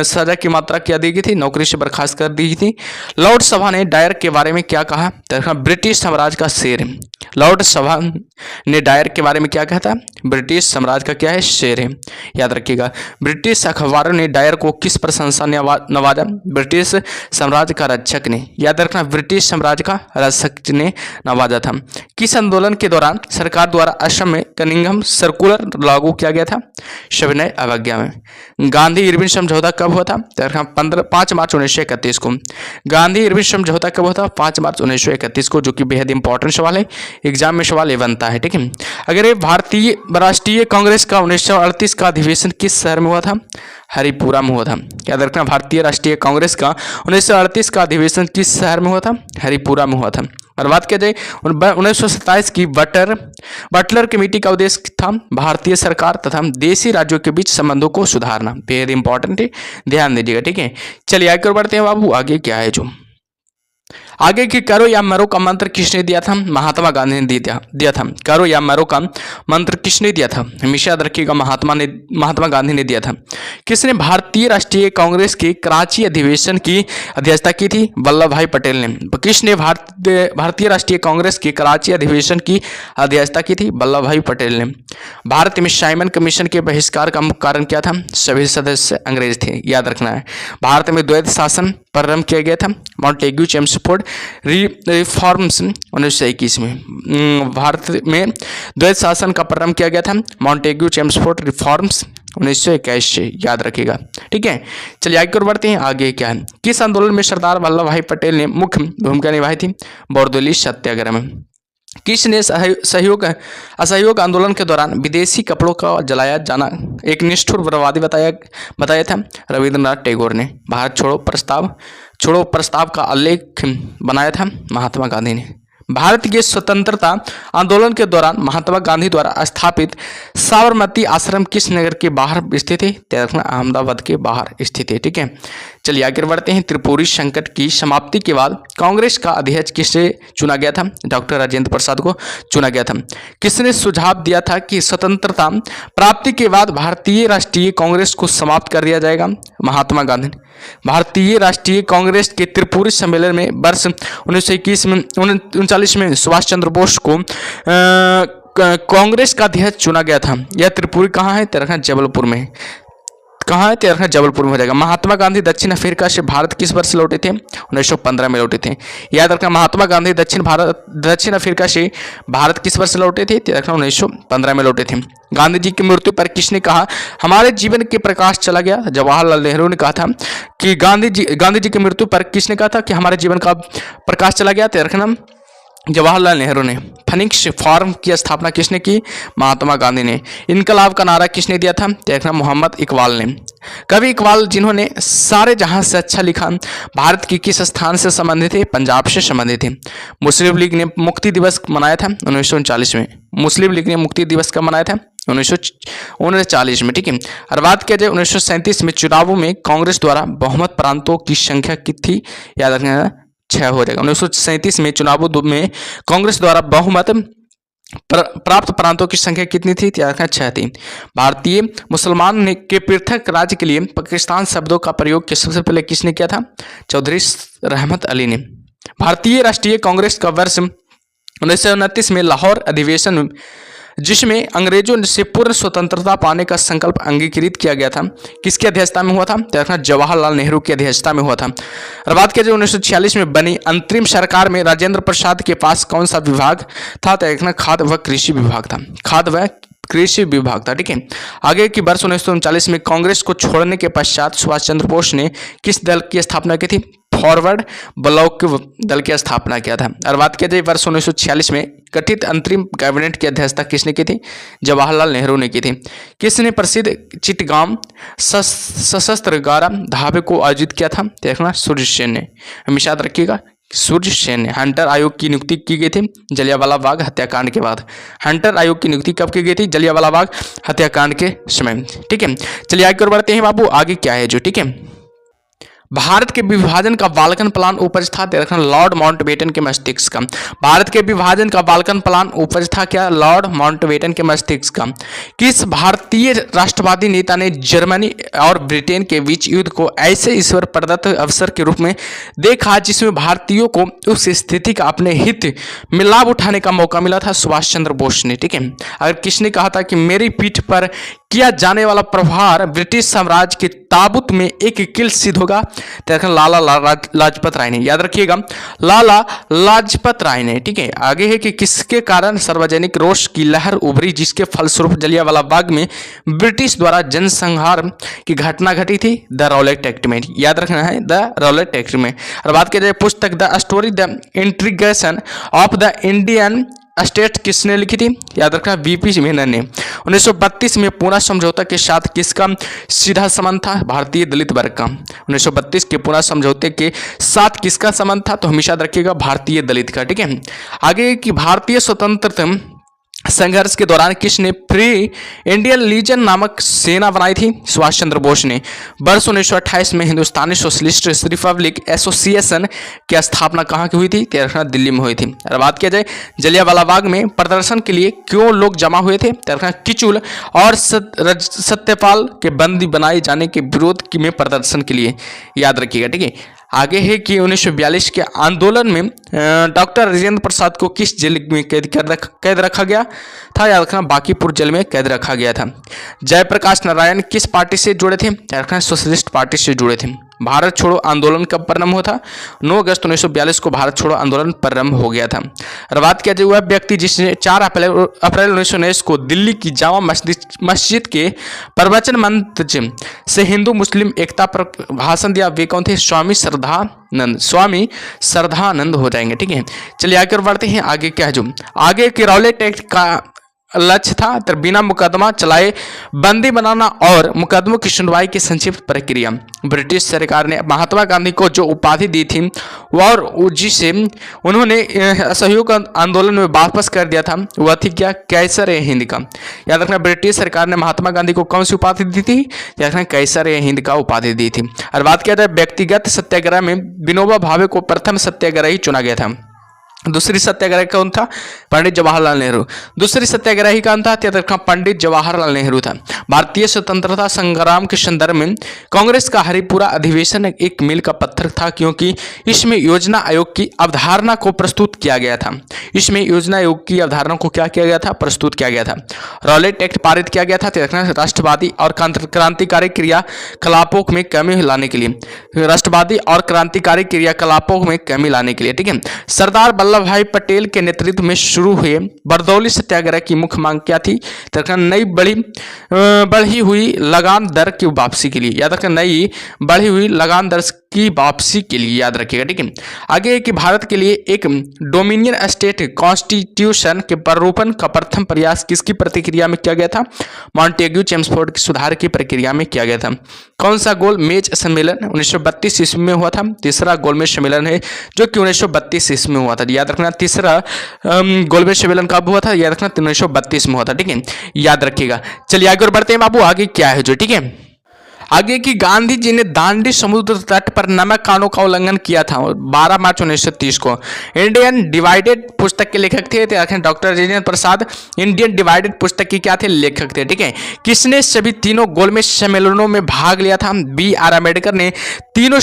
सजा की मात्रा क्या दी गई थी? नौकरी से बर्खास्त कर दी गई थी। लॉर्ड सभा ने डायर के बारे में क्या कहा? ब्रिटिश साम्राज्य का शेर। लॉर्ड सभा ने डायर के बारे में क्या कहा था? ब्रिटिश साम्राज्य का क्या है? शेर है। याद रखिएगा। ब्रिटिश अखबारों ने डायर को किस प्रशंसा नवाजा? ब्रिटिश साम्राज्य का रक्षक ने। याद रखना, ब्रिटिश साम्राज्य का रक्षक ने नवाजा था। किस आंदोलन के दौरान सरकार द्वारा असम में कनिंघम सर्कुलर लागू किया गया था? सविनय अवज्ञा में। गांधी इरविन समझौता कब हुआ था? 5 मार्च 1931 को। गांधी इरविन समझौता कब हुआ था? 5 मार्च 1931 को, जो कि बेहद इंपॉर्टेंट सवाल है, एग्जाम में सवाल ये बनता है, ठीक है। अगर ये भारतीय राष्ट्रीय कांग्रेस का 1938 का अधिवेशन किस शहर में हुआ था? हरिपुरा में हुआ था। याद रखना, भारतीय राष्ट्रीय कांग्रेस का 1938 का अधिवेशन किस शहर में हुआ था? हरिपुरा में हुआ था। और बात किया जाए 1927 की बटलर कमेटी का उद्देश्य था भारतीय सरकार तथा देशी राज्यों के बीच संबंधों को सुधारना। बेहद इंपॉर्टेंट है, ध्यान दीजिएगा, ठीक है। चलिए आगे बढ़ते हैं बाबू। आगे क्या है जो आगे की करो या मरो का मंत्र किसने दिया था? महात्मा गांधी ने दिया था। करो या मरो का मंत्र किसने दिया था? हमेशा याद रखिएगा, महात्मा गांधी ने दिया था। किसने भारतीय राष्ट्रीय कांग्रेस के कराची अधिवेशन की अध्यक्षता की थी? वल्लभ भाई पटेल ने। किसने भारतीय राष्ट्रीय कांग्रेस के कराची अधिवेशन की अध्यक्षता की थी? वल्लभ भाई पटेल ने। भारत में साइमन कमीशन के बहिष्कार का मुख्य कारण क्या था? सभी सदस्य अंग्रेज थे, याद रखना है। भारत में द्वैध शासन प्रारंभ किया गया था, मॉन्टेग्यू चेम्सफोर्ड रिफॉर्म्स 1921 में। भारत में द्वैध शासन का प्रारंभ किया गया था, मॉन्टेग्यू चेम्सफोर्ड रिफॉर्म्स 1921 से, याद रखिएगा। ठीक है, चलिए आगे और बढ़ते हैं। आगे क्या है? किस आंदोलन में सरदार वल्लभ भाई पटेल ने मुख्य भूमिका निभाई थी? बरदौली सत्याग्रह में। किसने असहयोग आंदोलन के दौरान विदेशी कपड़ों का जलाया जाना एक निष्ठुर बर्बादी बताया था? रविंद्रनाथ टैगोर ने। भारत छोड़ो प्रस्ताव का उल्लेख बनाया था? महात्मा गांधी ने। भारत के स्वतंत्रता आंदोलन के दौरान महात्मा गांधी द्वारा स्थापित साबरमती आश्रम किस नगर के बाहर स्थित है? अहमदाबाद के बाहर स्थित है। ठीक है, चलिए आगे बढ़ते हैं। त्रिपुरी संकट की समाप्ति के बाद कांग्रेस का अध्यक्ष किसे चुना गया था? डॉक्टर राजेंद्र प्रसाद को चुना गया था। किसने सुझाव दिया था कि स्वतंत्रता प्राप्ति के बाद भारतीय राष्ट्रीय कांग्रेस को समाप्त कर दिया जाएगा? महात्मा गांधी। भारतीय राष्ट्रीय कांग्रेस के त्रिपुरी सम्मेलन में वर्ष 1939 में सुभाष चंद्र बोस को कांग्रेस का अध्यक्ष चुना गया था। यह त्रिपुरी कहाँ है? तेरखा जबलपुर में। कहाँ है? तेरखा जबलपुर में हो जाएगा। महात्मा गांधी दक्षिण अफ्रीका से भारत किस वर्ष लौटे थे? 1915 में लौटे थे। याद रखना, महात्मा गांधी दक्षिण अफ्रीका से भारत किस वर्ष लौटे थे? 1915 में लौटे थे। गांधी जी की मृत्यु पर किसने कहा हमारे जीवन के प्रकाश चला गया? जवाहरलाल नेहरू ने कहा था कि गांधी जी की मृत्यु पर किसने कहा था कि हमारे जीवन का प्रकाश चला गया? तो रखना जवाहरलाल नेहरू ने। फीनिक्स फॉर्म की स्थापना किसने की? महात्मा गांधी ने। इनकलाब का नारा किसने दिया था? देखना, मोहम्मद इकबाल ने। कवि इकबाल जिन्होंने सारे जहां से अच्छा लिखा भारत की किस स्थान से संबंधित थे? पंजाब से संबंधित थे। मुस्लिम लीग ने मुक्ति दिवस मनाया था 1939 में। मुस्लिम लीग ने मुक्ति दिवस कब मनाया था? 1939 में। ठीक है, और बात किया जाए 1937 में चुनावों में कांग्रेस द्वारा बहुमत प्रांतों की संख्या कितनी थी? याद रखना, 6 हो जाएगा। 1937 में चुनावों में कांग्रेस द्वारा बहुमत प्राप्त प्रांतों की संख्या कितनी थी? 6 थी। भारतीय मुसलमान ने के पृथक राज्य के लिए पाकिस्तान शब्दों का प्रयोग सबसे पहले किसने किया था? चौधरी रहमत अली ने। भारतीय राष्ट्रीय कांग्रेस का वर्ष 1929 में लाहौर अधिवेशन जिसमें अंग्रेजों से पूर्ण स्वतंत्रता पाने का संकल्प अंगीकृत किया गया था, किसकी अध्यक्षता में हुआ था? देखना, जवाहरलाल नेहरू की अध्यक्षता में हुआ था। और बात किया जाए 1946 में बनी अंतरिम सरकार में राजेंद्र प्रसाद के पास कौन सा विभाग था? देखना, खाद्य व कृषि विभाग था। खाद्य व कृषि विभाग था। ठीक है, आगे की वर्ष 1939 में कांग्रेस को छोड़ने के पश्चात सुभाष चंद्र बोस ने किस दल की स्थापना की थी? फॉरवर्ड ब्लॉक दल की स्थापना किया था। और बात किया जाए वर्ष 1946 में गठित अंतरिम कैबिनेट की अध्यक्षता किसने की थी? जवाहरलाल नेहरू ने की थी। किसने प्रसिद्ध चिटगांव सशस्त्र गारा धाबे को आयोजित किया था? देखना, सूर्य सेन ने। हमेशा याद रखिएगा, सूर्य सेन ने। हंटर आयोग की नियुक्ति की गई थी जलियांवाला बाग हत्याकांड के बाद। हंटर आयोग की नियुक्ति कब की गई थी? जलियांवाला बाग हत्याकांड के समय। ठीक है, चलिए आगे और बढ़ते हैं बाबू। आगे क्या है जो? ठीक है, भारत के विभाजन का बाल्कन प्लान उपज था? देखना, लॉर्ड माउंटबेटन के मस्तिष्क का। भारत के विभाजन का बाल्कन प्लान उपज था क्या? लॉर्ड माउंटबेटन के मस्तिष्क का। किस भारतीय राष्ट्रवादी नेता ने जर्मनी और ब्रिटेन के बीच युद्ध को ऐसे ईश्वर प्रदत्त अवसर के रूप में देखा जिसमें भारतीयों को उस स्थिति का अपने हित में लाभ उठाने का मौका मिला था? सुभाष चंद्र बोस ने। ठीक है, अगर किसने कहा था कि मेरी पीठ पर किया जाने वाला प्रहार ब्रिटिश साम्राज्य के ताबूत में एक कील सिद्ध होगा? तो लाला लाजपत राय ने। याद रखिएगा, लाला लाजपत राय ने। ठीक है, आगे है कि किसके कारण सार्वजनिक रोष की लहर उभरी जिसके फलस्वरूप जलियांवाला बाग में ब्रिटिश द्वारा जनसंहार की घटना घटी थी? द रॉलेट एक्ट में। याद रखना है, द रॉलेट एक्ट में। और बात की जाए पुस्तक the story the integration of the Indian state किसने लिखी थी? याद रखना, वीपी मेनन ने। 1932 में पूना समझौता के साथ किसका सीधा संबंध था? भारतीय दलित वर्ग का। 1932 के पूना समझौते के साथ किसका संबंध था? तो हमेशा याद रखिएगा, भारतीय दलित का। ठीक है, आगे की भारतीय स्वतंत्रता संघर्ष के दौरान किसने फ्री इंडियन लीजन नामक सेना बनाई थी? सुभाष चंद्र बोस ने। वर्ष 1928 में हिंदुस्तानी सोशलिस्ट रिपब्लिक एसोसिएशन की स्थापना कहाँ की हुई थी? दिल्ली में हुई थी। अगर बात किया जाए जलियांवाला बाग में प्रदर्शन के लिए क्यों लोग जमा हुए थे? किचुल और सत्यपाल के बंदी बनाए जाने के विरोध में प्रदर्शन के लिए, याद रखिएगा। ठीक है, आगे है कि 1942 के आंदोलन में डॉक्टर राजेंद्र प्रसाद को किस जेल में कैद रखा गया था? याद रखना बांकीपुर जेल में कैद रखा गया था। जयप्रकाश नारायण किस पार्टी से जुड़े थे? याद रखना सोशलिस्ट पार्टी से जुड़े थे। भारत छोड़ो आंदोलन कब प्रारंभ हुआ था? 9 अगस्त 1942 को भारत छोड़ो आंदोलन प्रारंभ हो गया था। और बात किया जाए वह व्यक्ति जिसने 4 अप्रैल 1919 को दिल्ली की जामा मस्जिद के प्रवचन मंच से हिंदू मुस्लिम एकता पर भाषण दिया, वे कौन थे? स्वामी श्रद्धानंद हो जाएंगे। ठीक है, चलिए आगे बढ़ते हैं। आगे क्या है जो आगे के रॉलेट एक्ट का लक्ष्य था? तो बिना मुकदमा चलाए बंदी बनाना और मुकदमों की सुनवाई की संक्षिप्त प्रक्रिया। ब्रिटिश सरकार ने महात्मा गांधी को जो उपाधि दी थी और जिसे उन्होंने असहयोग आंदोलन में वापस कर दिया था वह थी क्या? कैसर ए हिंद का। याद रखना ब्रिटिश सरकार ने महात्मा गांधी को कौन सी उपाधि दी थी? याद रखना कैसर ए हिंद का उपाधि दी थी। और बात किया जाए व्यक्तिगत सत्याग्रह में विनोबा भावे को प्रथम सत्याग्रही चुना गया था। दूसरी सत्याग्रह कौन था? पंडित जवाहरलाल नेहरू। दूसरी सत्याग्रही कौन था? पंडित जवाहरलाल नेहरू था। भारतीय स्वतंत्रता संग्राम के संदर्भ में कांग्रेस का हरिपुरा अधिवेशन एक मील का पत्थर था, क्योंकि इसमें योजना आयोग की अवधारणा को प्रस्तुत किया गया था। इसमें योजना आयोग की अवधारणा को क्या किया गया था? प्रस्तुत किया गया था। रॉलेट एक्ट पारित किया गया था राष्ट्रवादी और क्रांतिकारी क्रियाकलापों में कमी लाने के लिए। राष्ट्रवादी और क्रांतिकारी क्रियाकलापों में कमी लाने के लिए। ठीक है, सरदार वल्लभ भाई पटेल के नेतृत्व में शुरू हुए बरदौली सत्याग्रह की मुख्य मांग क्या थी? नई बढ़ी हुई लगान दर की वापसी के लिए। याद रखना नई बढ़ी हुई लगान दर की वापसी के लिए, याद रखिएगा। ठीक है, आगे कि भारत के लिए एक डोमिनियन स्टेट कॉन्स्टिट्यूशन के प्रारूपण का प्रथम प्रयास किसकी प्रतिक्रिया में किया गया था? मॉन्टेग्यू चेम्सफोर्ड की सुधार की प्रक्रिया में किया गया था। कौन सा गोलमेज सम्मेलन 1932 ईस्वी में हुआ था? तीसरा गोलमेज सम्मेलन है जो कि 1932 ईस्वी में हुआ था। याद रखना तीसरा गोलमेज सम्मेलन कब हुआ था? याद रखना 1932 में हुआ था। ठीक है, याद रखिएगा। चलिए आगे और बढ़ते हैं बाबू। आगे क्या है जो, ठीक है, आगे की गांधी जी ने दांडी समुद्र तट पर नमक कानून का उल्लंघन किया था 12 मार्च 1930 को। इंडियन डिवाइडेड पुस्तक के लेखक थे doctor Rajendra Prasad. Indian divided पुस्तक की क्या थे? लेखक थे। ठीक है, किसने सभी तीनों गोलमेज सम्मेलनों में भाग लिया था? B.R. अम्बेडकर ने तीनों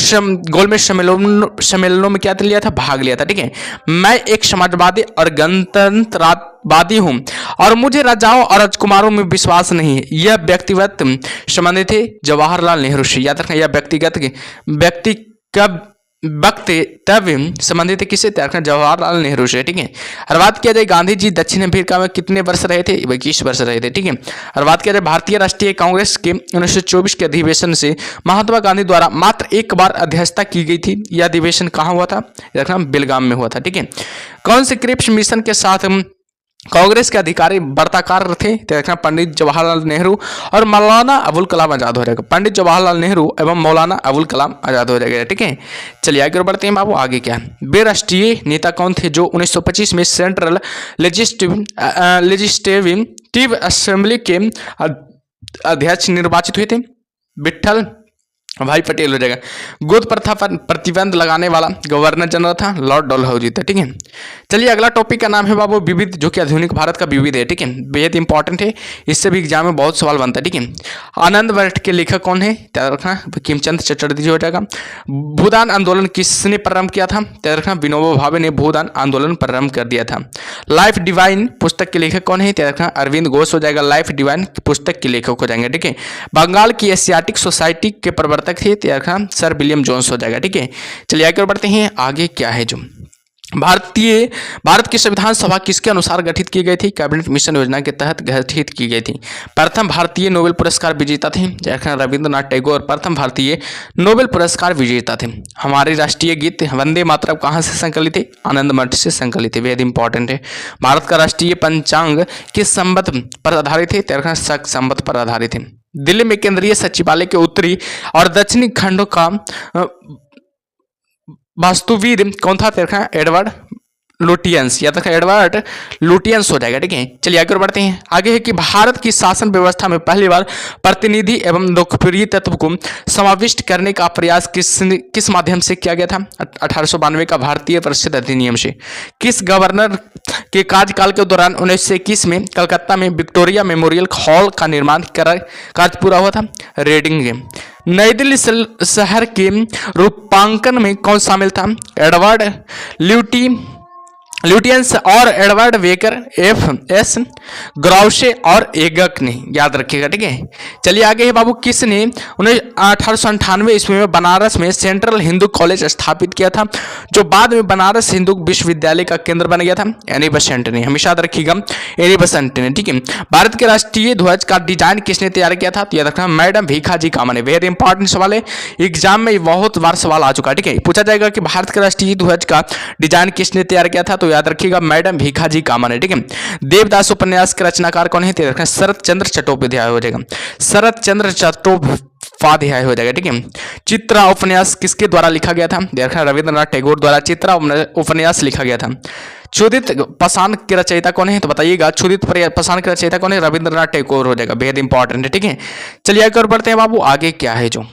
गोलमेज सम्मेलनों में क्या लिया था? भाग लिया था। ठीक है, मैं एक समाजवादी और गणतंत्रवादी हूं और मुझे राजाओं और राजकुमारों में विश्वास नहीं है। यह व्यक्तिगत संबंधित थे जवाहरलाल नेहरू से। याद रखना यह वक्तव्य संबंधित है किससे? जवाहरलाल नेहरू से। ठीक है, और बात किया जाए गांधी जी दक्षिण अफ्रीका में कितने वर्ष रहे थे? 21 वर्ष रहे थे। ठीक है, और बात किया जाए भारतीय राष्ट्रीय कांग्रेस के 1924 के अधिवेशन से महात्मा गांधी द्वारा मात्र एक बार अध्यक्षता की गई थी। यह अधिवेशन कहाँ हुआ था? रखना बेलगाम में हुआ था। ठीक है, कौन से क्रिप्स मिशन के साथ कांग्रेस के अधिकारी वार्ताकार थे? पंडित जवाहरलाल नेहरू और मौलाना अबुल कलाम आजाद हो जाएगा। पंडित जवाहरलाल नेहरू एवं मौलाना अबुल कलाम आजाद हो जाएगा। ठीक है, चलिए आगे बढ़ते हैं बाबू। आगे क्या है? वे राष्ट्रीय नेता कौन थे जो 1925 में सेंट्रल लेजिस्लेटिव असेंबली के अध्यक्ष निर्वाचित हुए थे? विठल भाई पटेल हो जाएगा। गोद प्रथा पर प्रतिबंध लगाने वाला गवर्नर जनरल था लॉर्ड डलहौजी था। ठीक है, चलिए अगला टॉपिक का नाम है बाबू विविध, जो कि आधुनिक भारत का विविध है। ठीक है, बेहद इंपॉर्टेंट है, इससे भी एग्जाम में बहुत सवाल बनता है। ठीक है, आनंद बट के लेखक कौन है? याद रखना बंकिम चटर्जी हो जाएगा। भूदान आंदोलन किसने प्रारंभ किया था? याद रखना विनोबा भावे ने भूदान आंदोलन प्रारंभ कर दिया था। लाइफ डिवाइन पुस्तक के लेखक कौन है? याद रखना अरविंद घोष हो जाएगा। लाइफ डिवाइन पुस्तक के लेखक हो जाएंगे। ठीक है, बंगाल की एशियाटिक सोसाइटी के प्रवर्तक थे सर विलियम जोन्स हो जाएगा। ठीक है, चलिए आगे बढ़ते हैं। आगे क्या है जो भारत की संविधान सभा किसके अनुसार गठित की गई थी? कैबिनेट मिशन योजना के तहत गठित की गई थी। प्रथम भारतीय नोबेल पुरस्कार विजेता थे रविंद्रनाथ टैगोर। प्रथम भारतीय नोबेल पुरस्कार विजेता थे। हमारे राष्ट्रीय गीत वंदे मातरम कहाँ से संकलित है? आनंद मठ से संकलित है। बेहद इंपॉर्टेंट है। भारत का राष्ट्रीय पंचांग किस संवत पर आधारित है? शक संवत पर आधारित है। दिल्ली में केंद्रीय सचिवालय के उत्तरी और दक्षिणी खंडों का वास्तुविद कौन था? एडवर्ड लुटियंस, या तक एडवर्ड लुटियंस हो जाएगा। ठीक है, चलिए आगे बढ़ते हैं। आगे है कि भारत की शासन व्यवस्था में पहली बार प्रतिनिधि एवं लोकप्रिय तत्व को समाविष्ट करने का प्रयास किस माध्यम से किया गया था? 1892 का भारतीय परिषद अधिनियम से। किस गवर्नर के कार्यकाल के दौरान 1921 में कलकत्ता में विक्टोरिया मेमोरियल हॉल का निर्माण कार्य पूरा हुआ था? रेडिंग। नई दिल्ली शहर के रूपांकन में कौन शामिल था? एडवर्ड ल्यूटियंस और एडवर्ड वेकर, एफ.एस. ग्राउशे और एगक ने, याद रखिएगा। ठीक है, चलिए आगे है बाबू। किसने 1898 ईस्वी में बनारस में सेंट्रल हिंदू कॉलेज स्थापित किया था, जो बाद में बनारस हिंदू विश्वविद्यालय का केंद्र बन गया था? एनी बेसेंट ने, हमेशा याद रखिएगा, एनी बेसेंट ने। ठीक है, भारत के राष्ट्रीय ध्वज का डिजाइन किसने तैयार किया था? तो याद रखना, मैडम भीखाजी कामा ने। वेरी इंपॉर्टेंट सवाल है, एग्जाम में बहुत बार सवाल आ चुका है। ठीक है, पूछा जाएगा कि भारत के राष्ट्रीय ध्वज का डिजाइन किसने तैयार किया था? तो याद रखिएगा, मैडम भीखाजी कामा ने। ठीक है, देवदास उपन्यास के रचनाकार कौन है? शरत चंद्र चट्टोपाध्याय हो जाएगा, शरत चंद्र चट्टोपाध्याय हो जाएगा। ठीक है, चित्रा उपन्यास किसके द्वारा लिखा गया था? देखना, रविंद्रनाथ टैगोर द्वारा चित्रा उपन्यास लिखा गया था। क्षुदित पाषाण के रचयिता कौन है? तो बताइएगा, क्षुदित पाषाण के रचयिता कौन है? रविंद्रनाथ टैगोर हो जाएगा, बेहद इंपॉर्टेंट है। ठीक है, चलिए आगे बढ़ते हैं बाबू। आगे क्या है जो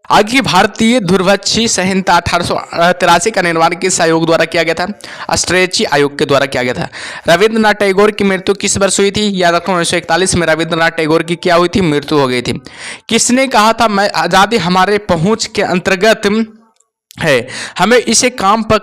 आगे भारतीय ध्रुवच्छी संहिता 1883 का निर्माण किस आयोग द्वारा किया गया था? अस्ट्रेची आयोग के द्वारा किया गया था। रविंद्रनाथ टैगोर की मृत्यु किस वर्ष हुई थी? याद रखो, 1941 में रविंद्रनाथ टैगोर की क्या हुई थी? मृत्यु हो गई थी। किसने कहा था मैं आजादी हमारे पहुंच के अंतर्गत है, हमें इसे काम पर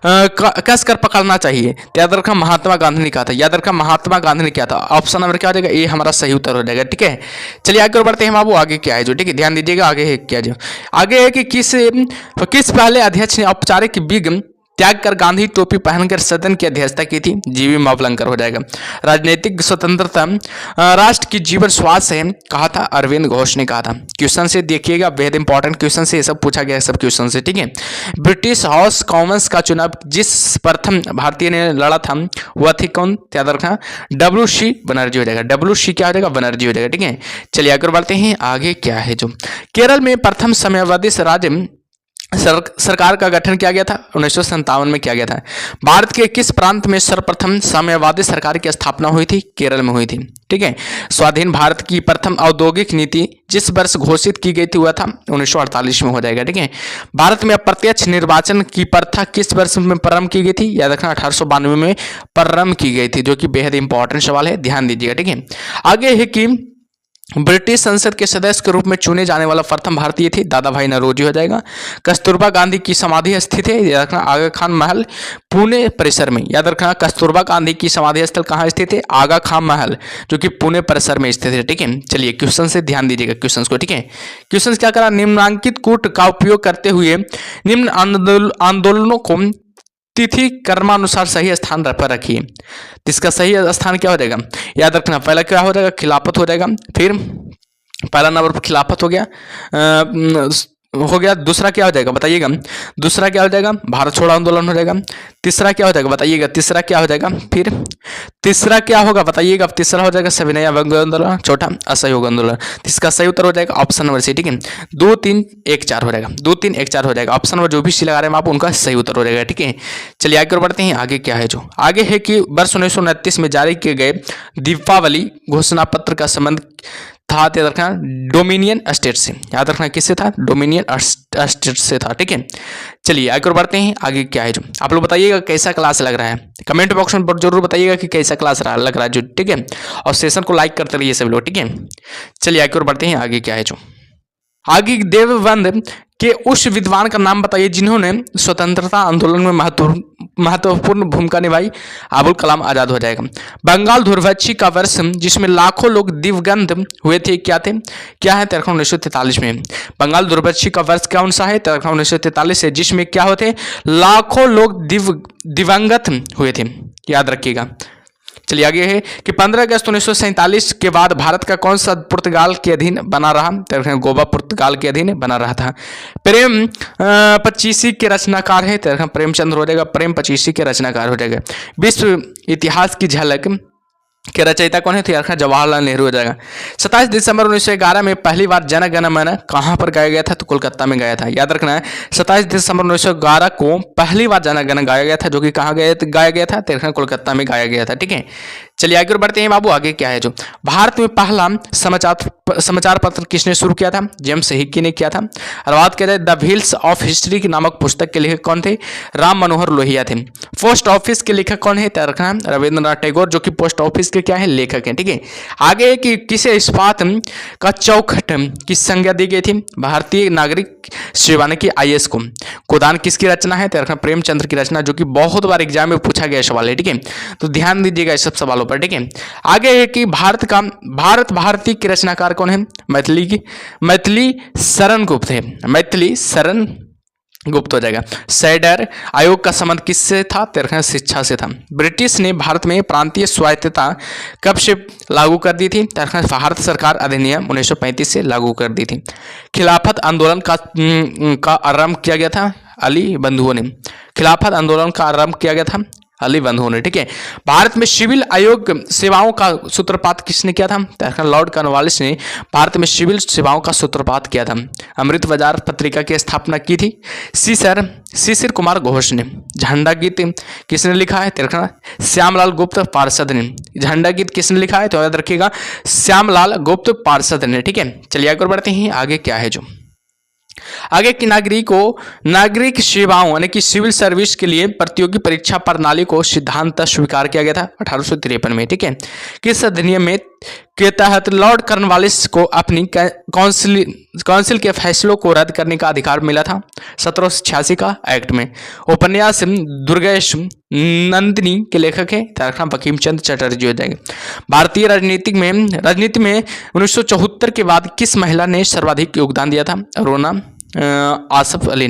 कस कर पकड़ना चाहिए? याद रखा, महात्मा गांधी ने कहा था। याद रखा, महात्मा गांधी ने क्या था? ऑप्शन नंबर क्या हो जाएगा? ये हमारा सही उत्तर हो जाएगा। ठीक है, चलिए आगे बढ़ते हैं बाबू। आगे क्या है जो, ठीक है, ध्यान दीजिएगा। आगे है क्या जो, आगे है कि किस पहले अध्यक्ष ने औपचारिक विग त्याग कर गांधी टोपी पहनकर सदन की अध्यक्षता की थी? जीवी मावलंकर हो जाएगा। राजनीतिक स्वतंत्रता राष्ट्र की जीवन श्वास है, कहा था अरविंद घोष ने कहा था। क्वेश्चन से देखिएगा, बेहद इंपॉर्टेंट क्वेश्चन से ये सब पूछा गया है, सब क्वेश्चन से। ठीक है, ब्रिटिश हाउस कॉमन्स का चुनाव जिस प्रथम भारतीय ने लड़ा था वह थी कौन? याद रखना, WC बनर्जी हो जाएगा। WC क्या हो जाएगा? बनर्जी हो जाएगा। ठीक है, चलिए आगे बढ़ते हैं। आगे क्या है जो, केरल में प्रथम समयावधि राज्य सरकार का गठन किया गया था? 1957 में किया गया था। भारत के किस प्रांत में सर्वप्रथम साम्यवादी सरकार की स्थापना हुई थी? केरल में हुई थी। ठीक है, स्वाधीन भारत की प्रथम औद्योगिक नीति जिस वर्ष घोषित की गई थी वह था 1948 में हो जाएगा। ठीक है, भारत में अप्रत्यक्ष निर्वाचन की प्रथा किस वर्ष में प्रारंभ की गई थी? याद रखना, 1892 में प्रारंभ की गई थी, जो कि बेहद इंपॉर्टेंट सवाल है, ध्यान दीजिएगा। ठीक है, आगे है कि ब्रिटिश संसद के सदस्य के रूप में चुने जाने वाला प्रथम भारतीय थे? दादा भाई नौरोजी हो जाएगा। कस्तूरबा गांधी की समाधि स्थित है? याद रखना, आगा खान महल पुणे परिसर में। याद रखना, कस्तूरबा गांधी की समाधि स्थल कहाँ स्थित है? आगा खान महल, जो कि पुणे परिसर में स्थित है। ठीक है, चलिए क्वेश्चन से ध्यान दीजिएगा क्वेश्चन को। ठीक है, क्वेश्चन क्या करा? निम्नांकित कूट का उपयोग करते हुए निम्न आंदोलनों को तिथि कर्मानुसार सही स्थान पर रखिए। इसका सही स्थान क्या हो जाएगा? याद रखना, पहला क्या हो जाएगा? खिलाफत हो जाएगा। फिर पहला नंबर पर खिलाफत हो गया। दूसरा क्या हो जाएगा बताइएगा? दूसरा क्या हो जाएगा? भारत छोड़ो आंदोलन हो जाएगा। तीसरा क्या हो जाएगा बताइएगा? तीसरा क्या हो जाएगा? फिर तीसरा क्या होगा बताइएगा? तीसरा हो जाएगा सविनय अवज्ञा आंदोलन। चौथा असहयोग आंदोलन। इसका सही उत्तर हो जाएगा ऑप्शन नंबर सी। ठीक है, 2 3 1 4 हो जाएगा। 2 3 1 4 हो जाएगा। ऑप्शन नंबर जो भी सी लगा रहे हैं आप, उनका सही उत्तर हो जाएगा। ठीक है, चलिए आगे बढ़ते हैं। आगे क्या है जो, आगे है कि वर्ष 1929 में जारी किए गए दीपावली घोषणा पत्र का संबंध था, याद रखना, डोमिनियन स्टेट से। याद रखना, किससे था? डोमिनियन स्टेट से था। ठीक है, चलिए आगे बढ़ते हैं। आगे क्या है जो, आप लोग बताइएगा कैसा क्लास लग रहा है, कमेंट बॉक्स में जरूर बताइएगा कि कैसा क्लास लग रहा है जो। ठीक है, और सेशन को लाइक करते रहिए सभी लोग। ठीक है, चलिए आगे बढ़ते हैं। आगे क्या है जो, आगे देवबंद के उस विद्वान का नाम बताइए जिन्होंने स्वतंत्रता आंदोलन में महत्वपूर्ण भूमिका निभाई। अबुल कलाम आजाद हो जाएगा। बंगाल दुर्भिक्ष का वर्ष जिसमें लाखों लोग दिवंगत हुए थे क्या थे? क्या है? 1943 में। बंगाल दुर्भिक्ष का वर्ष कौन सा है? 1943 है, जिसमें क्या होते? लाखों लोग दिवंगत हुए थे, याद रखिएगा। चलिए आगे है कि 15 अगस्त 1947 के बाद भारत का कौन सा पुर्तगाल के अधीन बना रहा? गोवा पुर्तगाल के अधीन बना रहा था। प्रेम पचीसी के रचनाकार है, प्रेमचंद्र हो जाएगा। प्रेम पचीसी के रचनाकार हो जाएगा। विश्व इतिहास की झलक के रचयिता कौन है? तो यार जवाहरलाल नेहरू हो जाएगा। 27 दिसंबर 1911 में पहली बार जन गण मन कहाँ पर गाया गया था? तो कोलकाता में गाया था। याद रखना है 27 दिसंबर 1911 को पहली बार जन गण गाया गया था, जो कि कहाँ गाया गया था? तो कोलकाता में गाया गया था। ठीक है, चलिए आगे बढ़ते हैं बाबू। आगे क्या है जो भारत में पहला समाचार पत्र किसने शुरू किया था? जेम्स हिक्की ने किया था। और बात करें द व्हील्स ऑफ हिस्ट्री की नामक पुस्तक के लेखक कौन थे? राम मनोहर लोहिया थे। पोस्ट ऑफिस के लेखक कौन है? रविंद्रनाथ टैगोर, जो कि पोस्ट ऑफिस के क्या है? लेखक हैं। ठीक है, आगे कि किसे इस्पात का चौखट की संज्ञा दी गई थी? भारतीय नागरिक सेवा की IAS को। गोदान किसकी रचना है? तो प्रेमचंद्र की रचना, जो कि बहुत बार एग्जाम में पूछा गया सवाल है। ठीक है, तो ध्यान दीजिएगा इस सब सवालों पर। ठीक है, आगे है कि भारत भारती के रचनाकार कौन है? मैथिली शरण गुप्त है। मैथिली शरण गुप्त हो जाएगा। सैडर आयोग का संबंध किससे था? तो शिक्षा से था। ब्रिटिश ने भारत में प्रांतीय स्वायत्तता कब से लागू कर दी थी? तो भारत सरकार अधिनियम 1935 से लागू कर दी थी। खिलाफत आंदोलन का आरंभ किया गया था अली बंधुओं ने। खिलाफत आंदोलन का आरंभ किया गया था अली बंधुओं ने। ठीक है, भारत में सिविल आयोग सेवाओं का सूत्रपात किसने किया था? तो लॉर्ड कॉर्नवालिस ने भारत में सिविल सेवाओं का सूत्रपात किया था। अमृत बाजार पत्रिका की स्थापना की थी शिशिर कुमार घोष ने। झंडा गीत किसने लिखा है? तो श्यामलाल गुप्त पार्षद ने। झंडा गीत किसने लिखा है? तो याद रखिएगा श्यामलाल गुप्त पार्षद ने। ठीक है, चलिए आगे बढ़ते हैं। आगे क्या है जो आगे की नागरिक सेवाओं यानी कि सिविल सर्विस के लिए प्रतियोगी परीक्षा प्रणाली को सिद्धांत स्वीकार किया गया था 1853 में। ठीक है, किस अधिनियम में के तहत लॉर्ड कॉर्नवालिस को अपनी काउंसिल के फैसलों को रद्द करने का अधिकार मिला था? 1786 का एक्ट में। उपन्यास दुर्गेश नंदिनी के लेखक है बंकिम चंद्र चटर्जी हो जाएंगे। भारतीय राजनीति में 1974 के बाद किस महिला ने सर्वाधिक योगदान दिया था? अरुणा आसफ अली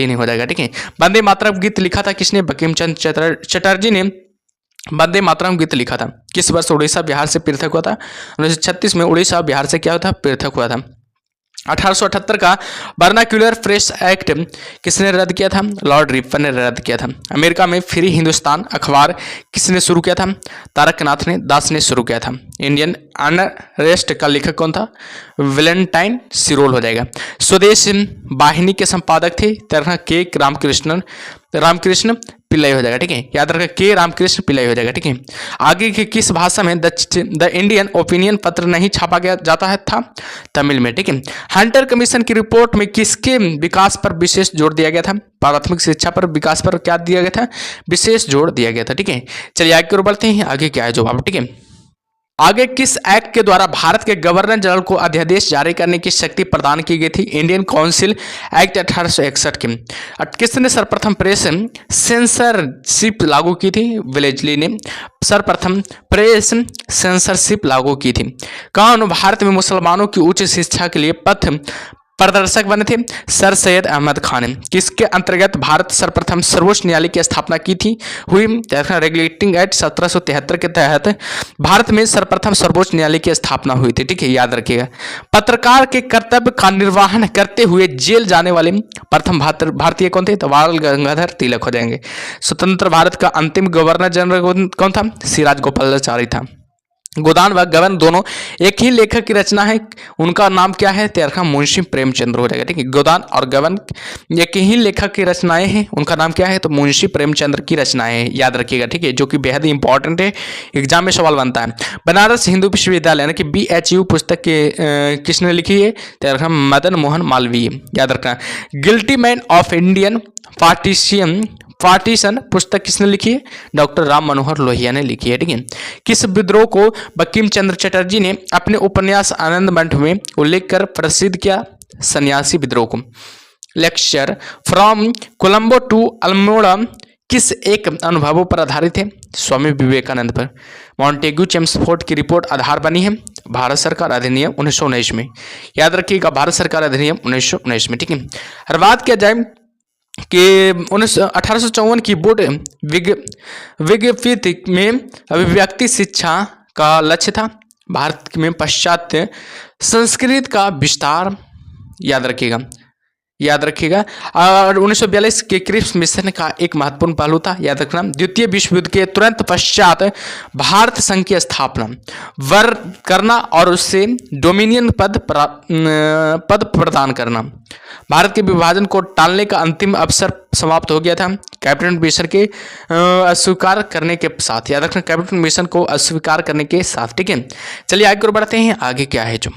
ने हो जाएगा। ठीक है, वंदे मातरम गीत लिखा था किसने? बंकिम चंद्र चटर्जी ने वंदे मातरम गीत लिखा था। किस वर्ष उड़ीसा बिहार से पृथक हुआ था? 1936 में उड़ीसा बिहार से क्या हुआ था? पृथक हुआ था। 1878 का वर्नाक्यूलर प्रेस एक्ट किसने रद्द किया था? लॉर्ड रिपन ने रद्द किया था। अमेरिका में फ्री हिंदुस्तान अखबार किसने शुरू किया था? तारकनाथ दास ने शुरू किया था। इंडियन अनरेस्ट का लेखक कौन था? वैलेंटाइन सिरोल हो जाएगा। स्वदेश वाहिनी के संपादक थे के रामकृष्ण पिल्लई हो जाएगा। ठीक है, याद रखें के रामकृष्ण पिल्लई हो जाएगा। ठीक है, आगे की किस भाषा में द इंडियन ओपिनियन पत्र नहीं छापा गया जाता है था? तमिल में। ठीक है, हंटर कमीशन की रिपोर्ट में किसके विकास पर विशेष जोर दिया गया था? प्राथमिक शिक्षा पर विकास पर क्या दिया गया था? विशेष जोर दिया गया था। ठीक है, चलिए आगे की ओर बढ़ते हैं। आगे क्या है जवाब? ठीक है, आगे किस एक्ट के द्वारा भारत के गवर्नर जनरल को अध्यादेश जारी करने की शक्ति प्रदान की गई थी? इंडियन काउंसिल एक्ट 1861 के। किसने सर्वप्रथम प्रेस सेंसरशिप लागू की थी? वेलेस्ली ने सर्वप्रथम प्रेस सेंसरशिप लागू की थी। कौन भारत में मुसलमानों की उच्च शिक्षा के लिए पथ प्रदर्शक बने थे? सर सैयद अहमद खान। किसके अंतर्गत भारत सर्वप्रथम सर्वोच्च न्यायालय की स्थापना की थी? हुई रेगुलेटिंग एक्ट 1773 के तहत भारत में सर्वप्रथम सर्वोच्च न्यायालय की स्थापना हुई थी। ठीक है, याद रखिएगा। पत्रकार के कर्तव्य का निर्वहन करते हुए जेल जाने वाले प्रथम भारतीय कौन थे? तो बाल गंगाधर तिलक हो जाएंगे। स्वतंत्र भारत का अंतिम गवर्नर जनरल कौन था? सिराज गोपालाचारी था। गोदान व गबन दोनों एक ही लेखक की रचना है, उनका नाम क्या है? तेरखा मुंशी प्रेमचंद्र हो जाएगा। ठीक है, गोदान और गबन एक ही लेखक की रचनाएं हैं, उनका नाम क्या है? तो मुंशी प्रेमचंद्र की रचनाएं हैं, याद रखिएगा। ठीक है, जो कि बेहद इंपॉर्टेंट है, एग्जाम में सवाल बनता है। बनारस हिंदू विश्वविद्यालय यानी कि BHU पुस्तक के किसने लिखी है? तेरखा मदन मोहन मालवीय, याद रखना। Guilty man of Indian partition पुस्तक किसने लिखी है? डॉक्टर राम मनोहर लोहिया ने लिखी है। ठीक है, किस विद्रोह को बंकिम चंद्र चटर्जी ने अपने उपन्यास आनंद मंठ में उल्लेख कर प्रसिद्ध किया? सन्यासी विद्रोह को। Lecture from Colombo to Almora किस एक अनुभवों पर आधारित है? स्वामी विवेकानंद पर। मॉन्टेग्यू चेम्सफोर्ड की रिपोर्ट आधार बनी है भारत सरकार अधिनियम 1919 में, याद रखिएगा भारत सरकार अधिनियम 1919 में। ठीक है, हर बात किया जाए कि 1854 की बोर्ड विज्ञप्ति में अभिव्यक्ति शिक्षा का लक्ष्य था। भारत में पाश्चात्य संस्कृत का विस्तार, याद रखिएगा। याद रखिएगा। और 1942 के क्रिप्स मिशन का एक महत्वपूर्ण पहलू था, याद रखना। द्वितीय विश्व युद्ध के तुरंत पश्चात भारत संघ की स्थापना वर करना और उससे डोमिनियन पद प्रदान करना। भारत के विभाजन को टालने का अंतिम अवसर समाप्त हो गया था कैबिनेट मिशन के अस्वीकार करने के साथ, याद रखना, कैबिनेट मिशन को अस्वीकार करने के साथ। ठीक है, चलिए आगे और बढ़ते हैं। आगे क्या है जो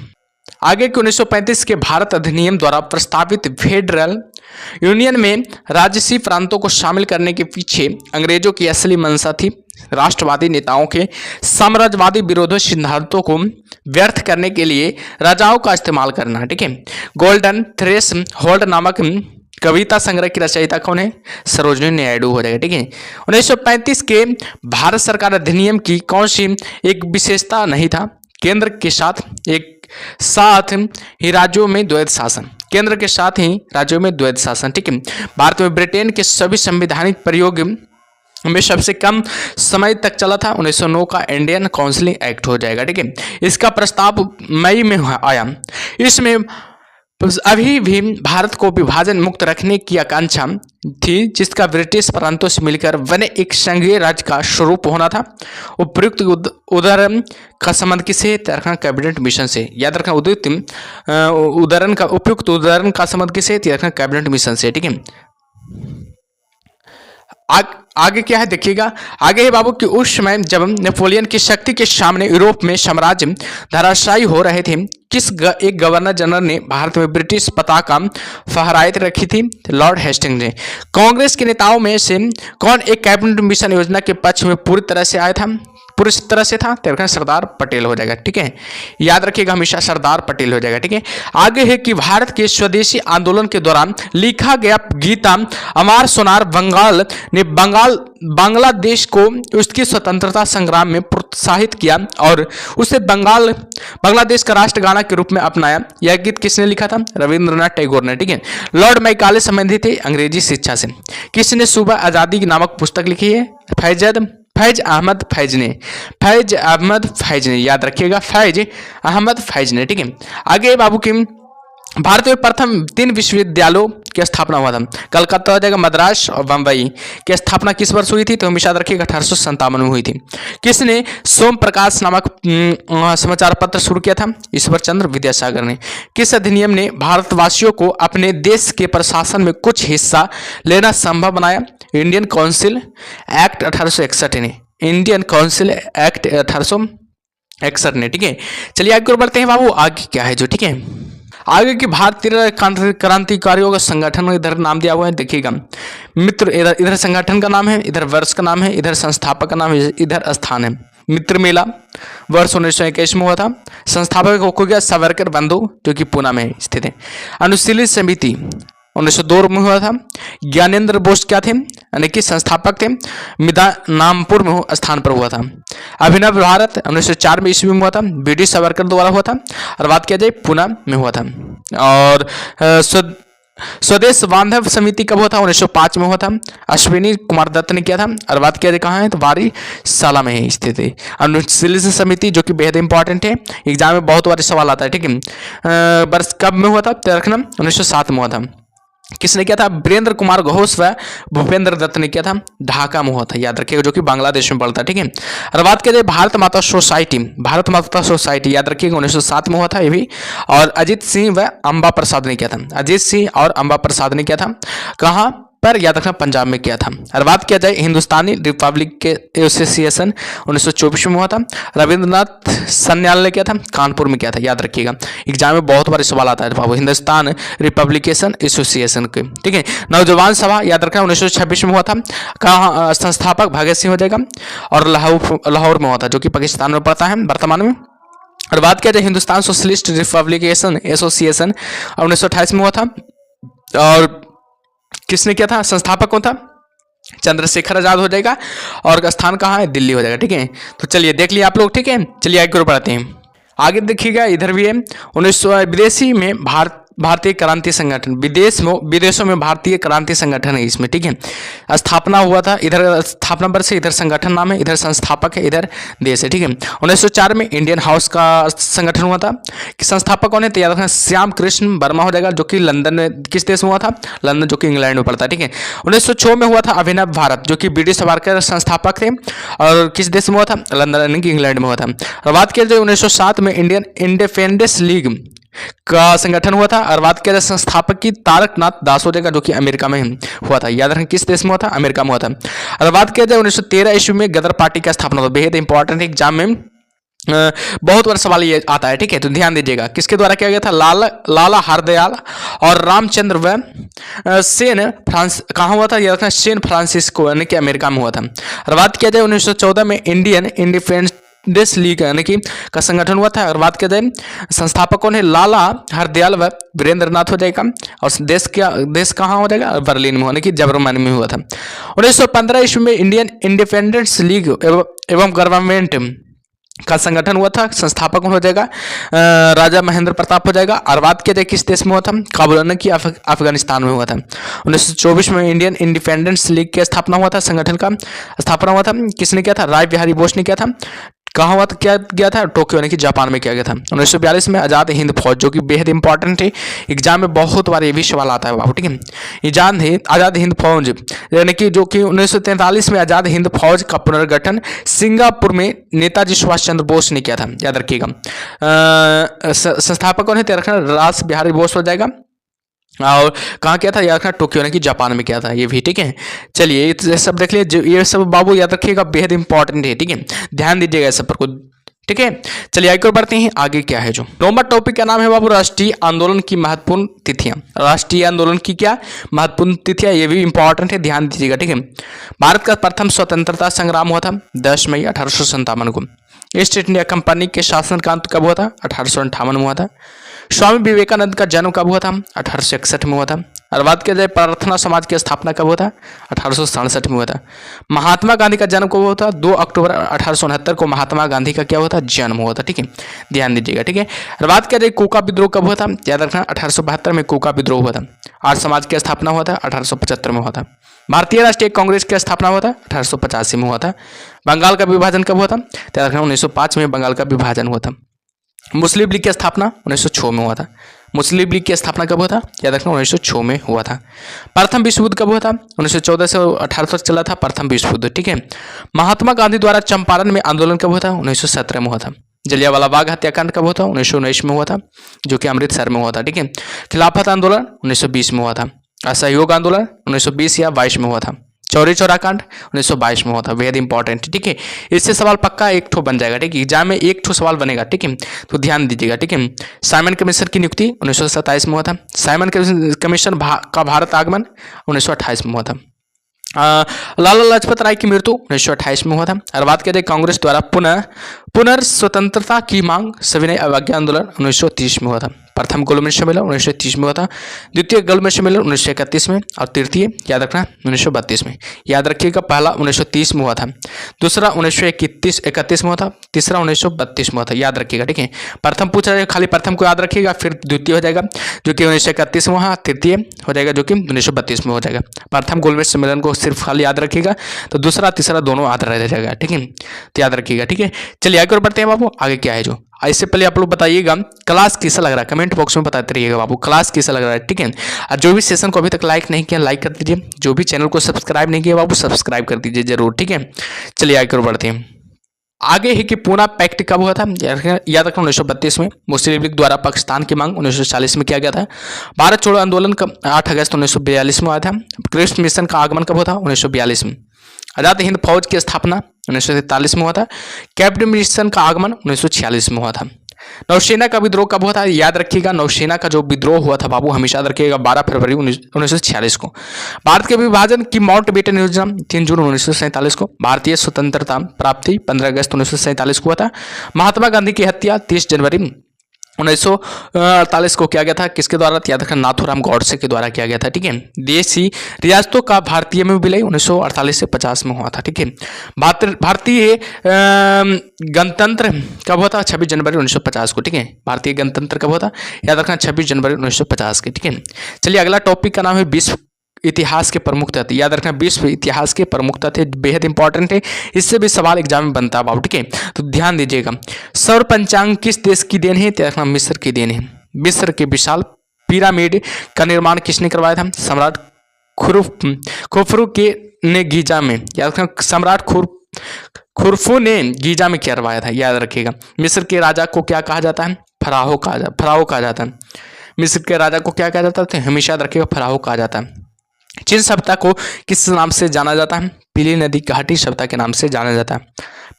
आगे के 1935 के भारत अधिनियम द्वारा प्रस्तावित फेडरल यूनियन में राजसी प्रांतों को शामिल करने के पीछे अंग्रेजों की असली मंशा थी राष्ट्रवादी नेताओं के साम्राज्यवादी विरोधी सिद्धांतों को व्यर्थ करने के लिए राजाओं का इस्तेमाल करना। ठीक है, गोल्डन थ्रेश होल्ड नामक कविता संग्रह की रचयिता कौन है? सरोजिनी नायडू हो जाएगा। ठीक है, 1935 के भारत सरकार अधिनियम की कौन सी एक विशेषता नहीं था? केंद्र के साथ ही राज्यों में द्वैध शासन, केंद्र के साथ ही राज्यों में द्वैध शासन। ठीक है, भारत में ब्रिटेन के सभी संवैधानिक प्रयोग में सबसे कम समय तक चला था 1909 का इंडियन काउंसिल एक्ट हो जाएगा। ठीक है, इसका प्रस्ताव मई में आया। इसमें अभी भी भारत को विभाजन मुक्त रखने की आकांक्षा थी, जिसका ब्रिटिश प्रांतों से मिलकर बने एक संघीय राज्य का स्वरूप होना था। उपयुक्त उदाहरण का संबंध किसे? रखना कैबिनेट मिशन से, याद रखना। उपयुक्त उदाहरण का संबंध किसे? रखना कैबिनेट मिशन से। ठीक है, आगे क्या है देखिएगा। आगे है बाबू कि उस समय जब नेपोलियन की शक्ति के सामने यूरोप में साम्राज्य धराशायी हो रहे थे, एक गवर्नर जनरल ने भारत में ब्रिटिश पताका फहराए रखी थी? लॉर्ड हेस्टिंग्स ने। कांग्रेस के नेताओं में से कौन एक कैबिनेट मिशन योजना के पक्ष में पूरी तरह से था? तो सरदार पटेल हो जाएगा। ठीक है, याद रखिएगा, हमेशा सरदार पटेल हो जाएगा। ठीक है, आगे है कि भारत के स्वदेशी आंदोलन के दौरान लिखा गया गीता अमर सोनार बंगाल ने बांग्लादेश को उसकी स्वतंत्रता संग्राम में प्रोत्साहित किया और उसे बांग्लादेश का राष्ट्रगाना के रूप में अपनाया। यह गीत किसने लिखा था? रविंद्रनाथ टैगोर ने। ठीक है, लॉर्ड मैकाले संबंधित थे अंग्रेजी शिक्षा से। किसने सुबह आजादी नामक पुस्तक लिखी है? फैज अहमद फैज ने, याद रखिएगा, फैज अहमद फैज ने। ठीक है, आगे बाबू की भारत में प्रथम 3 विश्वविद्यालयों की स्थापना हुआ था। कलकत्ता हो जाएगा, मद्रास और बम्बई की स्थापना किस वर्ष हुई थी? तो हमेशा याद रखिएगा 1857 में हुई थी। किसने सोम प्रकाश नामक समाचार पत्र शुरू किया था? ईश्वर चंद्र विद्यासागर ने। किस अधिनियम ने भारतवासियों को अपने देश के प्रशासन में कुछ हिस्सा लेना संभव बनाया? इंडियन काउंसिल एक्ट 1861 ने। इंडियन काउंसिल एक्ट 1861 ने। ठीक है, चलिए आगे बढ़ते हैं बाबू। आगे क्या है जो, ठीक है, आगे की भारतीय क्रांतिकारियों का संगठन इधर नाम दिया हुआ है, देखिएगा मित्र। इधर संगठन का नाम है, इधर वर्ष का नाम है, इधर संस्थापक का नाम है, इधर स्थान है। मित्र मेला वर्ष 1921 में हुआ था। संस्थापक हो गया सावरकर बंधु, जो कि पूना में स्थित है। अनुशीलन समिति 1902 में हुआ था। ज्ञानेंद्र बोस क्या थे? यानी कि संस्थापक थे। मिदनापुर में स्थान पर हुआ था। अभिनव भारत 1904 में ईस्वी में हुआ था, बी.डी. सावरकर द्वारा हुआ था। और बात किया जाए पूना में हुआ था। और स्वदेश बांधव समिति कब हुआ था? 1905 में हुआ था। अश्विनी कुमार दत्त ने किया था। और बात किया जाए कहाँ है? तो वारीशाला में है स्थित है। अनुशीलन समिति जो कि बेहद इंपॉर्टेंट है, एग्जाम में बहुत बार सवाल आता है। ठीक है, वर्ष कब में हुआ था? तो रखना 1907 में हुआ था। किसने किया था? वीरेंद्र कुमार घोष व भूपेंद्र दत्त ने किया था। ढाका में हुआ था, याद रखिएगा, जो कि बांग्लादेश में पड़ता है। ठीक है, और बात किया जाए भारत माता सोसाइटी याद रखिएगा 1907 में हुआ था ये भी। और अजीत सिंह व अंबा प्रसाद ने किया था। अजीत सिंह और अंबा प्रसाद ने किया था। कहाँ पर? याद रखना पंजाब में किया था। और बात किया जाए हिंदुस्तानी रिपब्लिक के एसोसिएशन 1924 में हुआ था। रविंद्रनाथ सन्याल ने किया था, कानपुर में किया था, याद रखिएगा, एग्जाम में बहुत बार सवाल आता है बाबू हिंदुस्तान रिपब्लिकेशन एसोसिएशन के। ठीक है, नौजवान सभा याद रखना 1926 में हुआ था। कहाँ? संस्थापक भगत सिंह हो जाएगा। और लाहौर में हुआ था, जो कि पाकिस्तान में पड़ता है वर्तमान में। और बात किया जाए हिंदुस्तान सोशलिस्ट रिपब्लिकेशन एसोसिएशन 1928 में हुआ था। और किसने किया था? संस्थापक कौन था? चंद्रशेखर आजाद हो जाएगा। और स्थान कहाँ है? दिल्ली हो जाएगा। ठीक है, तो चलिए देख लिया आप लोग। ठीक है, चलिए आगे बढ़ते हैं। आगे देखिएगा, इधर भी है विदेशी में भारतीय क्रांति संगठन, विदेशों में भारतीय क्रांति संगठन है इसमें, ठीक है। स्थापना हुआ था, इधर स्थापना वर्ष है, इधर संगठन नाम है, इधर संस्थापक है, इधर देश है, ठीक है। 1904 में इंडियन हाउस का संगठन हुआ था। कि संस्थापक कौन है, तो याद रखना श्याम कृष्ण वर्मा हो जाएगा, जो कि लंदन में, किस देश में हुआ था, लंदन, जो कि इंग्लैंड में पड़ता है, ठीक है। 1906 में हुआ था अभिनव भारत, जो कि ब्रिटिश सभार के संस्थापक थे, और किस देश में हुआ था, लंदन यानी कि इंग्लैंड में हुआ था। और बात किया जाए 1907 में इंडियन इंडिपेंडेंस लीग का संगठन हुआ था। और बात किया जाए संस्थापक की, तारकनाथ दास हो जाएगा, जो कि अमेरिका में हुआ था। याद रखें किस देश में हुआ था, अमेरिका में हुआ था। और बात किया जाए 1913 ईस्वी में गदर पार्टी का स्थापना हुआ, बेहद इंपॉर्टेंट एग्जाम में बहुत बार सवाल ये आता है, ठीक है, तो ध्यान दीजिएगा। किसके द्वारा किया गया था, लाला हरदयाल और रामचंद्र व सेन फ्रांस, कहाँ हुआ था, याद रखना सैन फ्रांसिस्को यानी कि अमेरिका में हुआ था। और बात किया जाए 1914 में इंडियन इंडिपेंडेंस लीग यानी कि का संगठन हुआ था। और बात किया जाए संस्थापक कौन है, लाला हरदयाल व वीरेंद्र नाथ हो जाएगा। और देश कहाँ हो जाएगा, बर्लिन में, यानी कि जर्मनी में हुआ था। 1915 ईस्वी में इंडियन इंडिपेंडेंस लीग एवं गवर्नमेंट का संगठन हुआ था। संस्थापक हो जाएगा राजा महेंद्र प्रताप हो जाएगा। और बात किया जाए किस देश में हुआ था, काबुल की अफगानिस्तान में हुआ था। 1924 में इंडियन इंडिपेंडेंस लीग की स्थापना हुआ था, संगठन का स्थापना हुआ था। किसने किया था, राय बिहारी बोस ने किया था। कहाँ हुआ था, क्या गया था, टोक्यो यानी कि जापान में किया गया था। 1942 में आज़ाद हिंद फौज, जो कि बेहद इंपॉर्टेंट है, एग्जाम में बहुत बार ये भी सवाल आता है बाबू, ठीक है। ये आज़ाद हिंद फौज यानी कि जो कि 1943 में आज़ाद हिंद फौज का पुनर्गठन सिंगापुर में नेताजी सुभाष चंद्र बोस ने किया था, याद रखिएगा। संस्थापक कौन है, रास बिहारी बोस हो जाएगा। और कहाँ किया था, याद रखना टोक्यो यानी कि जापान में किया था ये भी, ठीक है। चलिए ये सब देख लिए, ये सब बाबू याद रखिएगा, बेहद इंपॉर्टेंट है, ठीक है, ध्यान दीजिएगा इस सब पर, ठीक है। चलिए आगे बढ़ते हैं, आगे क्या है जो नंबर टॉपिक का नाम है बाबू, राष्ट्रीय आंदोलन की महत्वपूर्ण तिथियां। राष्ट्रीय आंदोलन की क्या महत्वपूर्ण तिथियां, ये भी इंपॉर्टेंट है, ध्यान दीजिएगा, ठीक है। भारत का प्रथम स्वतंत्रता संग्राम हुआ था 10 मई 1857 को। ईस्ट इंडिया कंपनी के शासन का अंत कब हुआ था, 1858 में हुआ था। स्वामी विवेकानंद का जन्म कब हुआ था, 1861 में हुआ था। और बात किया जाए प्रार्थना समाज की स्थापना कब हुआ था, 1867 में हुआ था। महात्मा गांधी का जन्म कब हुआ था, 2 अक्टूबर 1869 को महात्मा गांधी का क्या हुआ था, जन्म हुआ था, ठीक है, ध्यान दीजिएगा, ठीक है। और बात किया जाए कोका विद्रोह कब हुआ था, याद रखना 1872 में कोका विद्रोह हुआ था। आर्य समाज की स्थापना हुआ था 1875 में हुआ था। भारतीय राष्ट्रीय कांग्रेस की स्थापना हुआ था 1885 में हुआ था। बंगाल का विभाजन कब हुआ था, याद रखना 1905 में बंगाल का विभाजन हुआ था। मुस्लिम लीग की स्थापना 1906 में हुआ था। मुस्लिम लीग की स्थापना कब हुआ था, याद रखना 1906 में हुआ था। प्रथम विश्व युद्ध कब हुआ था, 1914 से 18 तक चला था प्रथम विश्व युद्ध, ठीक है। महात्मा गांधी द्वारा चंपारण में आंदोलन कब हुआ था, 1917 में हुआ था। जलियांवाला बाग हत्याकांड कब हुआ था, 1919 में हुआ था, जो कि अमृतसर में हुआ था, ठीक है। खिलाफत आंदोलन 1920 में हुआ था। असहयोग आंदोलन 1920 या 22 में हुआ था। चौरी चौरा कांड 1922 में हुआ था, वेरी इंपॉर्टेंट, ठीक है। इससे सवाल पक्का एक ठो बन जाएगा, ठीक है, एग्जाम में एक ठो सवाल बनेगा, ठीक है, तो ध्यान दीजिएगा, ठीक है। साइमन कमीशन की नियुक्ति 1927 में हुआ था। साइमन कमीशन का भारत आगमन 1928 में हुआ था। लाला लाजपत राय की मृत्यु 1928 में हुआ था। और बात करें कांग्रेस द्वारा पुनर्स्वतंत्रता की मांग सविनय अवज्ञा आंदोलन 1930 में हुआ था। प्रथम गोलमेज सम्मेलन 1930 में हुआ था। द्वितीय गोलमेज सम्मेलन 1931 में, और तृतीय याद रखना 1932 में। याद रखिएगा, पहला 1930 में हुआ था, दूसरा 1931 में हुआ था, तीसरा 1932 में हुआ था, याद रखिएगा, ठीक है। प्रथम पूछा जाएगा, खाली प्रथम को याद रखिएगा, फिर द्वितीय हो जाएगा जो कि 1931 में हुआ, तृतीय हो जाएगा जो कि 1932 में हो जाएगा। प्रथम गोलमेज सम्मेलन को सिर्फ खाली याद रखिएगा, तो दूसरा तीसरा दोनों याद रह जाएगा, ठीक है, तो याद रखिएगा, ठीक है। चलिए आगे बढ़ते हैं बाबू, आगे क्या है जो। इससे पहले आप लोग बताइएगा क्लास कैसा लग रहा है, कमेंट बॉक्स में बताते रहिएगा बाबू, क्लास कैसा लग रहा है, ठीक है। और जो भी सेशन को अभी तक लाइक नहीं किया, लाइक कर दीजिए। जो भी चैनल को सब्सक्राइब नहीं किया बाबू, सब्सक्राइब कर दीजिए जरूर, ठीक है। चलिए आगे बढ़ते हैं। आगे है कि पूना पैक्ट कब हुआ था, याद रखना 1932 में। मुस्लिम लीग द्वारा पाकिस्तान की मांग 1940 में किया गया था। भारत छोड़ो आंदोलन कब 8 अगस्त 1942 में हुआ था। क्रिस्ट मिशन का आगमन कब हुआ था, 1942 में। आजाद हिंद फौज की स्थापना 1943 में हुआ था। कैबिनेट मिशन का आगमन 1946 में हुआ था। नौसेना का विद्रोह कब हुआ था, याद रखिएगा, नौसेना का जो विद्रोह हुआ था बाबू हमेशा याद रखिएगा 12 फरवरी 1946 को। भारत के विभाजन की माउंटबेटन योजना 3 जून 1947 को। भारतीय स्वतंत्रता प्राप्ति 15 अगस्त 1947 को हुआ था। महात्मा गांधी की हत्या 30 जनवरी 1948 को किया गया था, किसके द्वारा? याद रखना, नाथूराम गॉडसे के द्वारा किया गया था। ठीक है। देशी रियासतों का भारतीय में विलय 1948 से 50 में हुआ था। ठीक है। भारतीय गणतंत्र कब हुआ था? 26 जनवरी 1950 को। ठीक है। भारतीय गणतंत्र कब हुआ था? याद रखना, 26 जनवरी 1950 के। ठीक है। चलिए अगला टॉपिक का नाम है विश्व इतिहास के प्रमुख तथ्य। याद रखना, विश्व इतिहास के प्रमुख तथ्य बेहद इंपॉर्टेंट है, इससे भी सवाल एग्जाम में बनता है बाबू। ठीक है। तो ध्यान दीजिएगा। सौर पंचांग किस देश की देन है? याद रखना, मिस्र की देन है। मिस्र के विशाल पिरामिड का निर्माण किसने करवाया था? सम्राट खुफरू के ने गीजा में। याद रखना, सम्राट खुरफू ने गीजा में करवाया था। याद रखिएगा। मिस्र के राजा को क्या कहा जाता है? फराहो कहा जाता है। मिस्र के राजा को क्या कहा जाता है? हमेशा याद रखिएगा, फराहो कहा जाता है। चीन सभ्यता को किस नाम से जाना जाता है? पीली नदी घाटी सभ्यता के नाम से जाना जाता है।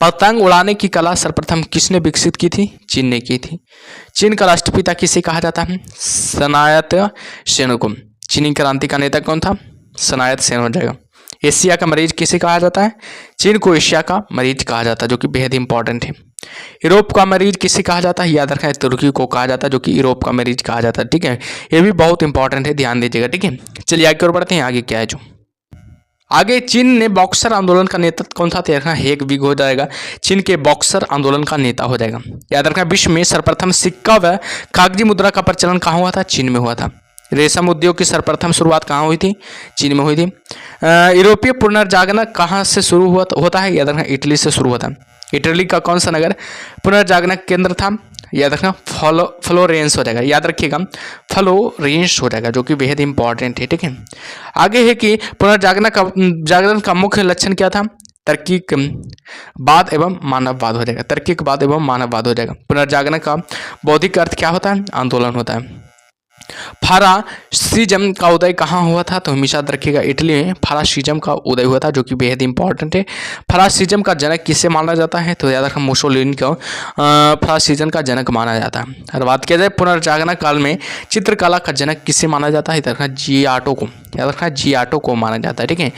पतंग उड़ाने की कला सर्वप्रथम किसने विकसित की थी? चीन ने की थी। चीन का राष्ट्रपिता किसे कहा जाता है? सनायत सेन को। चीनी क्रांति का नेता कौन था? सनायत सेन हो जाएगा। एशिया का मरीज किसे कहा जाता है? चीन को एशिया का मरीज कहा जाता है, जो कि बेहद इंपॉर्टेंट है। यूरोप का मरीज किसे कहा जाता है? याद रखना, तुर्की को कहा जाता है, जो कि यूरोप का मरीज कहा जाता है। ठीक है। ये भी बहुत इंपॉर्टेंट है, ध्यान दीजिएगा। ठीक है। चलिए आगे और बढ़ते हैं। आगे क्या है जो आगे चीन ने बॉक्सर आंदोलन का नेतृत्व कौन था? याद रखना, हेग विग हो जाएगा। चीन के बॉक्सर आंदोलन का नेता हो जाएगा। याद रखना, विश्व में सर्वप्रथम सिक्का व कागजी मुद्रा का प्रचलन कहाँ हुआ था? चीन में हुआ था। रेशम उद्योग की सर्वप्रथम शुरुआत कहाँ हुई थी? चीन में हुई थी। यूरोपीय पुनर्जागरण कहाँ से शुरू होता है? याद रखना, इटली से शुरू होता है। इटली का कौन सा नगर पुनर्जागरण केंद्र था? याद रखना, फ्लोरेंस हो जाएगा। याद रखिएगा, फ्लोरेंस हो जाएगा, जो कि बेहद इंपॉर्टेंट है। ठीक है। आगे है कि पुनर्जागरण का मुख्य लक्षण क्या था? तर्कीकवाद एवं मानववाद हो जाएगा। तर्कीकवाद एवं मानववाद हो जाएगा। पुनर्जागरण का बौद्धिक अर्थ क्या होता है? आंदोलन होता है। फारासिज्म का उदय कहाँ हुआ था? तो हमेशा याद रखिएगा, इटली में फारासिज्म का उदय हुआ था, जो कि बेहद इंपॉर्टेंट है। फारासिज्म का जनक किसे माना जाता है? तो याद रखना, मुसोलिनी को फारासिज्म का जनक माना जाता है। और बात किया जाए पुनर्जागरण काल में चित्रकला का जनक किसे माना जाता है? याद रखना, जियाटो को। याद रखना, जियाटो को माना जाता है। ठीक है।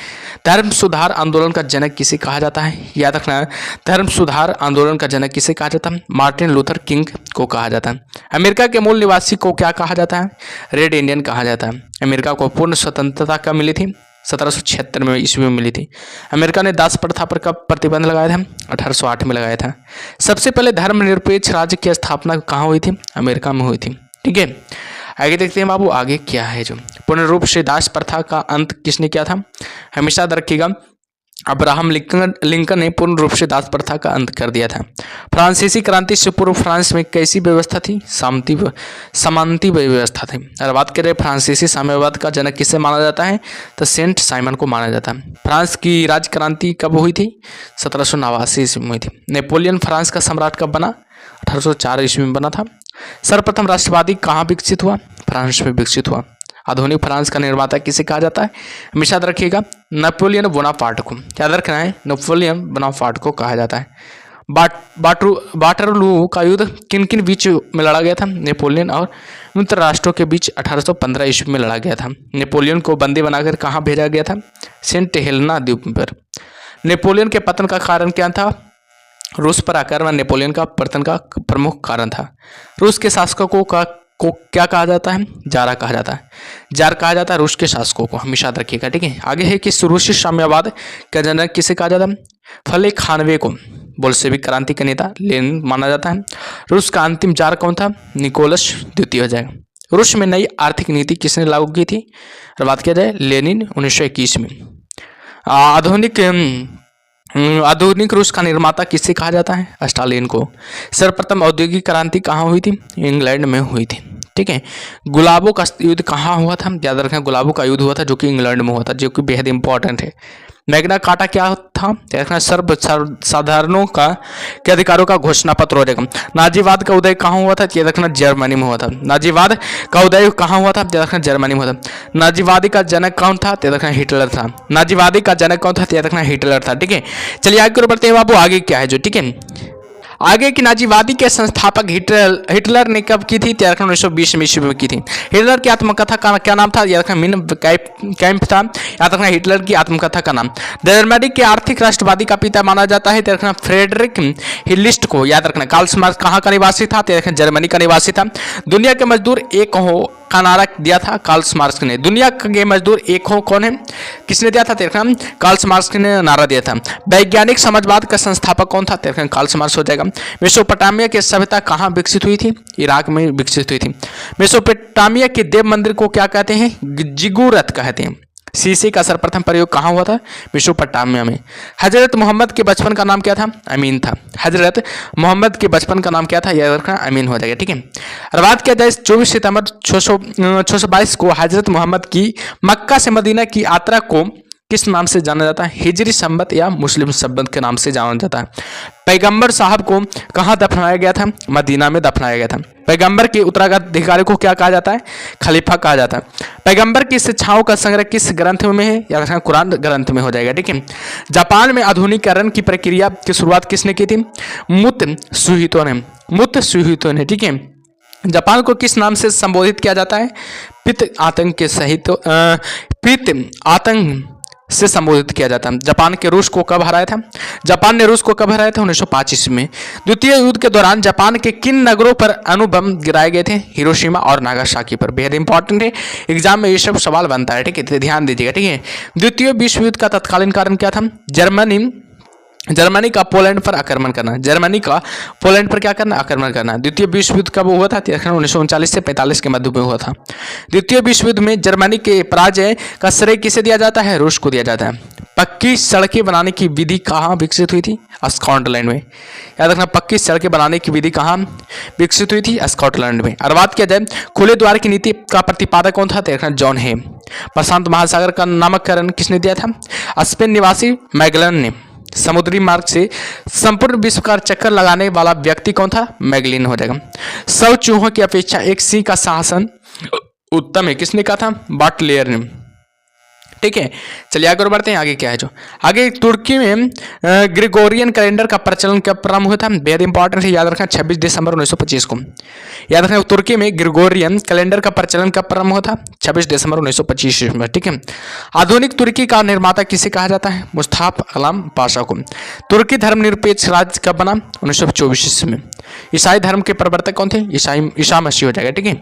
धर्म सुधार आंदोलन का जनक किसे कहा जाता है? याद रखना, धर्म सुधार आंदोलन का जनक किसे कहा जाता है? मार्टिन लूथर किंग को कहा जाता है। अमेरिका के मूल निवासी को क्या कहा जाता है? रेड इंडियन कहा जाता है। अमेरिका को पूर्ण स्वतंत्रता कब मिली थी? 1776 में ईस्वी में मिली थी। अमेरिका ने दास प्रथा पर कब प्रतिबंध लगाया था? 1808 में लगाया था। सबसे पहले धर्मनिरपेक्ष राज्य की स्थापना कहाँ हुई थी? अमेरिका में हुई थी। ठीक है। आगे देखते हैं बाबू, आगे क्या है जो पूर्ण रूप से दास प्रथा का अंत किसने किया था? हमेशा याद रखिएगा, अब्राहम लिंकन ने पूर्ण रूप से दास प्रथा का अंत कर दिया था। फ्रांसीसी क्रांति से पूर्व फ्रांस में कैसी व्यवस्था थी? सामंती व्यवस्था थी। और बात करें फ्रांसीसी साम्यवाद का जनक किसे माना जाता है? तो सेंट साइमन को माना जाता है। फ्रांस की राज क्रांति कब हुई थी? 1789 ईस्वी में हुई थी। नेपोलियन फ्रांस का सम्राट कब बना? 1804 ईस्वी में बना था। सर्वप्रथम राष्ट्रवादी कहाँ विकसित हुआ? फ्रांस में विकसित हुआ। आधुनिक फ्रांस का निर्माता किसे कहा जाता है? हमेशा याद रखिएगा, नेपोलियन बोनापार्ट को। याद रखना है, नेपोलियन बोनापार्ट को कहा जाता है। वाटरलू का युद्ध किन किन बीच में लड़ा गया था? नेपोलियन और संयुक्त राष्ट्रों के बीच 1815 ईस्वी में लड़ा गया था। नेपोलियन को बंदी बनाकर कहाँ भेजा गया था? सेंट हेलेना द्वीप पर। नेपोलियन के पतन का कारण क्या था? रूस पर आक्रमण नेपोलियन का पतन का प्रमुख कारण था। रूस के शासकों को क्या कहा जाता है? जारा कहा जाता है। जार कहा जाता है रूस के शासकों को, हमेशा याद रखिएगा। ठीक है। आगे है कि रूसी साम्यवाद का जनक किसे कहा जाता है? फले खानवे को। बोल्शेविक क्रांति के नेता लेनिन माना जाता है। रूस का अंतिम जार कौन था? निकोलस द्वितीय हो जाएगा। रूस में नई आर्थिक नीति किसने लागू की थी? और बात किया जाए, लेनिन 1921 में। आधुनिक रूस का निर्माता किसे कहा जाता है? स्टालिन को। सर्वप्रथम औद्योगिक क्रांति कहाँ हुई थी? इंग्लैंड में हुई थी। ठीक है। गुलाबों का युद्ध कहाँ हुआ था? याद रखना, गुलाबों का युद्ध हुआ था, जो कि इंग्लैंड में हुआ था, जो कि बेहद इंपॉर्टेंट है। मैग्ना कार्टा क्या था? देखना, सर्वसाधारणों के अधिकारों का घोषणा पत्र हो जाएगा। नाजीवाद का उदय कहाँ हुआ था? याद रखना, जर्मनी में हुआ था। नाजीवाद का उदय कहाँ हुआ था? याद रखना, जर्मनी में हुआ था। नाजीवादी का जनक कौन था? याद रखना, हिटलर था। नाजीवादी का जनक कौन था? याद रखना, हिटलर था। ठीक है। चलिए आगे बढ़ते हैं बाबू, आगे क्या है जो। ठीक है। आगे की नाजीवादी के संस्थापक हिटलर ने कब की थी? 1920 में ईस्वी में की थी। हिटलर की आत्मकथा का क्या नाम था? याद रखना मिन कैंप था। याद रखना हिटलर की आत्मकथा का नाम। जर्मनी के आर्थिक राष्ट्रवादी का पिता माना जाता है, याद रखना फ्रेडरिक हिटलिस्ट को। याद रखना कार्ल मार्क्स कहाँ का निवासी था? याद रखना जर्मनी का निवासी था। दुनिया के मजदूर एक हो का नारा दिया था कार्ल मार्क्स ने। दुनिया के मजदूर एक हो कौन है, किसने दिया था? कार्ल मार्क्स ने नारा दिया था। वैज्ञानिक समाजवाद का संस्थापक कौन था? कार्ल मार्क्स हो जाएगा। मेसोपोटामिया की सभ्यता कहाँ विकसित हुई थी? इराक में विकसित हुई थी। मेसोपोटामिया के देव मंदिर को क्या कहते हैं? जिगुरत कहते हैं। शीशे का सर्वप्रथम प्रयोग कहाँ हुआ था? मेसोपोटामिया में। हजरत मोहम्मद के बचपन का नाम क्या था? अमीन था। हजरत मोहम्मद के बचपन का नाम क्या था? याद रखना अमीन हो जाएगा, ठीक है। और बात किया जाए 24 सितंबर 622 को हजरत मोहम्मद की मक्का से मदीना की यात्रा को किस नाम से जाना जाता है? हिजरी संबत या मुस्लिम संबत के नाम से जाना जाता है। पैगंबर साहब को कहाँ दफनाया गया था? मदीना में दफनाया गया था। पैगंबर के उत्तराधिकारी को क्या कहा जाता है? खलीफा कहा जाता है। पैगंबर की शिक्षाओं का संग्रह किस ग्रंथ में है? या कुरान ग्रंथ में हो जाएगा, ठीक है। जापान में आधुनिकीकरण की प्रक्रिया की शुरुआत किसने की थी? मुत्सुहितो ने, ठीक है। जापान को किस नाम से संबोधित किया जाता है? पित आतंक से संबोधित किया जाता है। जापान के रूस को कब हराया था? जापान ने रूस को कब हराया था? 1925 में। द्वितीय युद्ध के दौरान जापान के किन नगरों पर अणुबम गिराए गए थे? हिरोशिमा और नागासाकी पर। बेहद इंपॉर्टेंट है, एग्जाम में ये सब सवाल बनता है, ठीक है, ध्यान दीजिएगा, ठीक है। द्वितीय विश्व युद्ध का तत्कालीन कारण क्या था? जर्मनी का पोलैंड पर आक्रमण करना। जर्मनी का पोलैंड पर क्या करना? आक्रमण करना। द्वितीय विश्व युद्ध कब हुआ था? 1939 से 45 के मध्य में हुआ था। द्वितीय विश्व युद्ध में जर्मनी के पराजय का श्रेय किसे दिया जाता है? रूस को दिया जाता है। पक्की सड़कें बनाने की विधि कहाँ विकसित हुई थी? स्कॉटलैंड में। याद रखना, पक्की सड़कें बनाने की विधि कहाँ विकसित हुई थी? स्कॉटलैंड में। और बात किया जाए खुले द्वार की नीति का प्रतिपादक कौन था? देखना जॉन हे। प्रशांत महासागर का नामकरण किसने दिया था? स्पेन निवासी मैगलन ने। समुद्री मार्ग से संपूर्ण विश्व का चक्कर लगाने वाला व्यक्ति कौन था? मैगलिन हो जाएगा। 100 चूहों की अपेक्षा एक सिंह का शासन उत्तम है, किसने कहा था? बाटलेयर ने, ठीक है। चलिए आगे बढ़ते हैं। आगे क्या है जो आगे तुर्की में ग्रेगोरियन कैलेंडर का प्रचलन कब प्रारंभ हुआ था? बेहद इंपॉर्टेंट है, याद रखना 26 दिसंबर 1925 को। याद रखना तुर्की में ग्रेगोरियन कैलेंडर का प्रचलन कब प्रारंभ हुआ था? 26 दिसंबर 1925 में, ठीक है। आधुनिक तुर्की का निर्माता किसे कहा जाता है? मुस्तफा कमाल पाशा को। तुर्की धर्मनिरपेक्ष राज्य कब बना? 1924 में। ईसाई धर्म के प्रवर्तक कौन थे? ईसा मसीह हो जाएगा, ठीक है।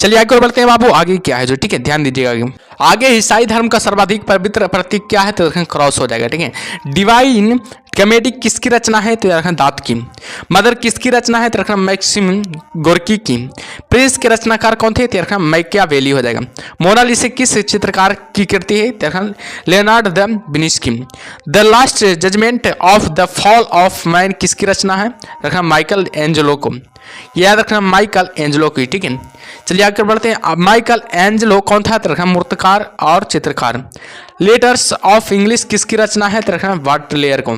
चलिए आगे बढ़ते हैं बाबू। आगे क्या है जो, ठीक है, ध्यान दीजिएगा। आगे ईसाई धर्म का सर्वाधिक पवित्र प्रतीक क्या है? तो क्रॉस हो जाएगा, ठीक है। डिवाइन कॉमेडी किसकी रचना है? तो रखना दात की। मदर किसकी रचना है? तो रखना मैक्सिम गोर्की की। प्रेस के रचनाकार कौन थे? तो रखना मैकियावेली हो जाएगा। मोनालिसा किस चित्रकार की कृति है? तो रखना Leonardo da Vinci. The last judgement of the fall of man किसकी रचना है? रखना माइकल एंजेलो को। याद रखना माइकल एंजेलो की, ठीक है। चलिए आगे बढ़ते हैं। माइकल एंजेलो कौन था? तो रखना मूर्तिकार और चित्रकार। लेटर्स ऑफ इंग्लिश किसकी रचना है? तो रखना वाटलेयर को।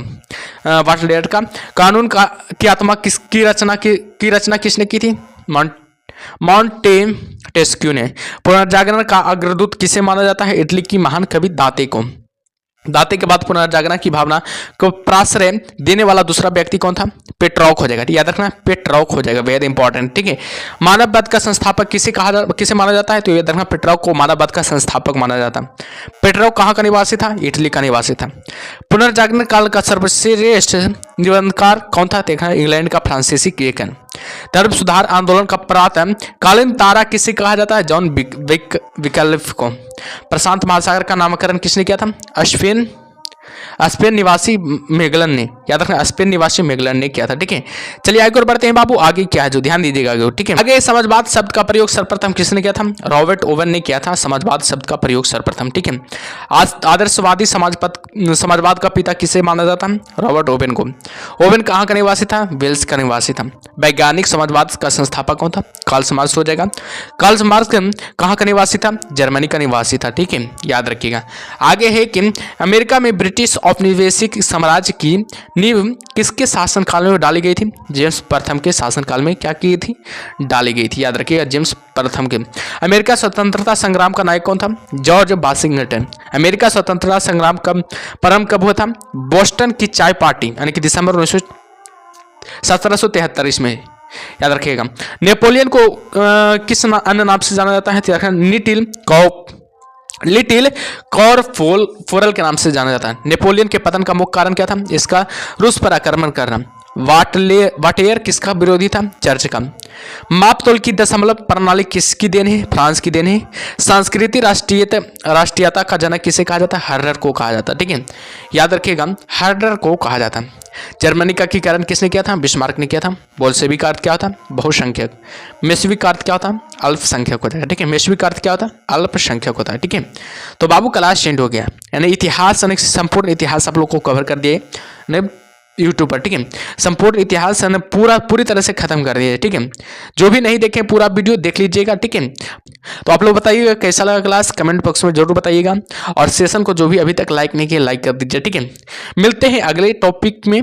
वाटलेयर का। कानून का की आत्मा किसकी रचना की रचना किसने की थी? मॉन्टेस्क्यू ने। पुनर्जागरण का अग्रदूत किसे माना जाता है? इटली की महान कवि दाते को। दाते के बाद पुनर्जागरण की भावना को प्राश्रय देने वाला दूसरा व्यक्ति कौन था? पेट्रॉक हो जाएगा। याद रखना पेट्रॉक हो जाएगा, बेहद इंपॉर्टेंट, ठीक है। मानववाद का संस्थापक किसे माना जाता है? तो याद रखना पेट्रॉक को मानववाद का संस्थापक माना जाता है। पेट्रॉक कहाँ का निवासी था? इटली का निवासी था। पुनर्जागरण काल का सर्वश्रेष्ठ निबंधकार कौन था? देखा इंग्लैंड का फ्रांसीसी बेकन। धर्म सुधार आंदोलन का प्रातः कालीन तारा किसे कहा जाता है? जॉन विकल्फ को। प्रशांत महासागर का नामकरण किसने किया था? स्पेन निवासी मेगलन ने। याद रखना स्पेन निवासी मेगलन ने किया था, ठीक है। चलिए आगे और बढ़ते हैं बाबू। आगे क्या है जो, ध्यान दीजिएगा आगे, ठीक है। आगे समाजवाद शब्द का प्रयोग सर्वप्रथम किसने किया था? रॉबर्ट ओवन ने किया था समाजवाद शब्द का प्रयोग सर्वप्रथम, ठीक है। आदर्शवादी समाजवाद का पिता किसे माना जाता है? रॉबर्ट ओवन को। ओवन कहाँ का निवासी था? वेल्स का निवासी था। वैज्ञानिक समाजवाद का संस्थापक कौन था? कार्ल मार्क्स हो जाएगा। कार्ल मार्क्स कहाँ का निवासी था? जर्मनी का निवासी था, ठीक है, याद रखिएगा। आगे है कि अमेरिका में ब्रिटिश औपनिवेशिक साम्राज्य की नींव किसके शासनकाल में डाली गई थी? जेम्स प्रथम के शासनकाल में क्या की थी? डाली गई थी, याद रखिएगा, जेम्स प्रथम के। अमेरिका स्वतंत्रता संग्राम का नायक कौन था? George Washington. अमेरिका स्वतंत्रता संग्राम का प्रारंभ कब हुआ था? बोस्टन की चाय पार्टी यानी कि दिसंबर 1773 इसमें याद रखिएगा। नेपोलियन को किस अन्य नाम से जाना जाता है? लिटिल कॉरफोरल के नाम से जाना जाता है। नेपोलियन के पतन का मुख्य कारण क्या था? इसका रूस पर आक्रमण करना। वाटेयर किसका विरोधी था? चर्च का। मापतोल की दशमलव प्रणाली किसकी देन है? फ्रांस की देन है। सांस्कृतिक राष्ट्रीयता का जनक किसे कहा जाता है? हर्डर को कहा जाता है। ठीक है, याद रखिएगा, हर्डर को कहा जाता है। जर्मनी का एकीकरण किसने किया था? बिस्मार्क ने किया था। बोल्शेविक का अर्थ क्या होता है? बहुसंख्यक। मेसविक का अर्थ क्या होता है? अल्पसंख्यक होता है। ठीक है, मेसविक का अर्थ क्या होता है? अल्पसंख्यक होता है। ठीक है, तो बाबू क्लास चेंज हो गया, यानी इतिहास, संपूर्ण इतिहास आप लोग को कवर कर दिए यूट्यूब पर। ठीक है, संपूर्ण इतिहास पूरी तरह से खत्म कर दिए। ठीक है, जो भी नहीं देखे पूरा वीडियो देख लीजिएगा। ठीक है, तो आप लोग बताइएगा कैसा लगा क्लास, कमेंट बॉक्स में जरूर बताइएगा, और सेशन को जो भी अभी तक लाइक नहीं किया लाइक कर दीजिए। ठीक है, मिलते हैं अगले टॉपिक में।